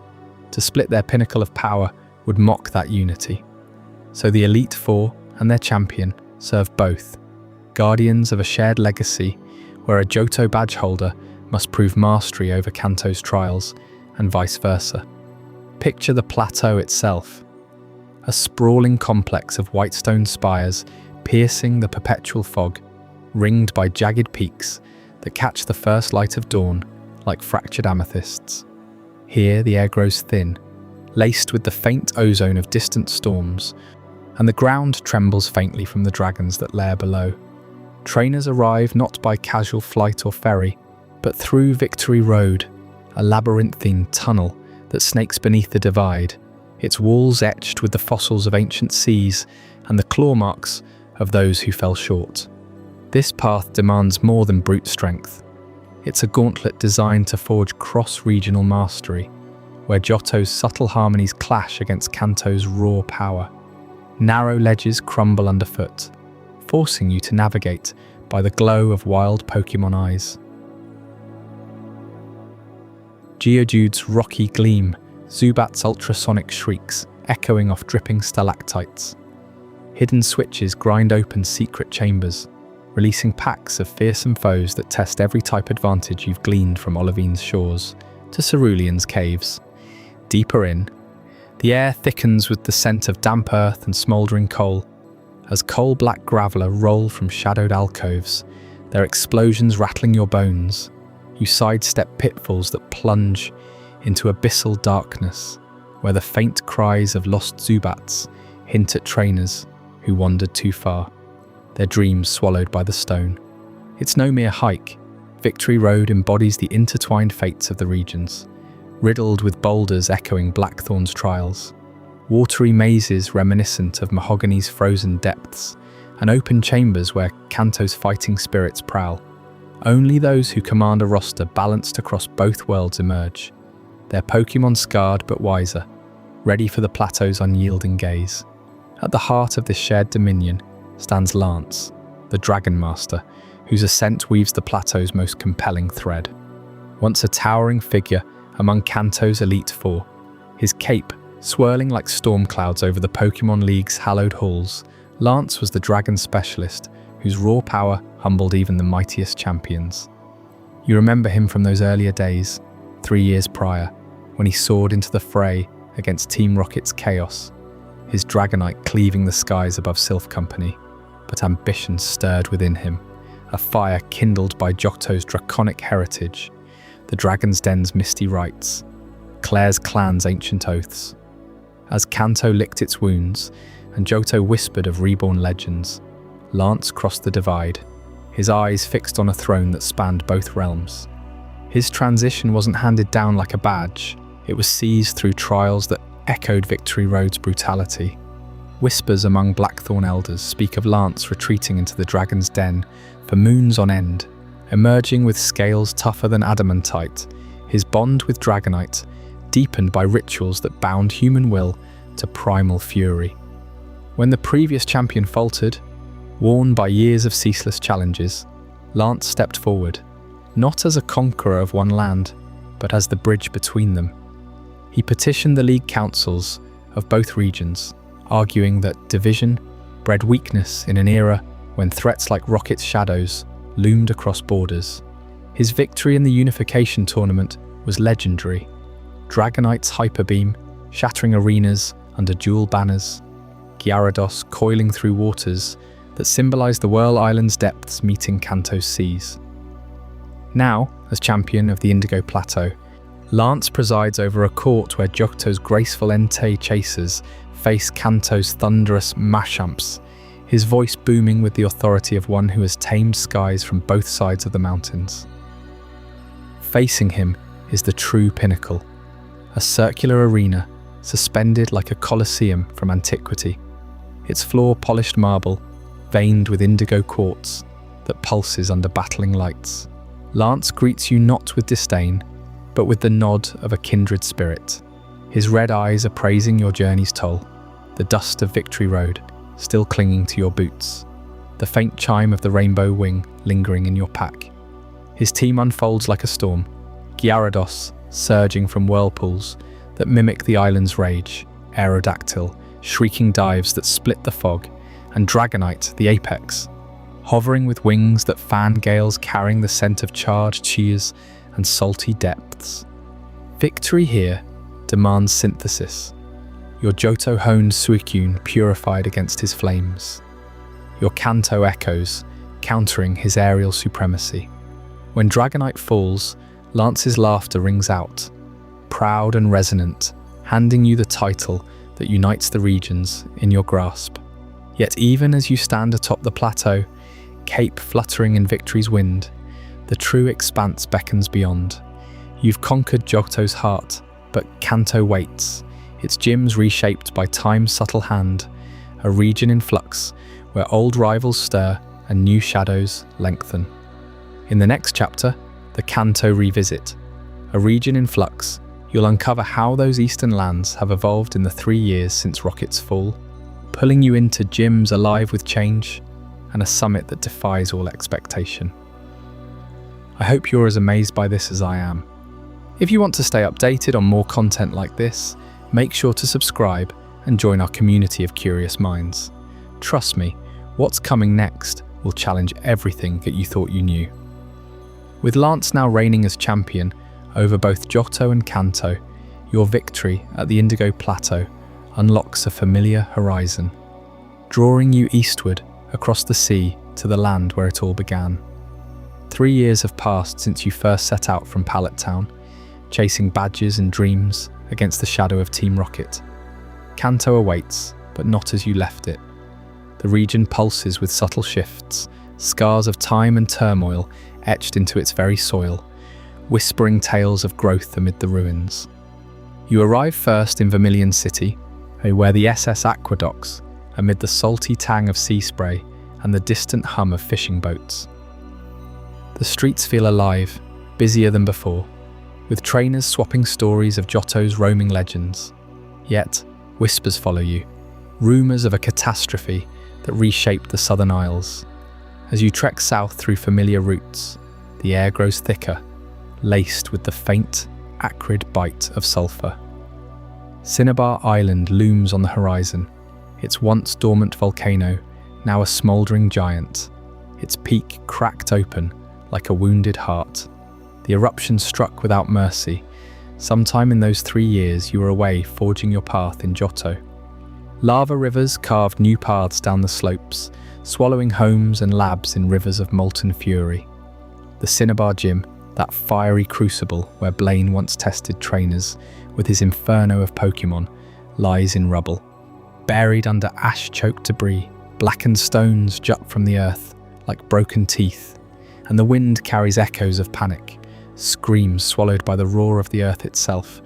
To split their pinnacle of power would mock that unity. So the Elite Four and their champion serve both, guardians of a shared legacy where a Johto badge holder must prove mastery over Kanto's trials and vice versa. Picture the plateau itself, a sprawling complex of white stone spires piercing the perpetual fog, ringed by jagged peaks that catch the first light of dawn like fractured amethysts. Here the air grows thin, laced with the faint ozone of distant storms, and the ground trembles faintly from the dragons that lair below. Trainers arrive not by casual flight or ferry, but through Victory Road, a labyrinthine tunnel that snakes beneath the divide, its walls etched with the fossils of ancient seas and the claw marks of those who fell short. This path demands more than brute strength. It's a gauntlet designed to forge cross-regional mastery, where Johto's subtle harmonies clash against Kanto's raw power. Narrow ledges crumble underfoot, forcing you to navigate by the glow of wild Pokémon eyes. Geodude's rocky gleam, Zubat's ultrasonic shrieks echoing off dripping stalactites. Hidden switches grind open secret chambers, releasing packs of fearsome foes that test every type advantage you've gleaned from Olivine's shores to Cerulean's caves. Deeper in, the air thickens with the scent of damp earth and smouldering coal. As coal-black graveler roll from shadowed alcoves, their explosions rattling your bones, you sidestep pitfalls that plunge into abyssal darkness, where the faint cries of lost Zubats hint at trainers who wandered too far, their dreams swallowed by the stone. It's no mere hike. Victory Road embodies the intertwined fates of the regions, riddled with boulders echoing Blackthorn's trials, watery mazes reminiscent of Mahogany's frozen depths, and open chambers where Kanto's fighting spirits prowl. Only those who command a roster balanced across both worlds emerge, their Pokémon scarred but wiser, ready for the Plateau's unyielding gaze. At the heart of this shared dominion stands Lance, the Dragon Master, whose ascent weaves the Plateau's most compelling thread. Once a towering figure among Kanto's Elite Four, his cape swirling like storm clouds over the Pokémon League's hallowed halls, Lance was the dragon specialist whose raw power humbled even the mightiest champions. You remember him from those earlier days, 3 years prior, when he soared into the fray against Team Rocket's chaos, his Dragonite cleaving the skies above Sylph Company. But ambition stirred within him, a fire kindled by Johto's draconic heritage, the Dragon's Den's misty rites, Claire's clan's ancient oaths. As Kanto licked its wounds and Johto whispered of reborn legends, Lance crossed the divide, his eyes fixed on a throne that spanned both realms. His transition wasn't handed down like a badge, it was seized through trials that echoed Victory Road's brutality. Whispers among Blackthorn elders speak of Lance retreating into the Dragon's Den for moons on end, emerging with scales tougher than adamantite, his bond with Dragonite deepened by rituals that bound human will to primal fury. When the previous champion faltered, worn by years of ceaseless challenges, Lance stepped forward, not as a conqueror of one land, but as the bridge between them. He petitioned the League councils of both regions, arguing that division bred weakness in an era when threats like Rocket's shadows loomed across borders. His victory in the Unification Tournament was legendary. Dragonite's Hyper Beam shattering arenas under dual banners, Gyarados coiling through waters that symbolized the Whirl Island's depths meeting Kanto's seas. Now, as champion of the Indigo Plateau, Lance presides over a court where Johto's graceful Entei chasers face Kanto's thunderous Machamps, his voice booming with the authority of one who has tamed skies from both sides of the mountains. Facing him is the true pinnacle, a circular arena suspended like a colosseum from antiquity, its floor polished marble, veined with indigo quartz that pulses under battling lights. Lance greets you not with disdain, but with the nod of a kindred spirit. His red eyes appraising your journey's toll, the dust of Victory Road still clinging to your boots, the faint chime of the rainbow wing lingering in your pack. His team unfolds like a storm, Gyarados surging from whirlpools that mimic the island's rage, Aerodactyl shrieking dives that split the fog, and Dragonite, the apex, hovering with wings that fan gales carrying the scent of charged cheers and salty depths. Victory here demands synthesis. Your Johto-honed Suicune purified against his flames. Your Kanto echoes countering his aerial supremacy. When Dragonite falls, Lance's laughter rings out, proud and resonant, handing you the title that unites the regions in your grasp. Yet even as you stand atop the plateau, cape fluttering in victory's wind, the true expanse beckons beyond. You've conquered Johto's heart, but Kanto waits, its gyms reshaped by time's subtle hand, a region in flux where old rivals stir and new shadows lengthen. In the next chapter, the Kanto Revisit, a region in flux, you'll uncover how those eastern lands have evolved in the 3 years since Rocket's fall, pulling you into gyms alive with change and a summit that defies all expectation. I hope you're as amazed by this as I am. If you want to stay updated on more content like this, make sure to subscribe and join our community of curious minds. Trust me, what's coming next will challenge everything that you thought you knew. With Lance now reigning as champion over both Johto and Kanto, your victory at the Indigo Plateau unlocks a familiar horizon, drawing you eastward across the sea to the land where it all began. 3 years have passed since you first set out from Pallet Town, chasing badges and dreams against the shadow of Team Rocket. Kanto awaits, but not as you left it. The region pulses with subtle shifts, scars of time and turmoil etched into its very soil, whispering tales of growth amid the ruins. You arrive first in Vermilion City, where the SS aqueducts, amid the salty tang of sea spray and the distant hum of fishing boats. The streets feel alive, busier than before, with trainers swapping stories of Johto's roaming legends. Yet, whispers follow you, rumours of a catastrophe that reshaped the Southern Isles. As you trek south through familiar routes, the air grows thicker, laced with the faint, acrid bite of sulphur. Cinnabar Island looms on the horizon, its once dormant volcano now a smouldering giant, its peak cracked open like a wounded heart. The eruption struck without mercy. Sometime in those 3 years you were away forging your path in Johto. Lava rivers carved new paths down the slopes, swallowing homes and labs in rivers of molten fury. The Cinnabar Gym, that fiery crucible where Blaine once tested trainers with his inferno of Pokémon, lies in rubble. Buried under ash-choked debris, blackened stones jut from the earth like broken teeth, and the wind carries echoes of panic, screams swallowed by the roar of the earth itself.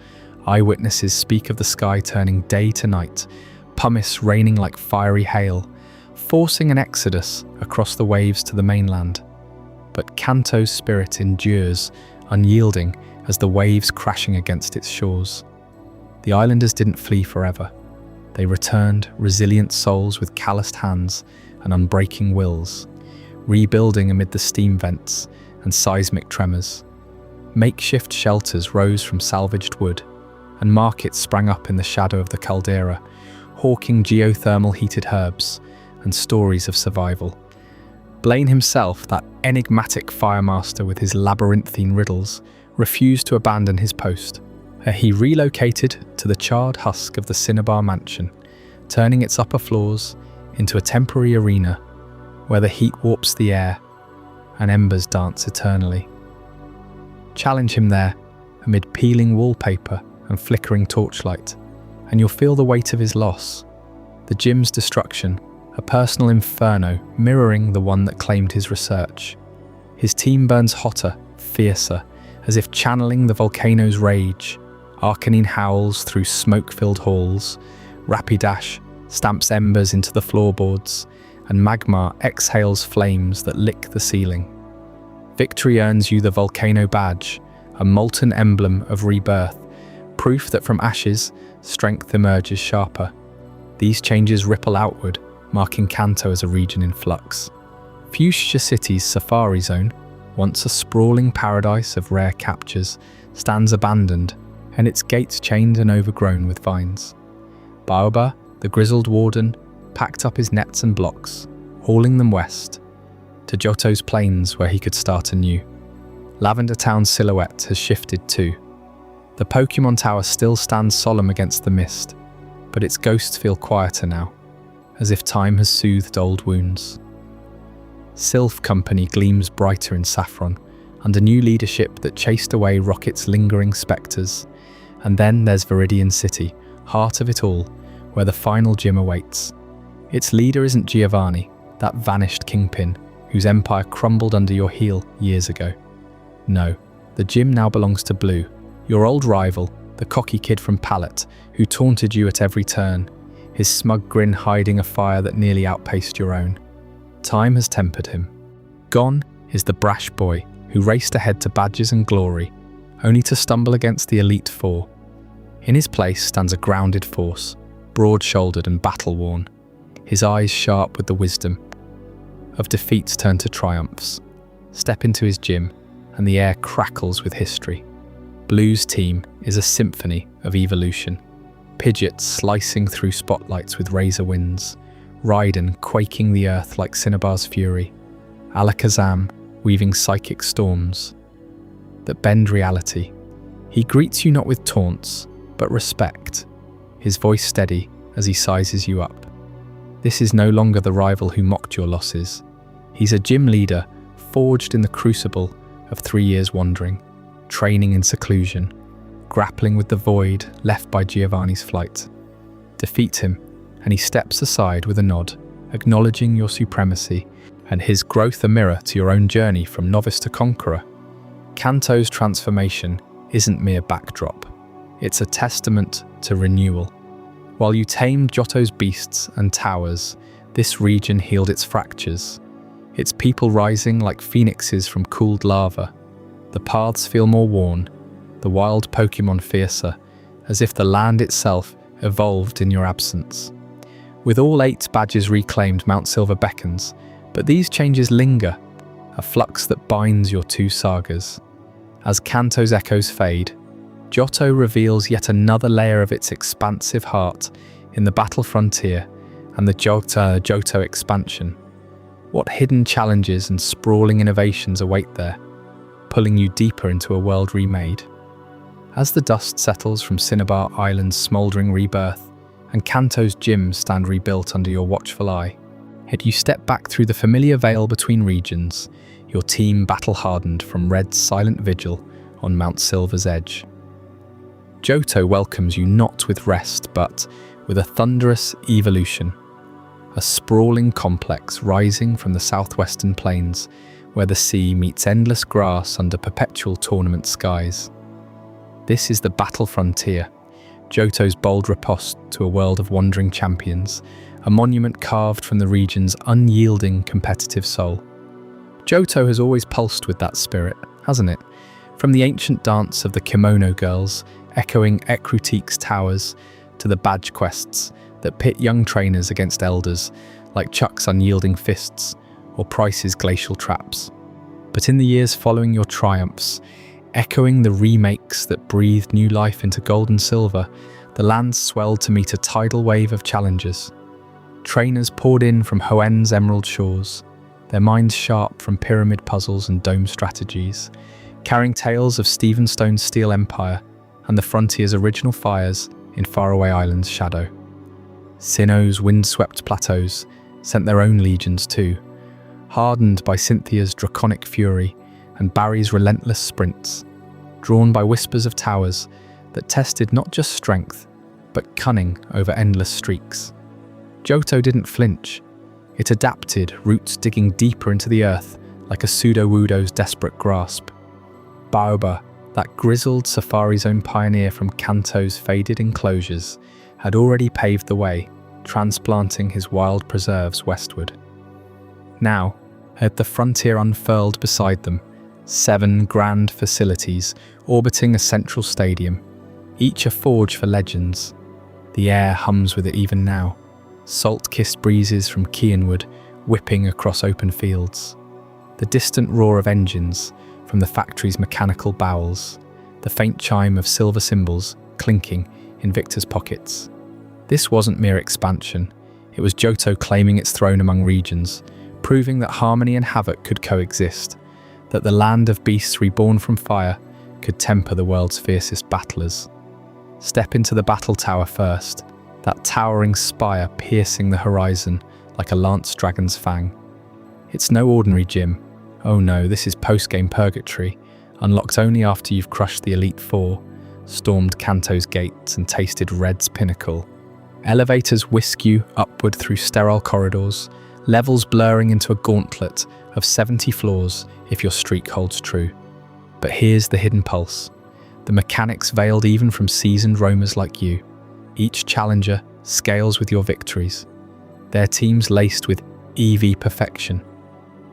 Eyewitnesses speak of the sky turning day to night, pumice raining like fiery hail, forcing an exodus across the waves to the mainland. But Kanto's spirit endures, unyielding as the waves crashing against its shores. The islanders didn't flee forever. They returned, resilient souls with calloused hands and unbreaking wills, rebuilding amid the steam vents and seismic tremors. Makeshift shelters rose from salvaged wood, and markets sprang up in the shadow of the caldera, hawking geothermal heated herbs and stories of survival. Blaine himself, that enigmatic firemaster with his labyrinthine riddles, refused to abandon his post. He relocated to the charred husk of the Cinnabar Mansion, turning its upper floors into a temporary arena where the heat warps the air and embers dance eternally. Challenge him there, amid peeling wallpaper and flickering torchlight, and you'll feel the weight of his loss. The gym's destruction, a personal inferno mirroring the one that claimed his research. His team burns hotter, fiercer, as if channeling the volcano's rage. Arcanine howls through smoke-filled halls, Rapidash stamps embers into the floorboards, and Magmar exhales flames that lick the ceiling. Victory earns you the Volcano Badge, a molten emblem of rebirth, proof that from ashes, strength emerges sharper. These changes ripple outward, marking Kanto as a region in flux. Fuchsia City's Safari Zone, once a sprawling paradise of rare captures, stands abandoned, and its gates chained and overgrown with vines. Baoba, the grizzled warden, packed up his nets and blocks, hauling them west, to Johto's plains where he could start anew. Lavender Town's silhouette has shifted too. The Pokémon Tower still stands solemn against the mist, but its ghosts feel quieter now, as if time has soothed old wounds. Sylph Company gleams brighter in saffron, under new leadership that chased away Rocket's lingering spectres. And then there's Viridian City, heart of it all, where the final gym awaits. Its leader isn't Giovanni, that vanished kingpin, whose empire crumbled under your heel years ago. No, the gym now belongs to Blue, your old rival, the cocky kid from Pallet, who taunted you at every turn, his smug grin hiding a fire that nearly outpaced your own. Time has tempered him. Gone is the brash boy who raced ahead to badges and glory, only to stumble against the Elite Four. In his place stands a grounded force, broad-shouldered and battle-worn, his eyes sharp with the wisdom of defeats turned to triumphs. Step into his gym, and the air crackles with history. Blue's team is a symphony of evolution. Pidgeot slicing through spotlights with razor winds, Raiden quaking the earth like Cinnabar's fury, Alakazam weaving psychic storms that bend reality. He greets you not with taunts, but respect, his voice steady as he sizes you up. This is no longer the rival who mocked your losses. He's a gym leader forged in the crucible of 3 years wandering, training in seclusion, grappling with the void left by Giovanni's flight. Defeat him, and he steps aside with a nod, acknowledging your supremacy and his growth a mirror to your own journey from novice to conqueror. Kanto's transformation isn't mere backdrop. It's a testament to renewal. While you tamed Johto's beasts and towers, this region healed its fractures, its people rising like phoenixes from cooled lava. The paths feel more worn, the wild Pokémon fiercer, as if the land itself evolved in your absence. With all 8 badges reclaimed, Mount Silver beckons, but these changes linger, a flux that binds your 2 sagas. As Kanto's echoes fade, Johto reveals yet another layer of its expansive heart in the battle frontier and the Johto expansion. What hidden challenges and sprawling innovations await there, pulling you deeper into a world remade? As the dust settles from Cinnabar Island's smouldering rebirth and Kanto's gyms stand rebuilt under your watchful eye, yet you step back through the familiar veil between regions, your team battle-hardened from Red's silent vigil on Mount Silver's edge. Johto welcomes you not with rest, but with a thunderous evolution. A sprawling complex rising from the southwestern plains, where the sea meets endless grass under perpetual tournament skies. This is the battle frontier, Johto's bold riposte to a world of wandering champions, a monument carved from the region's unyielding competitive soul. Johto has always pulsed with that spirit, hasn't it? From the ancient dance of the Kimono Girls, echoing Ecruteak's towers, to the badge quests that pit young trainers against elders, like Chuck's unyielding fists or Price's glacial traps. But in the years following your triumphs, echoing the remakes that breathed new life into Gold and Silver, the lands swelled to meet a tidal wave of challengers. Trainers poured in from Hoenn's emerald shores, their minds sharp from pyramid puzzles and dome strategies, carrying tales of Stevenstone's Steel Empire and the frontier's original fires in faraway islands' shadow. Sinnoh's windswept plateaus sent their own legions too, hardened by Cynthia's draconic fury and Barry's relentless sprints, drawn by whispers of towers that tested not just strength, but cunning over endless streaks. Johto didn't flinch. It adapted, roots digging deeper into the earth like a Sudowoodo's desperate grasp. Baoba, that grizzled Safari Zone pioneer from Kanto's faded enclosures, had already paved the way, transplanting his wild preserves westward. Now, at the frontier unfurled beside them, 7 grand facilities orbiting a central stadium, each a forge for legends. The air hums with it even now, salt-kissed breezes from Cianwood whipping across open fields. The distant roar of engines from the factory's mechanical bowels, the faint chime of silver cymbals clinking in Victor's pockets. This wasn't mere expansion, it was Johto claiming its throne among regions, proving that harmony and havoc could coexist, that the land of beasts reborn from fire could temper the world's fiercest battlers. Step into the battle tower first, that towering spire piercing the horizon like a lance dragon's fang. It's no ordinary gym. Oh no, this is post-game purgatory, unlocked only after you've crushed the Elite Four, stormed Kanto's gates and tasted Red's pinnacle. Elevators whisk you upward through sterile corridors, levels blurring into a gauntlet of 70 floors if your streak holds true. But here's the hidden pulse, the mechanics veiled even from seasoned roamers like you. Each challenger scales with your victories, their teams laced with EV perfection.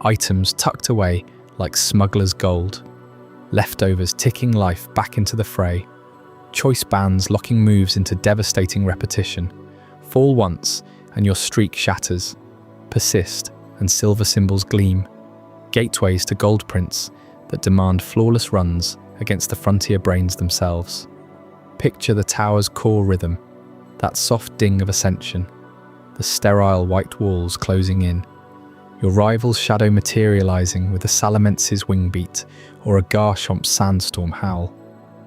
Items tucked away like smuggler's gold. Leftovers ticking life back into the fray. Choice bands locking moves into devastating repetition. Fall once and your streak shatters. Persist and silver symbols gleam. Gateways to gold prints that demand flawless runs against the frontier brains themselves. Picture the tower's core rhythm, that soft ding of ascension, the sterile white walls closing in, your rival's shadow materializing with a Salamence's wing beat or a Garchomp's sandstorm howl.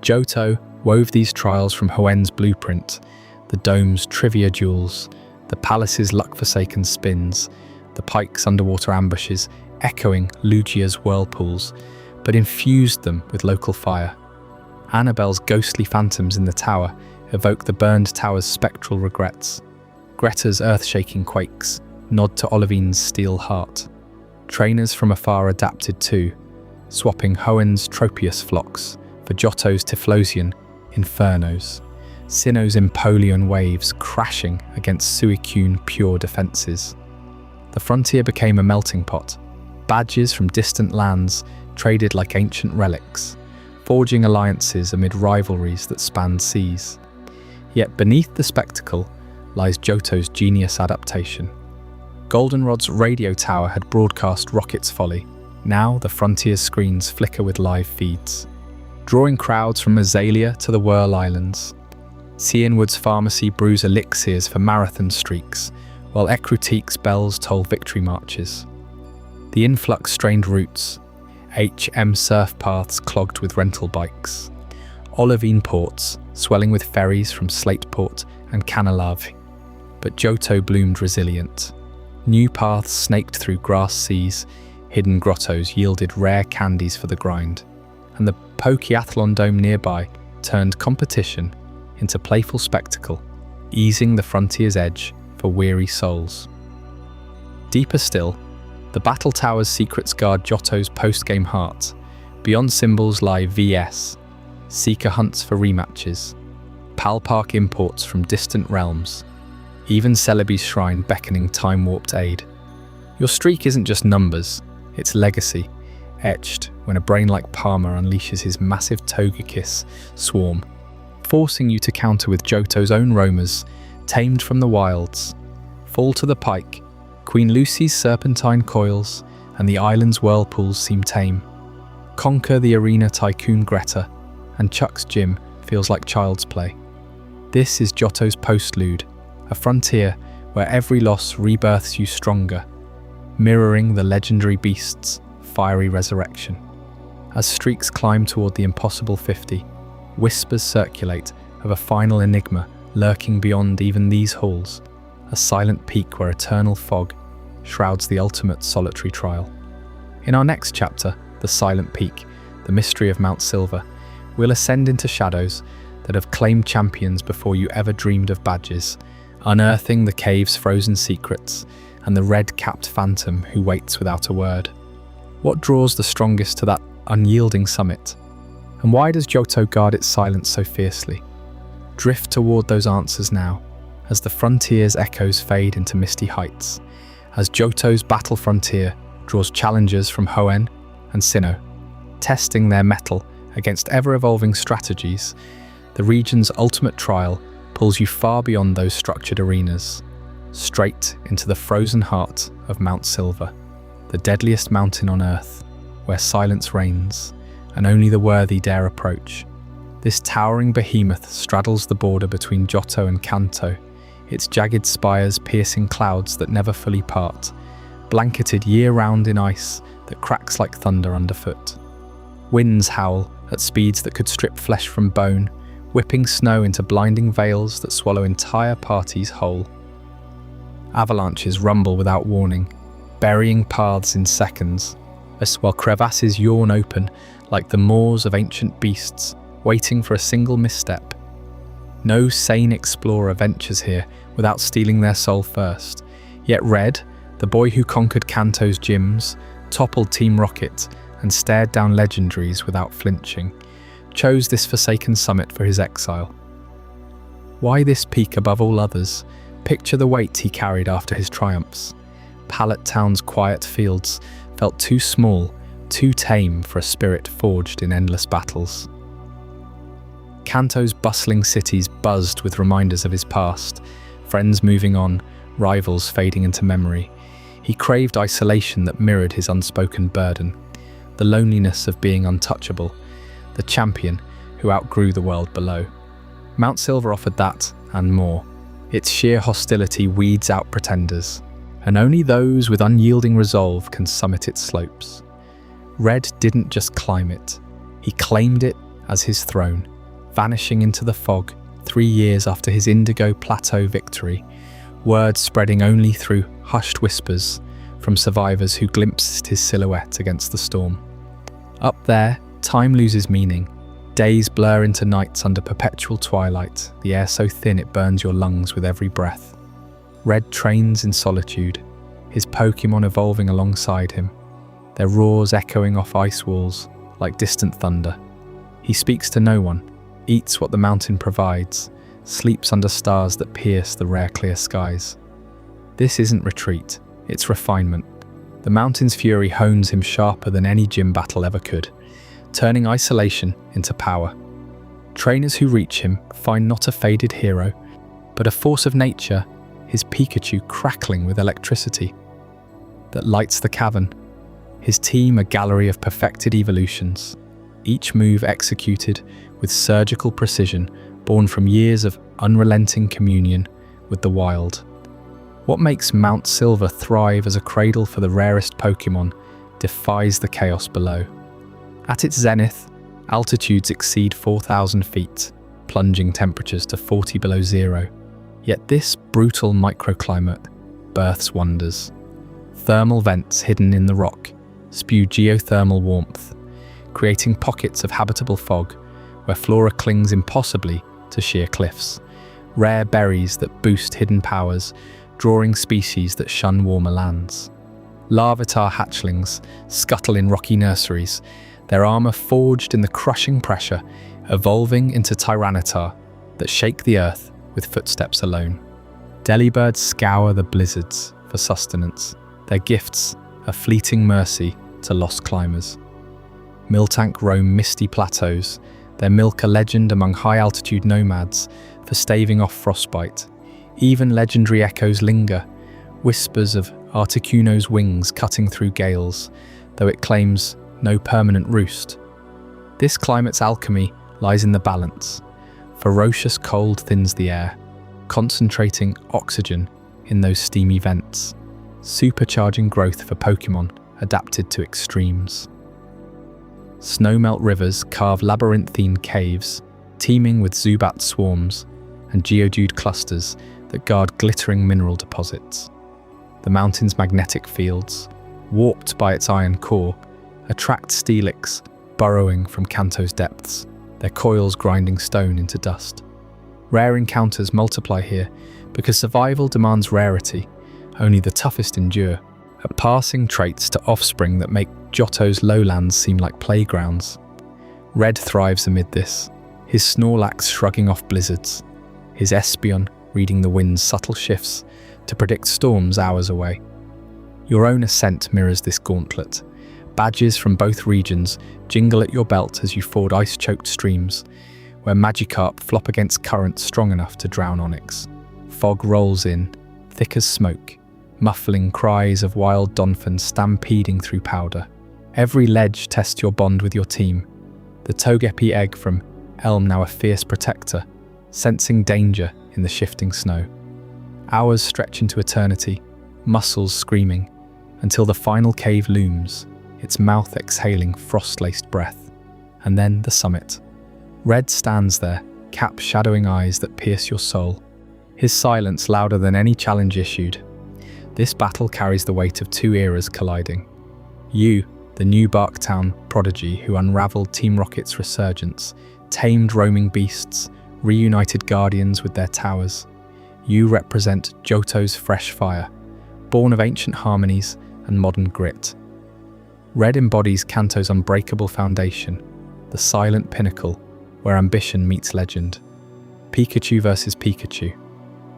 Johto wove these trials from Hoenn's blueprint, the dome's trivia duels, the palace's luck-forsaken spins, the pike's underwater ambushes echoing Lugia's whirlpools, but infused them with local fire. Annabelle's ghostly phantoms in the tower evoke the burned tower's spectral regrets. Greta's earth-shaking quakes nod to Olivine's steel heart. Trainers from afar adapted too, swapping Hoenn's Tropius flocks for Johto's Tiflosian infernos, Sinnoh's Empoleon waves crashing against Suicune pure defences. The frontier became a melting pot, badges from distant lands traded like ancient relics, forging alliances amid rivalries that spanned seas. Yet beneath the spectacle lies Johto's genius adaptation. Goldenrod's radio tower had broadcast Rocket's folly. Now the frontier's screens flicker with live feeds, drawing crowds from Azalea to the Whirl Islands. Cianwood's pharmacy brews elixirs for marathon streaks, while Ecruteak's bells toll victory marches. The influx strained routes, HM surf paths clogged with rental bikes, Olivine ports swelling with ferries from Slateport and Canalave. But Johto bloomed resilient. New paths snaked through grass seas, hidden grottos yielded rare candies for the grind, and the Pokeathlon Dome nearby turned competition into playful spectacle, easing the frontier's edge for weary souls. Deeper still, the Battle Tower's secrets guard Johto's post-game heart. Beyond symbols lie VS, Seeker hunts for rematches, Palpark imports from distant realms, even Celebi's shrine beckoning time-warped aid. Your streak isn't just numbers, it's legacy, etched when a brain like Palmer unleashes his massive Togekiss swarm, forcing you to counter with Johto's own roamers, tamed from the wilds. Fall to the pike, Queen Lucy's serpentine coils and the island's whirlpools seem tame. Conquer the arena tycoon Greta, and Chuck's gym feels like child's play. This is Johto's postlude, a frontier where every loss rebirths you stronger, mirroring the legendary beast's fiery resurrection. As streaks climb toward the impossible 50, whispers circulate of a final enigma lurking beyond even these halls, a silent peak where eternal fog shrouds the ultimate solitary trial. In our next chapter, The Silent Peak, the mystery of Mount Silver, we'll ascend into shadows that have claimed champions before you ever dreamed of badges, unearthing the cave's frozen secrets and the red-capped phantom who waits without a word. What draws the strongest to that unyielding summit? And why does Johto guard its silence so fiercely? Drift toward those answers now, as the frontier's echoes fade into misty heights, as Johto's battle frontier draws challengers from Hoenn and Sinnoh, testing their mettle against ever-evolving strategies. The region's ultimate trial pulls you far beyond those structured arenas, straight into the frozen heart of Mount Silver, the deadliest mountain on Earth, where silence reigns, and only the worthy dare approach. This towering behemoth straddles the border between Johto and Kanto, its jagged spires piercing clouds that never fully part, blanketed year-round in ice that cracks like thunder underfoot. Winds howl at speeds that could strip flesh from bone, whipping snow into blinding veils that swallow entire parties whole. Avalanches rumble without warning, burying paths in seconds, while crevasses yawn open like the maws of ancient beasts, waiting for a single misstep. No sane explorer ventures here without stealing their soul first. Yet Red, the boy who conquered Kanto's gyms, toppled Team Rocket, and stared down legendaries without flinching, chose this forsaken summit for his exile. Why this peak above all others? Picture the weight he carried after his triumphs. Pallet Town's quiet fields felt too small, too tame for a spirit forged in endless battles. Kanto's bustling cities buzzed with reminders of his past, friends moving on, rivals fading into memory. He craved isolation that mirrored his unspoken burden, the loneliness of being untouchable, the champion who outgrew the world below. Mount Silver offered that and more. Its sheer hostility weeds out pretenders, and only those with unyielding resolve can summit its slopes. Red didn't just climb it, he claimed it as his throne, vanishing into the fog 3 years after his Indigo Plateau victory, words spreading only through hushed whispers from survivors who glimpsed his silhouette against the storm. Up there, time loses meaning. Days blur into nights under perpetual twilight, the air so thin it burns your lungs with every breath. Red trains in solitude, his Pokémon evolving alongside him, their roars echoing off ice walls like distant thunder. He speaks to no one, eats what the mountain provides, sleeps under stars that pierce the rare clear skies. This isn't retreat, it's refinement. The mountain's fury hones him sharper than any gym battle ever could, turning isolation into power. Trainers who reach him find not a faded hero, but a force of nature, his Pikachu crackling with electricity that lights the cavern. His team a gallery of perfected evolutions, each move executed with surgical precision, born from years of unrelenting communion with the wild. What makes Mount Silver thrive as a cradle for the rarest Pokémon defies the chaos below. At its zenith, altitudes exceed 4,000 feet, plunging temperatures to 40 below zero. Yet this brutal microclimate births wonders. Thermal vents hidden in the rock spew geothermal warmth, creating pockets of habitable fog where flora clings impossibly to sheer cliffs. Rare berries that boost hidden powers, drawing species that shun warmer lands. Larvitar hatchlings scuttle in rocky nurseries, their armor forged in the crushing pressure, evolving into Tyranitar that shake the earth with footsteps alone. Delibirds scour the blizzards for sustenance, their gifts a fleeting mercy to lost climbers. Miltank roam misty plateaus, their milk a legend among high-altitude nomads for staving off frostbite. Even legendary echoes linger, whispers of Articuno's wings cutting through gales, though it claims no permanent roost. This climate's alchemy lies in the balance. Ferocious cold thins the air, concentrating oxygen in those steamy vents, supercharging growth for Pokémon adapted to extremes. Snowmelt rivers carve labyrinthine caves, teeming with Zubat swarms and Geodude clusters that guard glittering mineral deposits. The mountain's magnetic fields, warped by its iron core, attract Steelix burrowing from Kanto's depths, their coils grinding stone into dust. Rare encounters multiply here because survival demands rarity. Only the toughest endure, passing traits to offspring that make Johto's lowlands seem like playgrounds. Red thrives amid this, his Snorlax shrugging off blizzards, his Espeon reading the wind's subtle shifts to predict storms hours away. Your own ascent mirrors this gauntlet. Badges from both regions jingle at your belt as you ford ice-choked streams, where Magikarp flop against currents strong enough to drown Onix. Fog rolls in, thick as smoke, muffling cries of wild Donphans stampeding through powder. Every ledge tests your bond with your team. The Togepi egg from Elm now a fierce protector, sensing danger in the shifting snow. Hours stretch into eternity, muscles screaming, until the final cave looms, its mouth exhaling frost-laced breath. And then the summit. Red stands there, cap shadowing eyes that pierce your soul, his silence louder than any challenge issued. This battle carries the weight of two eras colliding. You, the new Barktown prodigy who unraveled Team Rocket's resurgence, tamed roaming beasts, reunited guardians with their towers. You represent Johto's fresh fire, born of ancient harmonies and modern grit. Red embodies Kanto's unbreakable foundation, the silent pinnacle where ambition meets legend. Pikachu versus Pikachu,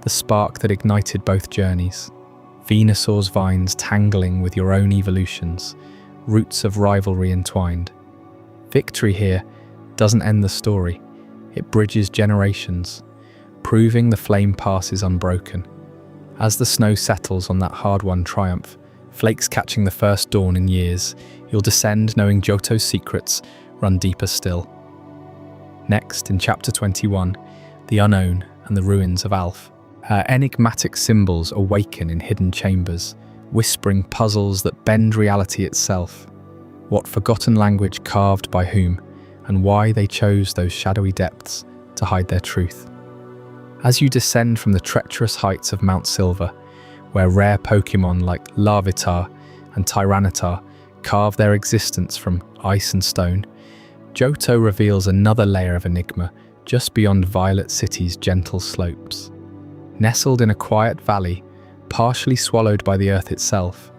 the spark that ignited both journeys. Venusaur's vines tangling with your own evolutions, roots of rivalry entwined. Victory here doesn't end the story, it bridges generations, proving the flame pass is unbroken. As the snow settles on that hard-won triumph, flakes catching the first dawn in years, you'll descend knowing Johto's secrets run deeper still. Next, in Chapter 21, the unknown and the ruins of Alph. Her enigmatic symbols awaken in hidden chambers, whispering puzzles that bend reality itself. What forgotten language carved by whom, and why they chose those shadowy depths to hide their truth. As you descend from the treacherous heights of Mount Silver, where rare Pokémon like Larvitar and Tyranitar carve their existence from ice and stone, Johto reveals another layer of enigma just beyond Violet City's gentle slopes. Nestled in a quiet valley, partially swallowed by the earth itself,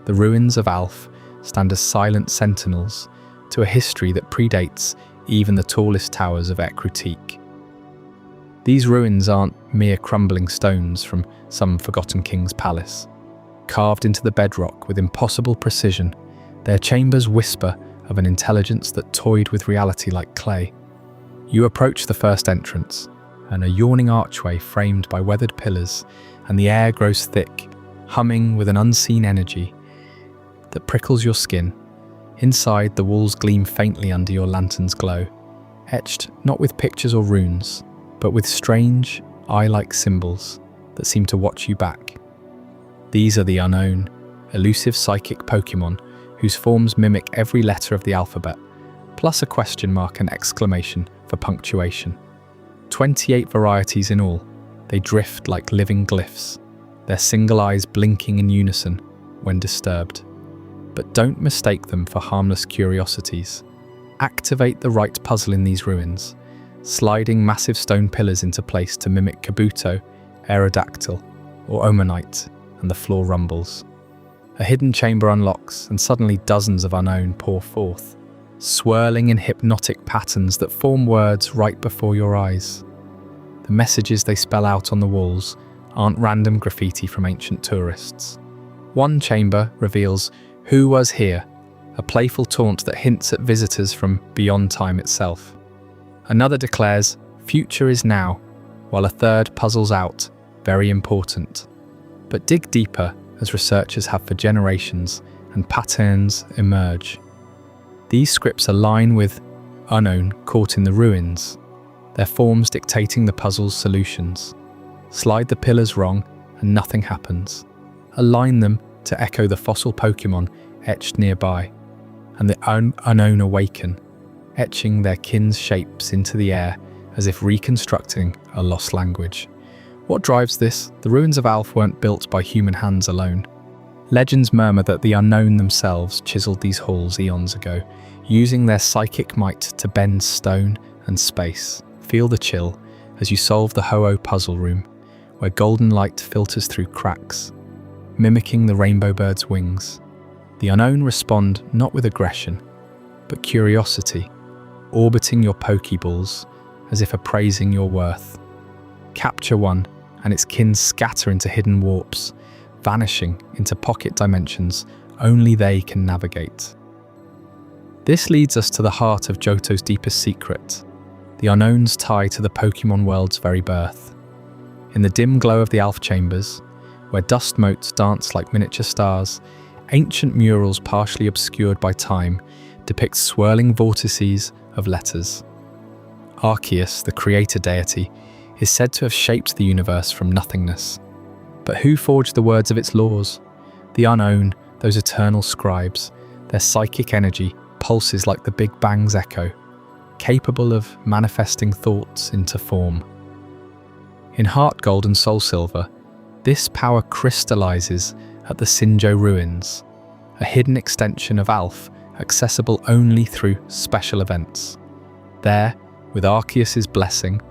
the ruins of Alph stand as silent sentinels to a history that predates even the tallest towers of Ecruteak. These ruins aren't mere crumbling stones from some forgotten king's palace. Carved into the bedrock with impossible precision, their chambers whisper of an intelligence that toyed with reality like clay. You approach the first entrance, and a yawning archway framed by weathered pillars, and the air grows thick, humming with an unseen energy that prickles your skin. Inside, the walls gleam faintly under your lantern's glow, etched not with pictures or runes, but with strange, eye-like symbols that seem to watch you back. These are the unknown, elusive psychic Pokémon whose forms mimic every letter of the alphabet, plus a question mark and exclamation for punctuation. 28 varieties in all, they drift like living glyphs, their single eyes blinking in unison when disturbed. But don't mistake them for harmless curiosities. Activate the right puzzle in these ruins, sliding massive stone pillars into place to mimic Kabuto, Aerodactyl, or Omanite, and the floor rumbles. A hidden chamber unlocks, and suddenly dozens of unknown pour forth, swirling in hypnotic patterns that form words right before your eyes. The messages they spell out on the walls aren't random graffiti from ancient tourists. One chamber reveals "Who was here?", a playful taunt that hints at visitors from beyond time itself. Another declares "Future is now," while a third puzzles out "Very important." But dig deeper, as researchers have for generations, and patterns emerge. These scripts align with unknown caught in the ruins, their forms dictating the puzzle's solutions. Slide the pillars wrong and nothing happens. Align them to echo the fossil Pokémon etched nearby, and the unknown awaken, etching their kin's shapes into the air as if reconstructing a lost language. What drives this? The ruins of Alph weren't built by human hands alone. Legends murmur that the unknown themselves chiseled these halls eons ago, using their psychic might to bend stone and space. Feel the chill as you solve the Ho-Oh puzzle room, where golden light filters through cracks, mimicking the rainbow bird's wings. The unknown respond not with aggression, but curiosity, orbiting your Pokeballs as if appraising your worth. Capture one, and its kin scatter into hidden warps, vanishing into pocket dimensions only they can navigate. This leads us to the heart of Johto's deepest secret, the unknown's tie to the Pokémon world's very birth. In the dim glow of the Alph chambers, where dust motes dance like miniature stars, ancient murals partially obscured by time depict swirling vortices of letters. Arceus, the creator deity, is said to have shaped the universe from nothingness. But who forged the words of its laws? The unknown, those eternal scribes. Their psychic energy pulses like the Big Bang's echo, capable of manifesting thoughts into form. In Heart Gold and Soul Silver, this power crystallizes at the Synjo Ruins, a hidden extension of Alph accessible only through special events. There, with Arceus's blessing,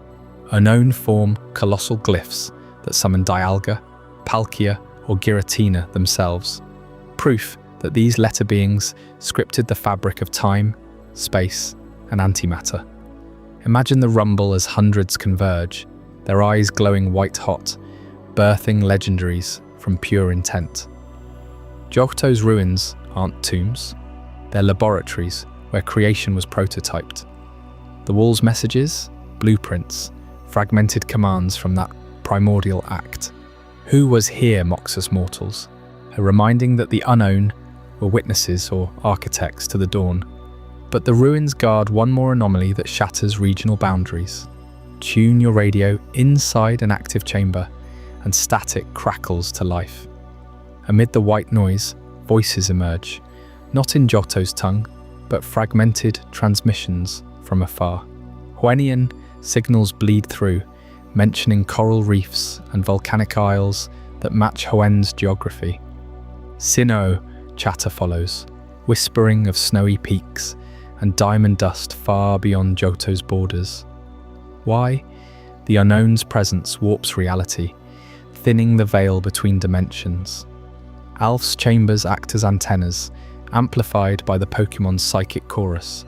unknown form colossal glyphs that summon Dialga, Palkia, or Giratina themselves. Proof that these letter beings scripted the fabric of time, space, and antimatter. Imagine the rumble as hundreds converge, their eyes glowing white-hot, birthing legendaries from pure intent. Johto's ruins aren't tombs, they're laboratories where creation was prototyped. The wall's messages, blueprints, fragmented commands from that primordial act. Who was here, mocks us mortals, a reminding that the unknown were witnesses or architects to the dawn. But the ruins guard one more anomaly that shatters regional boundaries. Tune your radio inside an active chamber, and static crackles to life. Amid the white noise, voices emerge, not in Johto's tongue, but fragmented transmissions from afar. Huenian signals bleed through, mentioning coral reefs and volcanic isles that match Hoenn's geography. Sinnoh chatter follows, whispering of snowy peaks and diamond dust far beyond Johto's borders. Why? The unknown's presence warps reality, thinning the veil between dimensions. Alph's chambers act as antennas, amplified by the Pokémon's psychic chorus.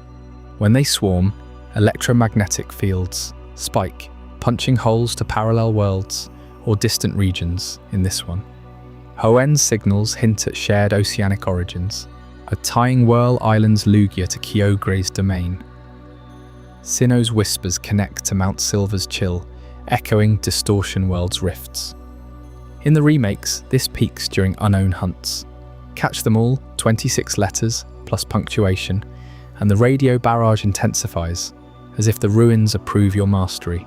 When they swarm, electromagnetic fields spike, punching holes to parallel worlds or distant regions in this one. Hoenn's signals hint at shared oceanic origins, tying Whirl Island's Lugia to Kyogre's domain. Sinnoh's whispers connect to Mount Silver's chill, echoing Distortion World's rifts. In the remakes, this peaks during unknown hunts. Catch them all, 26 letters plus punctuation, and the radio barrage intensifies, as if the ruins approve your mastery.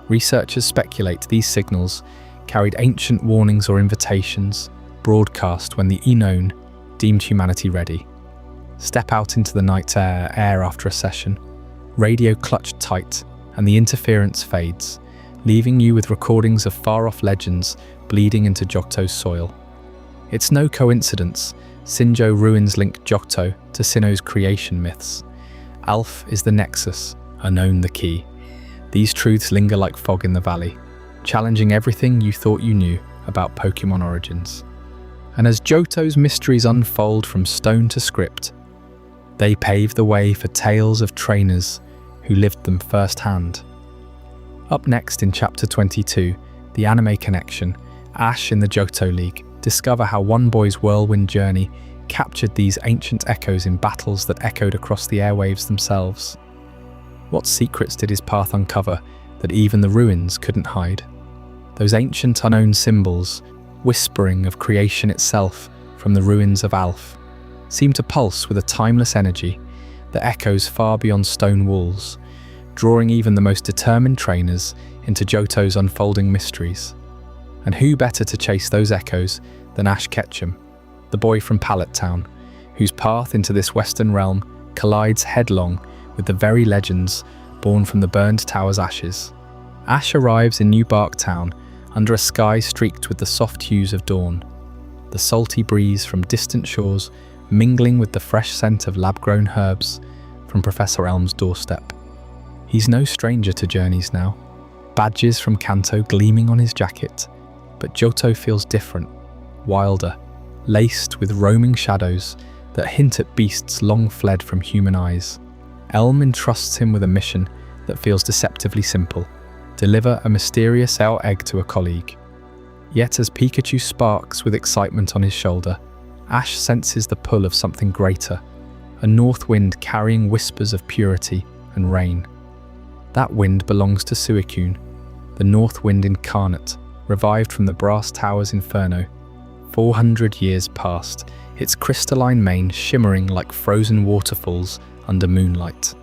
Researchers speculate these signals carried ancient warnings or invitations, broadcast when the unknown deemed humanity ready. Step out into the night air after a session, radio clutched tight, and the interference fades, leaving you with recordings of far-off legends bleeding into Johto's soil. It's no coincidence Synjo Ruins link Johto to Sinnoh's creation myths. Alph is the nexus, unknown the key. These truths linger like fog in the valley, challenging everything you thought you knew about Pokémon origins. And as Johto's mysteries unfold from stone to script, they pave the way for tales of trainers who lived them firsthand. Up next in Chapter 22, The Anime Connection, Ash in the Johto League, discover how one boy's whirlwind journey captured these ancient echoes in battles that echoed across the airwaves themselves. What secrets did his path uncover that even the ruins couldn't hide? Those ancient unknown symbols, whispering of creation itself from the ruins of Alph, seem to pulse with a timeless energy that echoes far beyond stone walls, drawing even the most determined trainers into Johto's unfolding mysteries. And who better to chase those echoes than Ash Ketchum, the boy from Pallet Town, whose path into this western realm collides headlong with the very legends born from the burned tower's ashes. Ash arrives in New Bark Town under a sky streaked with the soft hues of dawn, the salty breeze from distant shores mingling with the fresh scent of lab-grown herbs from Professor Elm's doorstep. He's no stranger to journeys now, badges from Kanto gleaming on his jacket, but Johto feels different, wilder, laced with roaming shadows that hint at beasts long fled from human eyes. Elm entrusts him with a mission that feels deceptively simple: deliver a mysterious egg to a colleague. Yet as Pikachu sparks with excitement on his shoulder, Ash senses the pull of something greater, a north wind carrying whispers of purity and rain. That wind belongs to Suicune, the north wind incarnate, revived from the brass tower's inferno. 400 years past, its crystalline mane shimmering like frozen waterfalls under moonlight.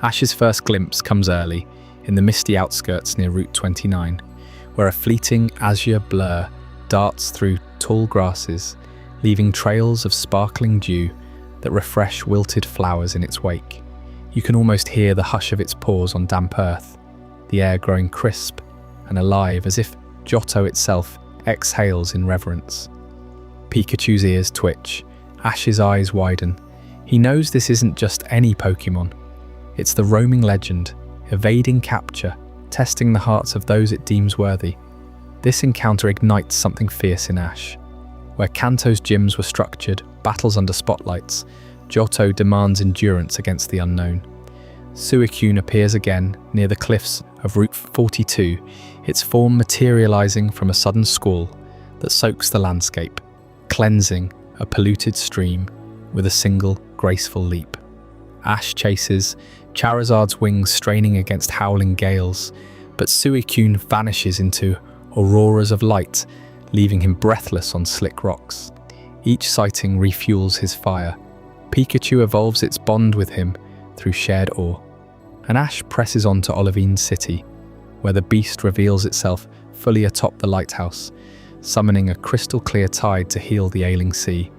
Ash's first glimpse comes early, in the misty outskirts near Route 29, where a fleeting azure blur darts through tall grasses, leaving trails of sparkling dew that refresh wilted flowers in its wake. You can almost hear the hush of its paws on damp earth, the air growing crisp and alive as if Johto itself exhales in reverence. Pikachu's ears twitch, Ash's eyes widen. He knows this isn't just any Pokémon. It's the roaming legend, evading capture, testing the hearts of those it deems worthy. This encounter ignites something fierce in Ash. Where Kanto's gyms were structured, battles under spotlights, Johto demands endurance against the unknown. Suicune appears again near the cliffs of Route 42, its form materializing from a sudden squall, that soaks the landscape, cleansing a polluted stream with a single graceful leap. Ash chases, Charizard's wings straining against howling gales, but Suicune vanishes into auroras of light, leaving him breathless on slick rocks. Each sighting refuels his fire. Pikachu evolves its bond with him through shared awe. And Ash presses on to Olivine City, where the beast reveals itself fully atop the lighthouse, summoning a crystal-clear tide to heal the ailing sea.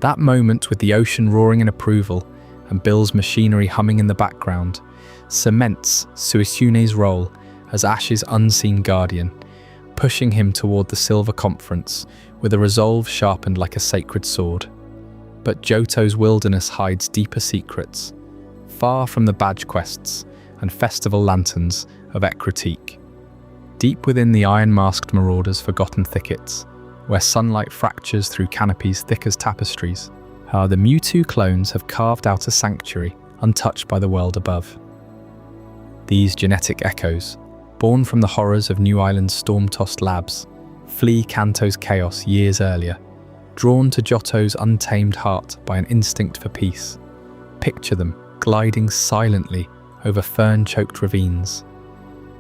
That moment, with the ocean roaring in approval and Bill's machinery humming in the background, cements Suicune's role as Ash's unseen guardian, pushing him toward the Silver Conference with a resolve sharpened like a sacred sword. But Johto's wilderness hides deeper secrets, far from the badge quests and festival lanterns of Ecruteak. Deep within the iron-masked marauders' forgotten thickets, where sunlight fractures through canopies thick as tapestries, the Mewtwo clones have carved out a sanctuary untouched by the world above. These genetic echoes, born from the horrors of New Island's storm-tossed labs, flee Kanto's chaos years earlier, drawn to Johto's untamed heart by an instinct for peace. Picture them gliding silently over fern-choked ravines,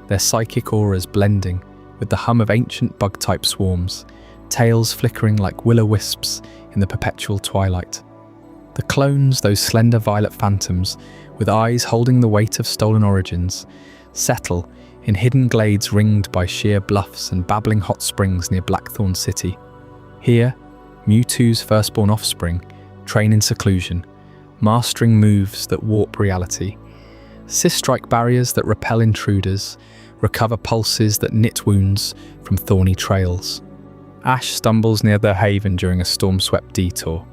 their psychic auras blending with the hum of ancient bug-type swarms, tails flickering like will-o-wisps in the perpetual twilight. The clones, those slender violet phantoms, with eyes holding the weight of stolen origins, settle in hidden glades ringed by sheer bluffs and babbling hot springs near Blackthorn City. Here, Mewtwo's firstborn offspring train in seclusion, mastering moves that warp reality, strike barriers that repel intruders, recover pulses that knit wounds from thorny trails. Ash stumbles near their haven during a storm-swept detour,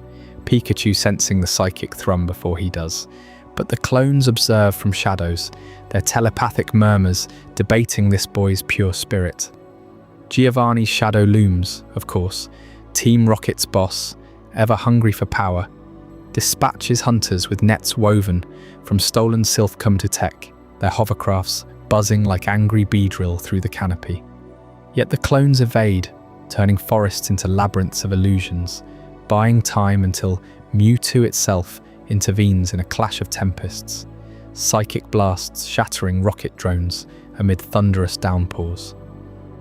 Pikachu sensing the psychic thrum before he does. But the clones observe from shadows, their telepathic murmurs debating this boy's pure spirit. Giovanni's shadow looms, of course, Team Rocket's boss, ever hungry for power, dispatches hunters with nets woven from stolen Silphcum to Tech, their hovercrafts buzzing like angry beedrill through the canopy. Yet the clones evade, turning forests into labyrinths of illusions, buying time until Mewtwo itself intervenes in a clash of tempests, psychic blasts shattering rocket drones amid thunderous downpours.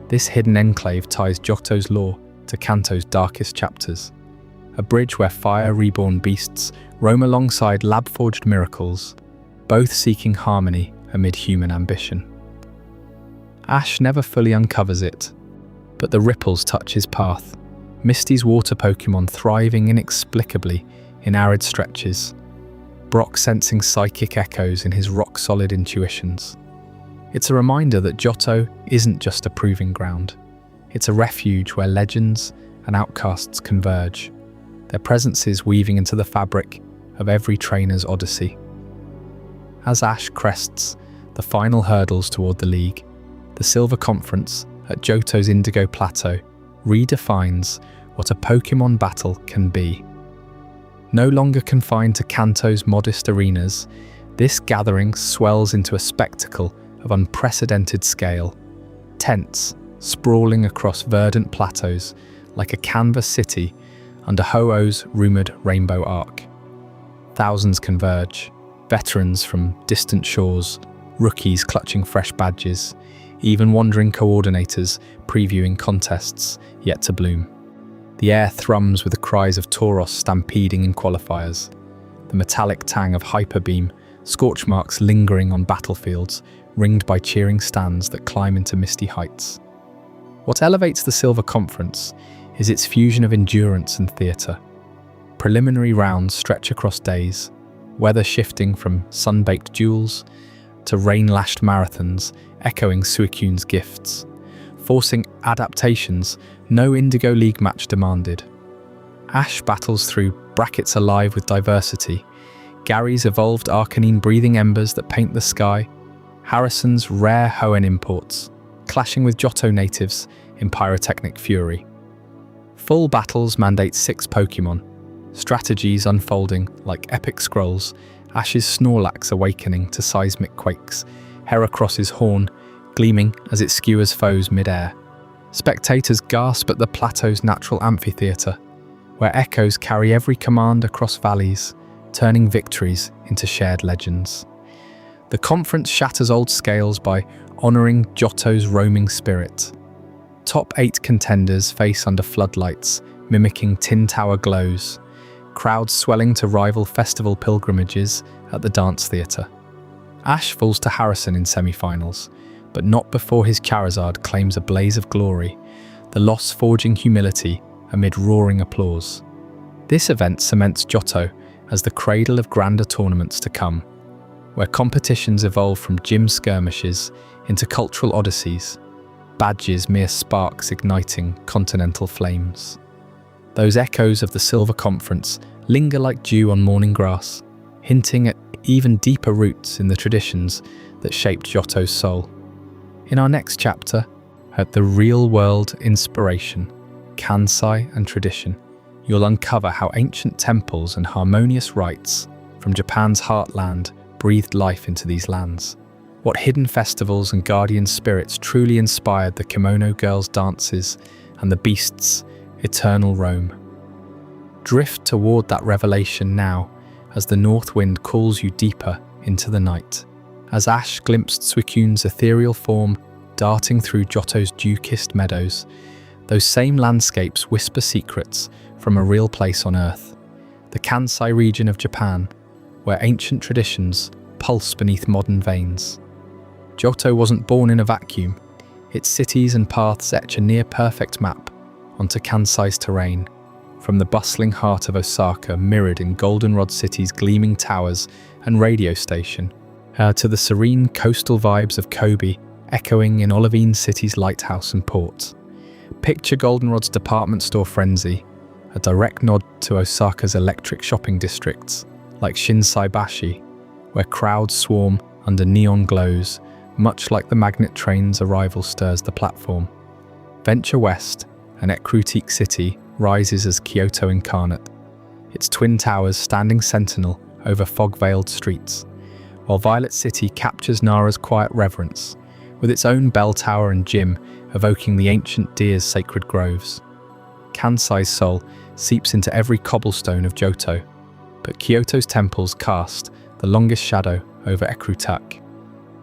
This hidden enclave ties Johto's lore to Kanto's darkest chapters, a bridge where fire-reborn beasts roam alongside lab-forged miracles, both seeking harmony amid human ambition. Ash never fully uncovers it, but the ripples touch his path, Misty's water Pokémon thriving inexplicably in arid stretches, Brock sensing psychic echoes in his rock-solid intuitions. It's a reminder that Johto isn't just a proving ground. It's a refuge where legends and outcasts converge, their presences weaving into the fabric of every trainer's odyssey. As Ash crests the final hurdles toward the League, the Silver Conference at Johto's Indigo Plateau redefines what a Pokémon battle can be. No longer confined to Kanto's modest arenas, this gathering swells into a spectacle of unprecedented scale. Tents sprawling across verdant plateaus like a canvas city under Ho-Oh's rumoured Rainbow Arc. Thousands converge, veterans from distant shores, rookies clutching fresh badges, even wandering coordinators previewing contests yet to bloom. The air thrums with the cries of Tauros stampeding in qualifiers, the metallic tang of Hyper Beam, scorch marks lingering on battlefields, ringed by cheering stands that climb into misty heights. What elevates the Silver Conference is its fusion of endurance and theatre. Preliminary rounds stretch across days, weather shifting from sun-baked duels to rain-lashed marathons echoing Suicune's gifts, forcing adaptations no Indigo League match demanded. Ash battles through brackets alive with diversity, Gary's evolved Arcanine breathing embers that paint the sky, Harrison's rare Hoenn imports, clashing with Johto natives in pyrotechnic fury. Full battles mandate 6 Pokémon, strategies unfolding like epic scrolls, Ash's Snorlax awakening to seismic quakes, Heracross's horn gleaming as it skewers foes mid-air, Spectators gasp at the Plateau's natural amphitheatre, where echoes carry every command across valleys, turning victories into shared legends. The conference shatters old scales by honouring Johto's roaming spirit. Top 8 contenders face under floodlights, mimicking tin tower glows, crowds swelling to rival festival pilgrimages at the dance theatre. Ash falls to Harrison in semi-finals, but not before his Charizard claims a blaze of glory, the loss forging humility amid roaring applause. This event cements Johto as the cradle of grander tournaments to come, where competitions evolve from gym skirmishes into cultural odysseys, badges mere sparks igniting continental flames. Those echoes of the Silver Conference linger like dew on morning grass, hinting at even deeper roots in the traditions that shaped Johto's soul. In our next chapter, at the real-world inspiration, Kansai and tradition, you'll uncover how ancient temples and harmonious rites from Japan's heartland breathed life into these lands. What hidden festivals and guardian spirits truly inspired the kimono girls' dances and the beasts' eternal roam. Drift toward that revelation now as the north wind calls you deeper into the night. As Ash glimpsed Suicune's ethereal form darting through Johto's dew-kissed meadows, those same landscapes whisper secrets from a real place on Earth, the Kansai region of Japan, where ancient traditions pulse beneath modern veins. Johto wasn't born in a vacuum. Its cities and paths etch a near-perfect map onto Kansai's terrain, from the bustling heart of Osaka mirrored in Goldenrod City's gleaming towers and radio station, to the serene coastal vibes of Kobe echoing in Olivine City's lighthouse and port. Picture Goldenrod's department store frenzy, a direct nod to Osaka's electric shopping districts, like Shinsaibashi, where crowds swarm under neon glows, much like the magnet train's arrival stirs the platform. Venture west, and Ecruteak City rises as Kyoto incarnate, its twin towers standing sentinel over fog-veiled streets, while Violet City captures Nara's quiet reverence, with its own bell tower and gym evoking the ancient deer's sacred groves. Kansai's soul seeps into every cobblestone of Johto, but Kyoto's temples cast the longest shadow over Ecruteak.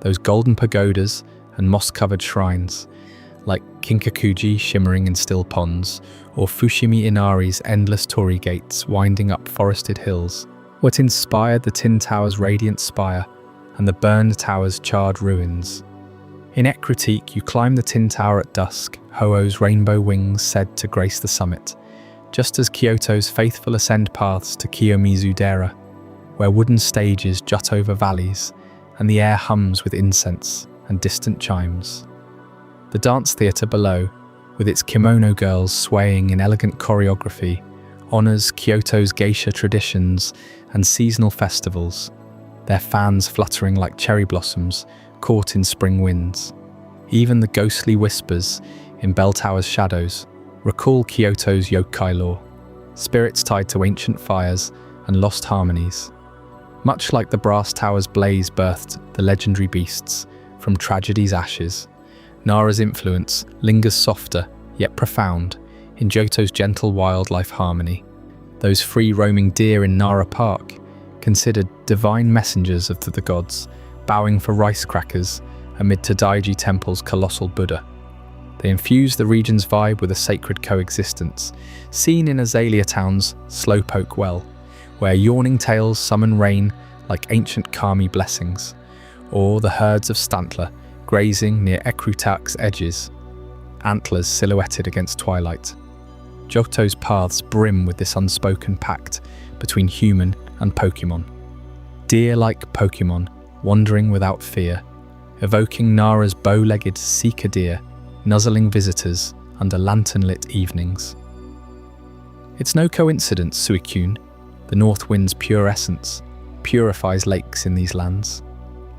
Those golden pagodas and moss-covered shrines, like Kinkakuji shimmering in still ponds, or Fushimi Inari's endless torii gates winding up forested hills, what inspired the Tin Tower's radiant spire and the burned tower's charred ruins. In Ecruteak, you climb the Tin Tower at dusk, Ho-Oh's rainbow wings said to grace the summit, just as Kyoto's faithful ascend paths to Kiyomizu-dera, where wooden stages jut over valleys and the air hums with incense and distant chimes. The dance theatre below, with its kimono girls swaying in elegant choreography, honours Kyoto's geisha traditions and seasonal festivals, their fans fluttering like cherry blossoms caught in spring winds. Even the ghostly whispers in Bell Tower's shadows recall Kyoto's yokai lore, spirits tied to ancient fires and lost harmonies. Much like the brass tower's blaze birthed the legendary beasts from tragedy's ashes, Nara's influence lingers softer yet profound in Johto's gentle wildlife harmony. Those free-roaming deer in Nara Park, considered divine messengers of the gods, bowing for rice crackers amid Tadaiji Temple's colossal Buddha. They infuse the region's vibe with a sacred coexistence, seen in Azalea Town's Slowpoke Well, where yawning tails summon rain like ancient kami blessings, or the herds of Stantler grazing near Ecruteak's edges, antlers silhouetted against twilight. Johto's paths brim with this unspoken pact between human and Pokémon. Deer-like Pokémon wandering without fear, evoking Nara's bow-legged seeker deer, nuzzling visitors under lantern-lit evenings. It's no coincidence Suicune, the North Wind's pure essence, purifies lakes in these lands.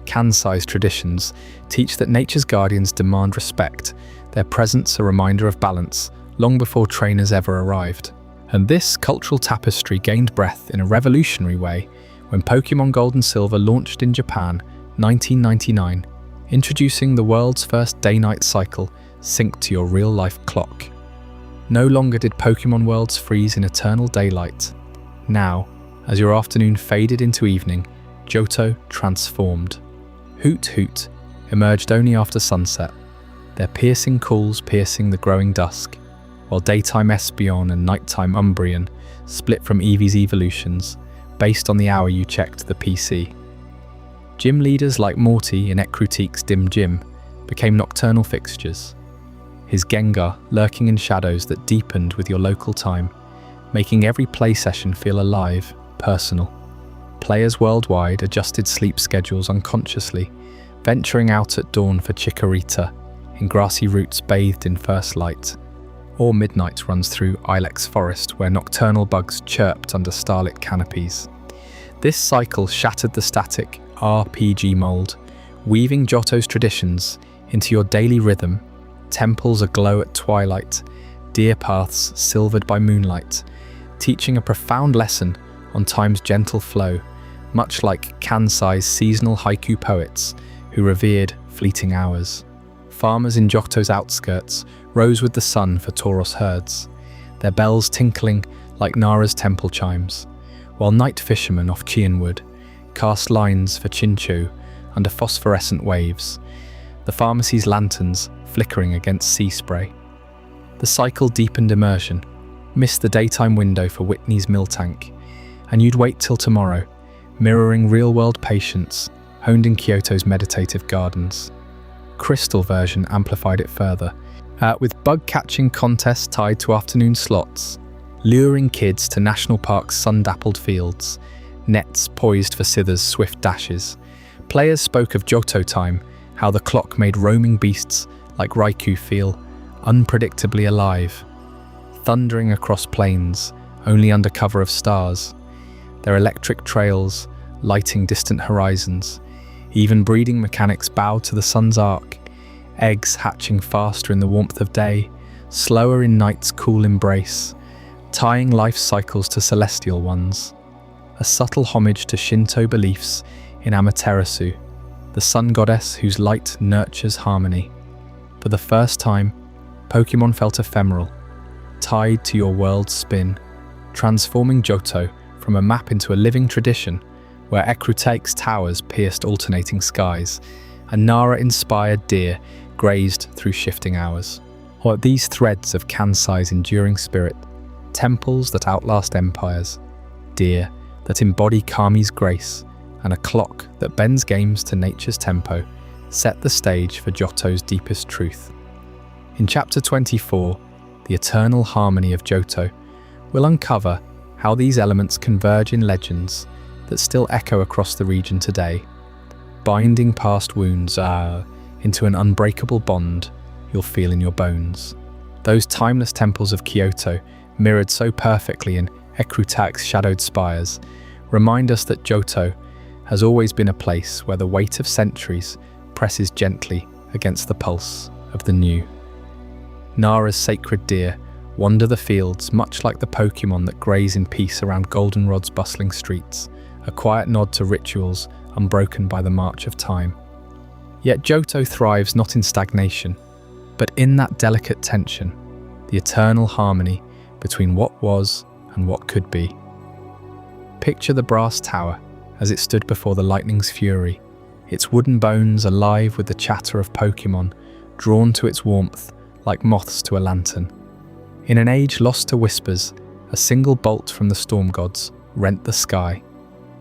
Kansai's traditions teach that nature's guardians demand respect, their presence a reminder of balance long before trainers ever arrived. And this cultural tapestry gained breath in a revolutionary way when Pokémon Gold and Silver launched in Japan 1999, introducing the world's first day-night cycle synced to your real-life clock. No longer did Pokémon worlds freeze in eternal daylight. Now, as your afternoon faded into evening, Johto transformed. Hoot Hoot emerged only after sunset, their piercing calls piercing the growing dusk, while daytime Espeon and nighttime Umbreon split from Eevee's evolutions based on the hour you checked the PC. Gym leaders like Morty in Ecruteak's dim gym became nocturnal fixtures, his Gengar lurking in shadows that deepened with your local time, making every play session feel alive, personal. Players worldwide adjusted sleep schedules unconsciously, venturing out at dawn for Chikorita in grassy roots bathed in first light, or midnight runs through Ilex Forest where nocturnal bugs chirped under starlit canopies. This cycle shattered the static RPG mold, weaving Johto's traditions into your daily rhythm, temples aglow at twilight, deer paths silvered by moonlight, teaching a profound lesson on time's gentle flow, much like Kansai's seasonal haiku poets who revered fleeting hours. Farmers in Johto's outskirts rose with the sun for Tauros herds, their bells tinkling like Nara's temple chimes, while night fishermen off Cianwood cast lines for Chinchu under phosphorescent waves, the pharmacy's lanterns flickering against sea spray. The cycle deepened immersion, missed the daytime window for Whitney's mill tank, and you'd wait till tomorrow, mirroring real-world patience honed in Kyoto's meditative gardens. Crystal version amplified it further, with bug-catching contests tied to afternoon slots, luring kids to National Park's sun-dappled fields, nets poised for Sither's swift dashes. Players spoke of Johto time, how the clock made roaming beasts like Raikou feel unpredictably alive, thundering across plains, only under cover of stars, their electric trails lighting distant horizons. Even breeding mechanics bowed to the sun's arc, eggs hatching faster in the warmth of day, slower in night's cool embrace, tying life cycles to celestial ones. A subtle homage to Shinto beliefs in Amaterasu, the sun goddess whose light nurtures harmony. For the first time, Pokémon felt ephemeral, tied to your world's spin, transforming Johto from a map into a living tradition where Ecruteak's towers pierced alternating skies, and Nara-inspired deer grazed through shifting hours. Or these threads of Kansai's enduring spirit, temples that outlast empires, deer that embody Kami's grace, and a clock that bends games to nature's tempo, set the stage for Johto's deepest truth. In Chapter 24, The Eternal Harmony of Johto, we'll uncover how these elements converge in legends that still echo across the region today, binding past wounds into an unbreakable bond you'll feel in your bones. Those timeless temples of Kyoto, mirrored so perfectly in Ecruteak's shadowed spires, remind us that Johto has always been a place where the weight of centuries presses gently against the pulse of the new. Nara's sacred deer wander the fields much like the Pokémon that graze in peace around Goldenrod's bustling streets, a quiet nod to rituals unbroken by the march of time. Yet Johto thrives not in stagnation, but in that delicate tension, the eternal harmony between what was and what could be. Picture the brass tower as it stood before the lightning's fury, its wooden bones alive with the chatter of Pokémon, drawn to its warmth like moths to a lantern. In an age lost to whispers, a single bolt from the storm gods rent the sky,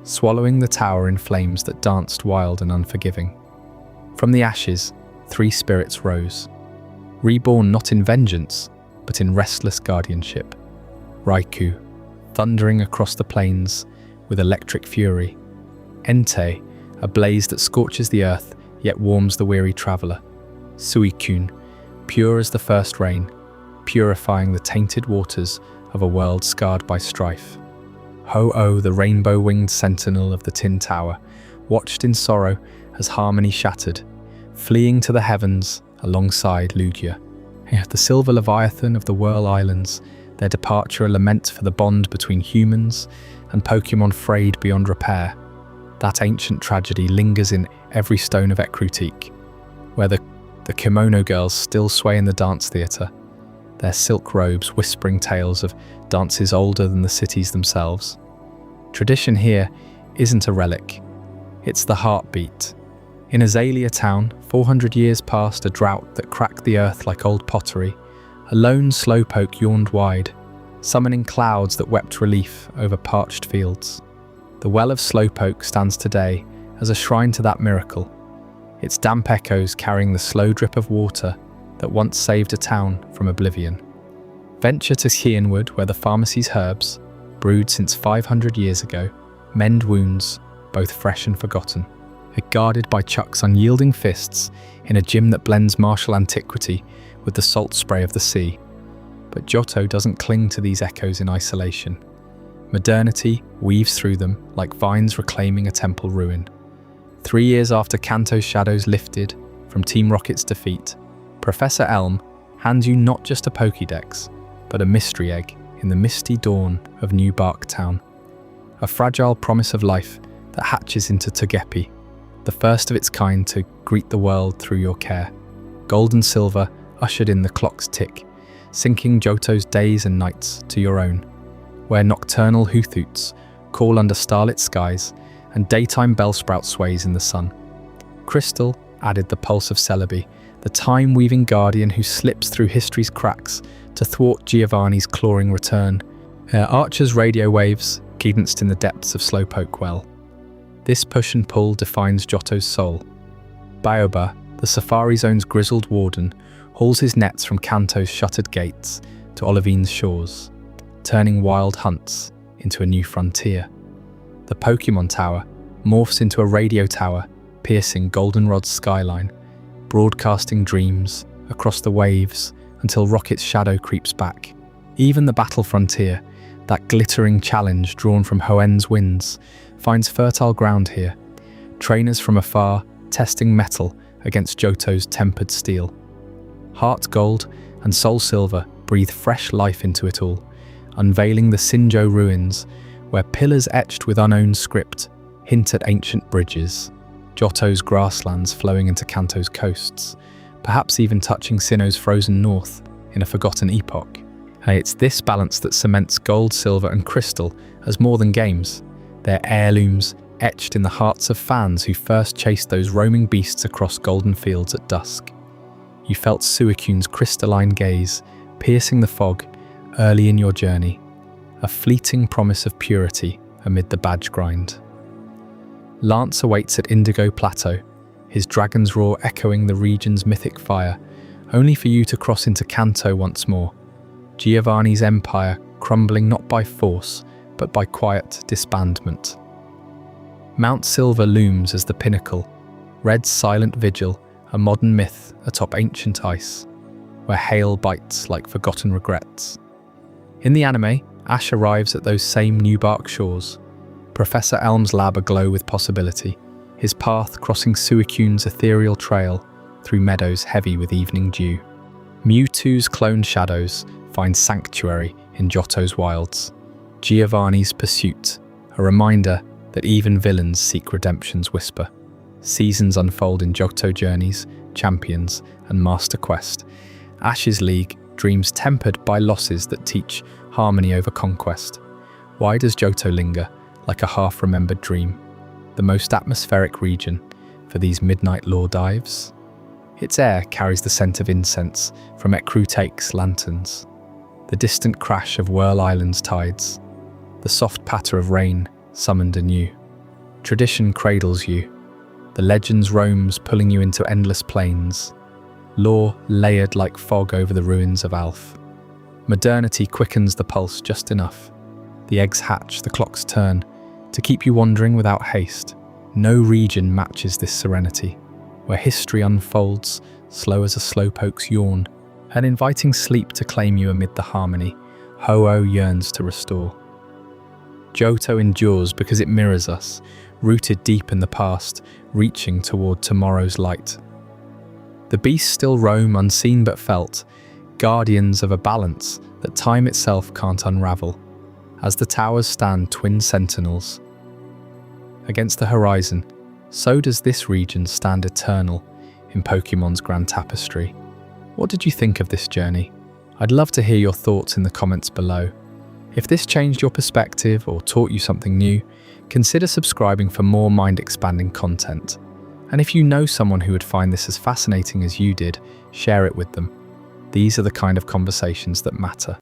swallowing the tower in flames that danced wild and unforgiving. From the ashes, 3 spirits rose, reborn not in vengeance, but in restless guardianship. Raikou, thundering across the plains with electric fury. Entei, a blaze that scorches the earth yet warms the weary traveller. Suicune, pure as the first rain, purifying the tainted waters of a world scarred by strife. Ho-Oh, the rainbow-winged sentinel of the Tin Tower, watched in sorrow as harmony shattered, fleeing to the heavens alongside Lugia. The silver leviathan of the Whirl Islands, their departure a lament for the bond between humans and Pokémon frayed beyond repair. That ancient tragedy lingers in every stone of Ecruteak, where the the kimono girls still sway in the dance theatre, their silk robes whispering tales of dances older than the cities themselves. Tradition here isn't a relic, it's the heartbeat. In Azalea Town, 400 years past a drought that cracked the earth like old pottery, a lone slowpoke yawned wide, summoning clouds that wept relief over parched fields. The Well of Slowpoke stands today as a shrine to that miracle, its damp echoes carrying the slow drip of water that once saved a town from oblivion. Venture to Cianwood, where the pharmacy's herbs, brewed since 500 years ago, mend wounds, both fresh and forgotten. Guarded by Chuck's unyielding fists in a gym that blends martial antiquity with the salt spray of the sea. But Johto doesn't cling to these echoes in isolation. Modernity weaves through them like vines reclaiming a temple ruin. 3 years after Kanto's shadows lifted from Team Rocket's defeat, Professor Elm hands you not just a Pokédex, but a mystery egg in the misty dawn of New Bark Town. A fragile promise of life that hatches into Togepi, the first of its kind to greet the world through your care. Gold and silver ushered in the clock's tick, syncing Johto's days and nights to your own, where nocturnal hoothoots call under starlit skies and daytime bellsprout sways in the sun. Crystal added the pulse of Celebi, the time-weaving guardian who slips through history's cracks to thwart Giovanni's clawing return. Archer's radio waves cadenced in the depths of Slowpoke Well. This push and pull defines Johto's soul. Baoba, the Safari Zone's grizzled warden, hauls his nets from Kanto's shuttered gates to Olivine's shores, turning wild hunts into a new frontier. The Pokémon Tower morphs into a radio tower, piercing Goldenrod's skyline, broadcasting dreams across the waves until Rocket's shadow creeps back. Even the Battle Frontier, that glittering challenge drawn from Hoenn's winds, finds fertile ground here, trainers from afar testing metal against Johto's tempered steel. Heart Gold and Soul Silver breathe fresh life into it all, unveiling the Synjo Ruins, where pillars etched with unowned script hint at ancient bridges, Johto's grasslands flowing into Kanto's coasts, perhaps even touching Sinnoh's frozen north in a forgotten epoch. It's this balance that cements gold, silver and crystal as more than games. They're heirlooms etched in the hearts of fans who first chased those roaming beasts across golden fields at dusk. You felt Suicune's crystalline gaze piercing the fog early in your journey, a fleeting promise of purity amid the badge grind. Lance awaits at Indigo Plateau, his dragon's roar echoing the region's mythic fire, only for you to cross into Kanto once more, Giovanni's empire crumbling not by force, but by quiet disbandment. Mount Silver looms as the pinnacle, Red's silent vigil, a modern myth atop ancient ice, where hail bites like forgotten regrets. In the anime, Ash arrives at those same New Bark shores, Professor Elm's lab aglow with possibility, his path crossing Suicune's ethereal trail through meadows heavy with evening dew. Mewtwo's clone shadows find sanctuary in Johto's wilds. Giovanni's pursuit, a reminder that even villains seek redemption's whisper. Seasons unfold in Johto journeys, champions, and master quest. Ash's League dreams tempered by losses that teach harmony over conquest. Why does Johto linger like a half-remembered dream, the most atmospheric region for these midnight lore dives? Its air carries the scent of incense from Ecruteak's lanterns, the distant crash of Whirl Island's tides, the soft patter of rain summoned anew. Tradition cradles you, the legends roams pulling you into endless plains, lore layered like fog over the ruins of Alph. Modernity quickens the pulse just enough. The eggs hatch, the clocks turn, to keep you wandering without haste. No region matches this serenity, where history unfolds, slow as a slowpoke's yawn, and inviting sleep to claim you amid the harmony Ho-Oh yearns to restore. Johto endures because it mirrors us, rooted deep in the past, reaching toward tomorrow's light. The beasts still roam unseen but felt, guardians of a balance that time itself can't unravel, as the towers stand twin sentinels. Against the horizon, so does this region stand eternal, in Pokémon's grand tapestry. What did you think of this journey? I'd love to hear your thoughts in the comments below. If this changed your perspective or taught you something new, consider subscribing for more mind-expanding content. And if you know someone who would find this as fascinating as you did, share it with them. These are the kind of conversations that matter.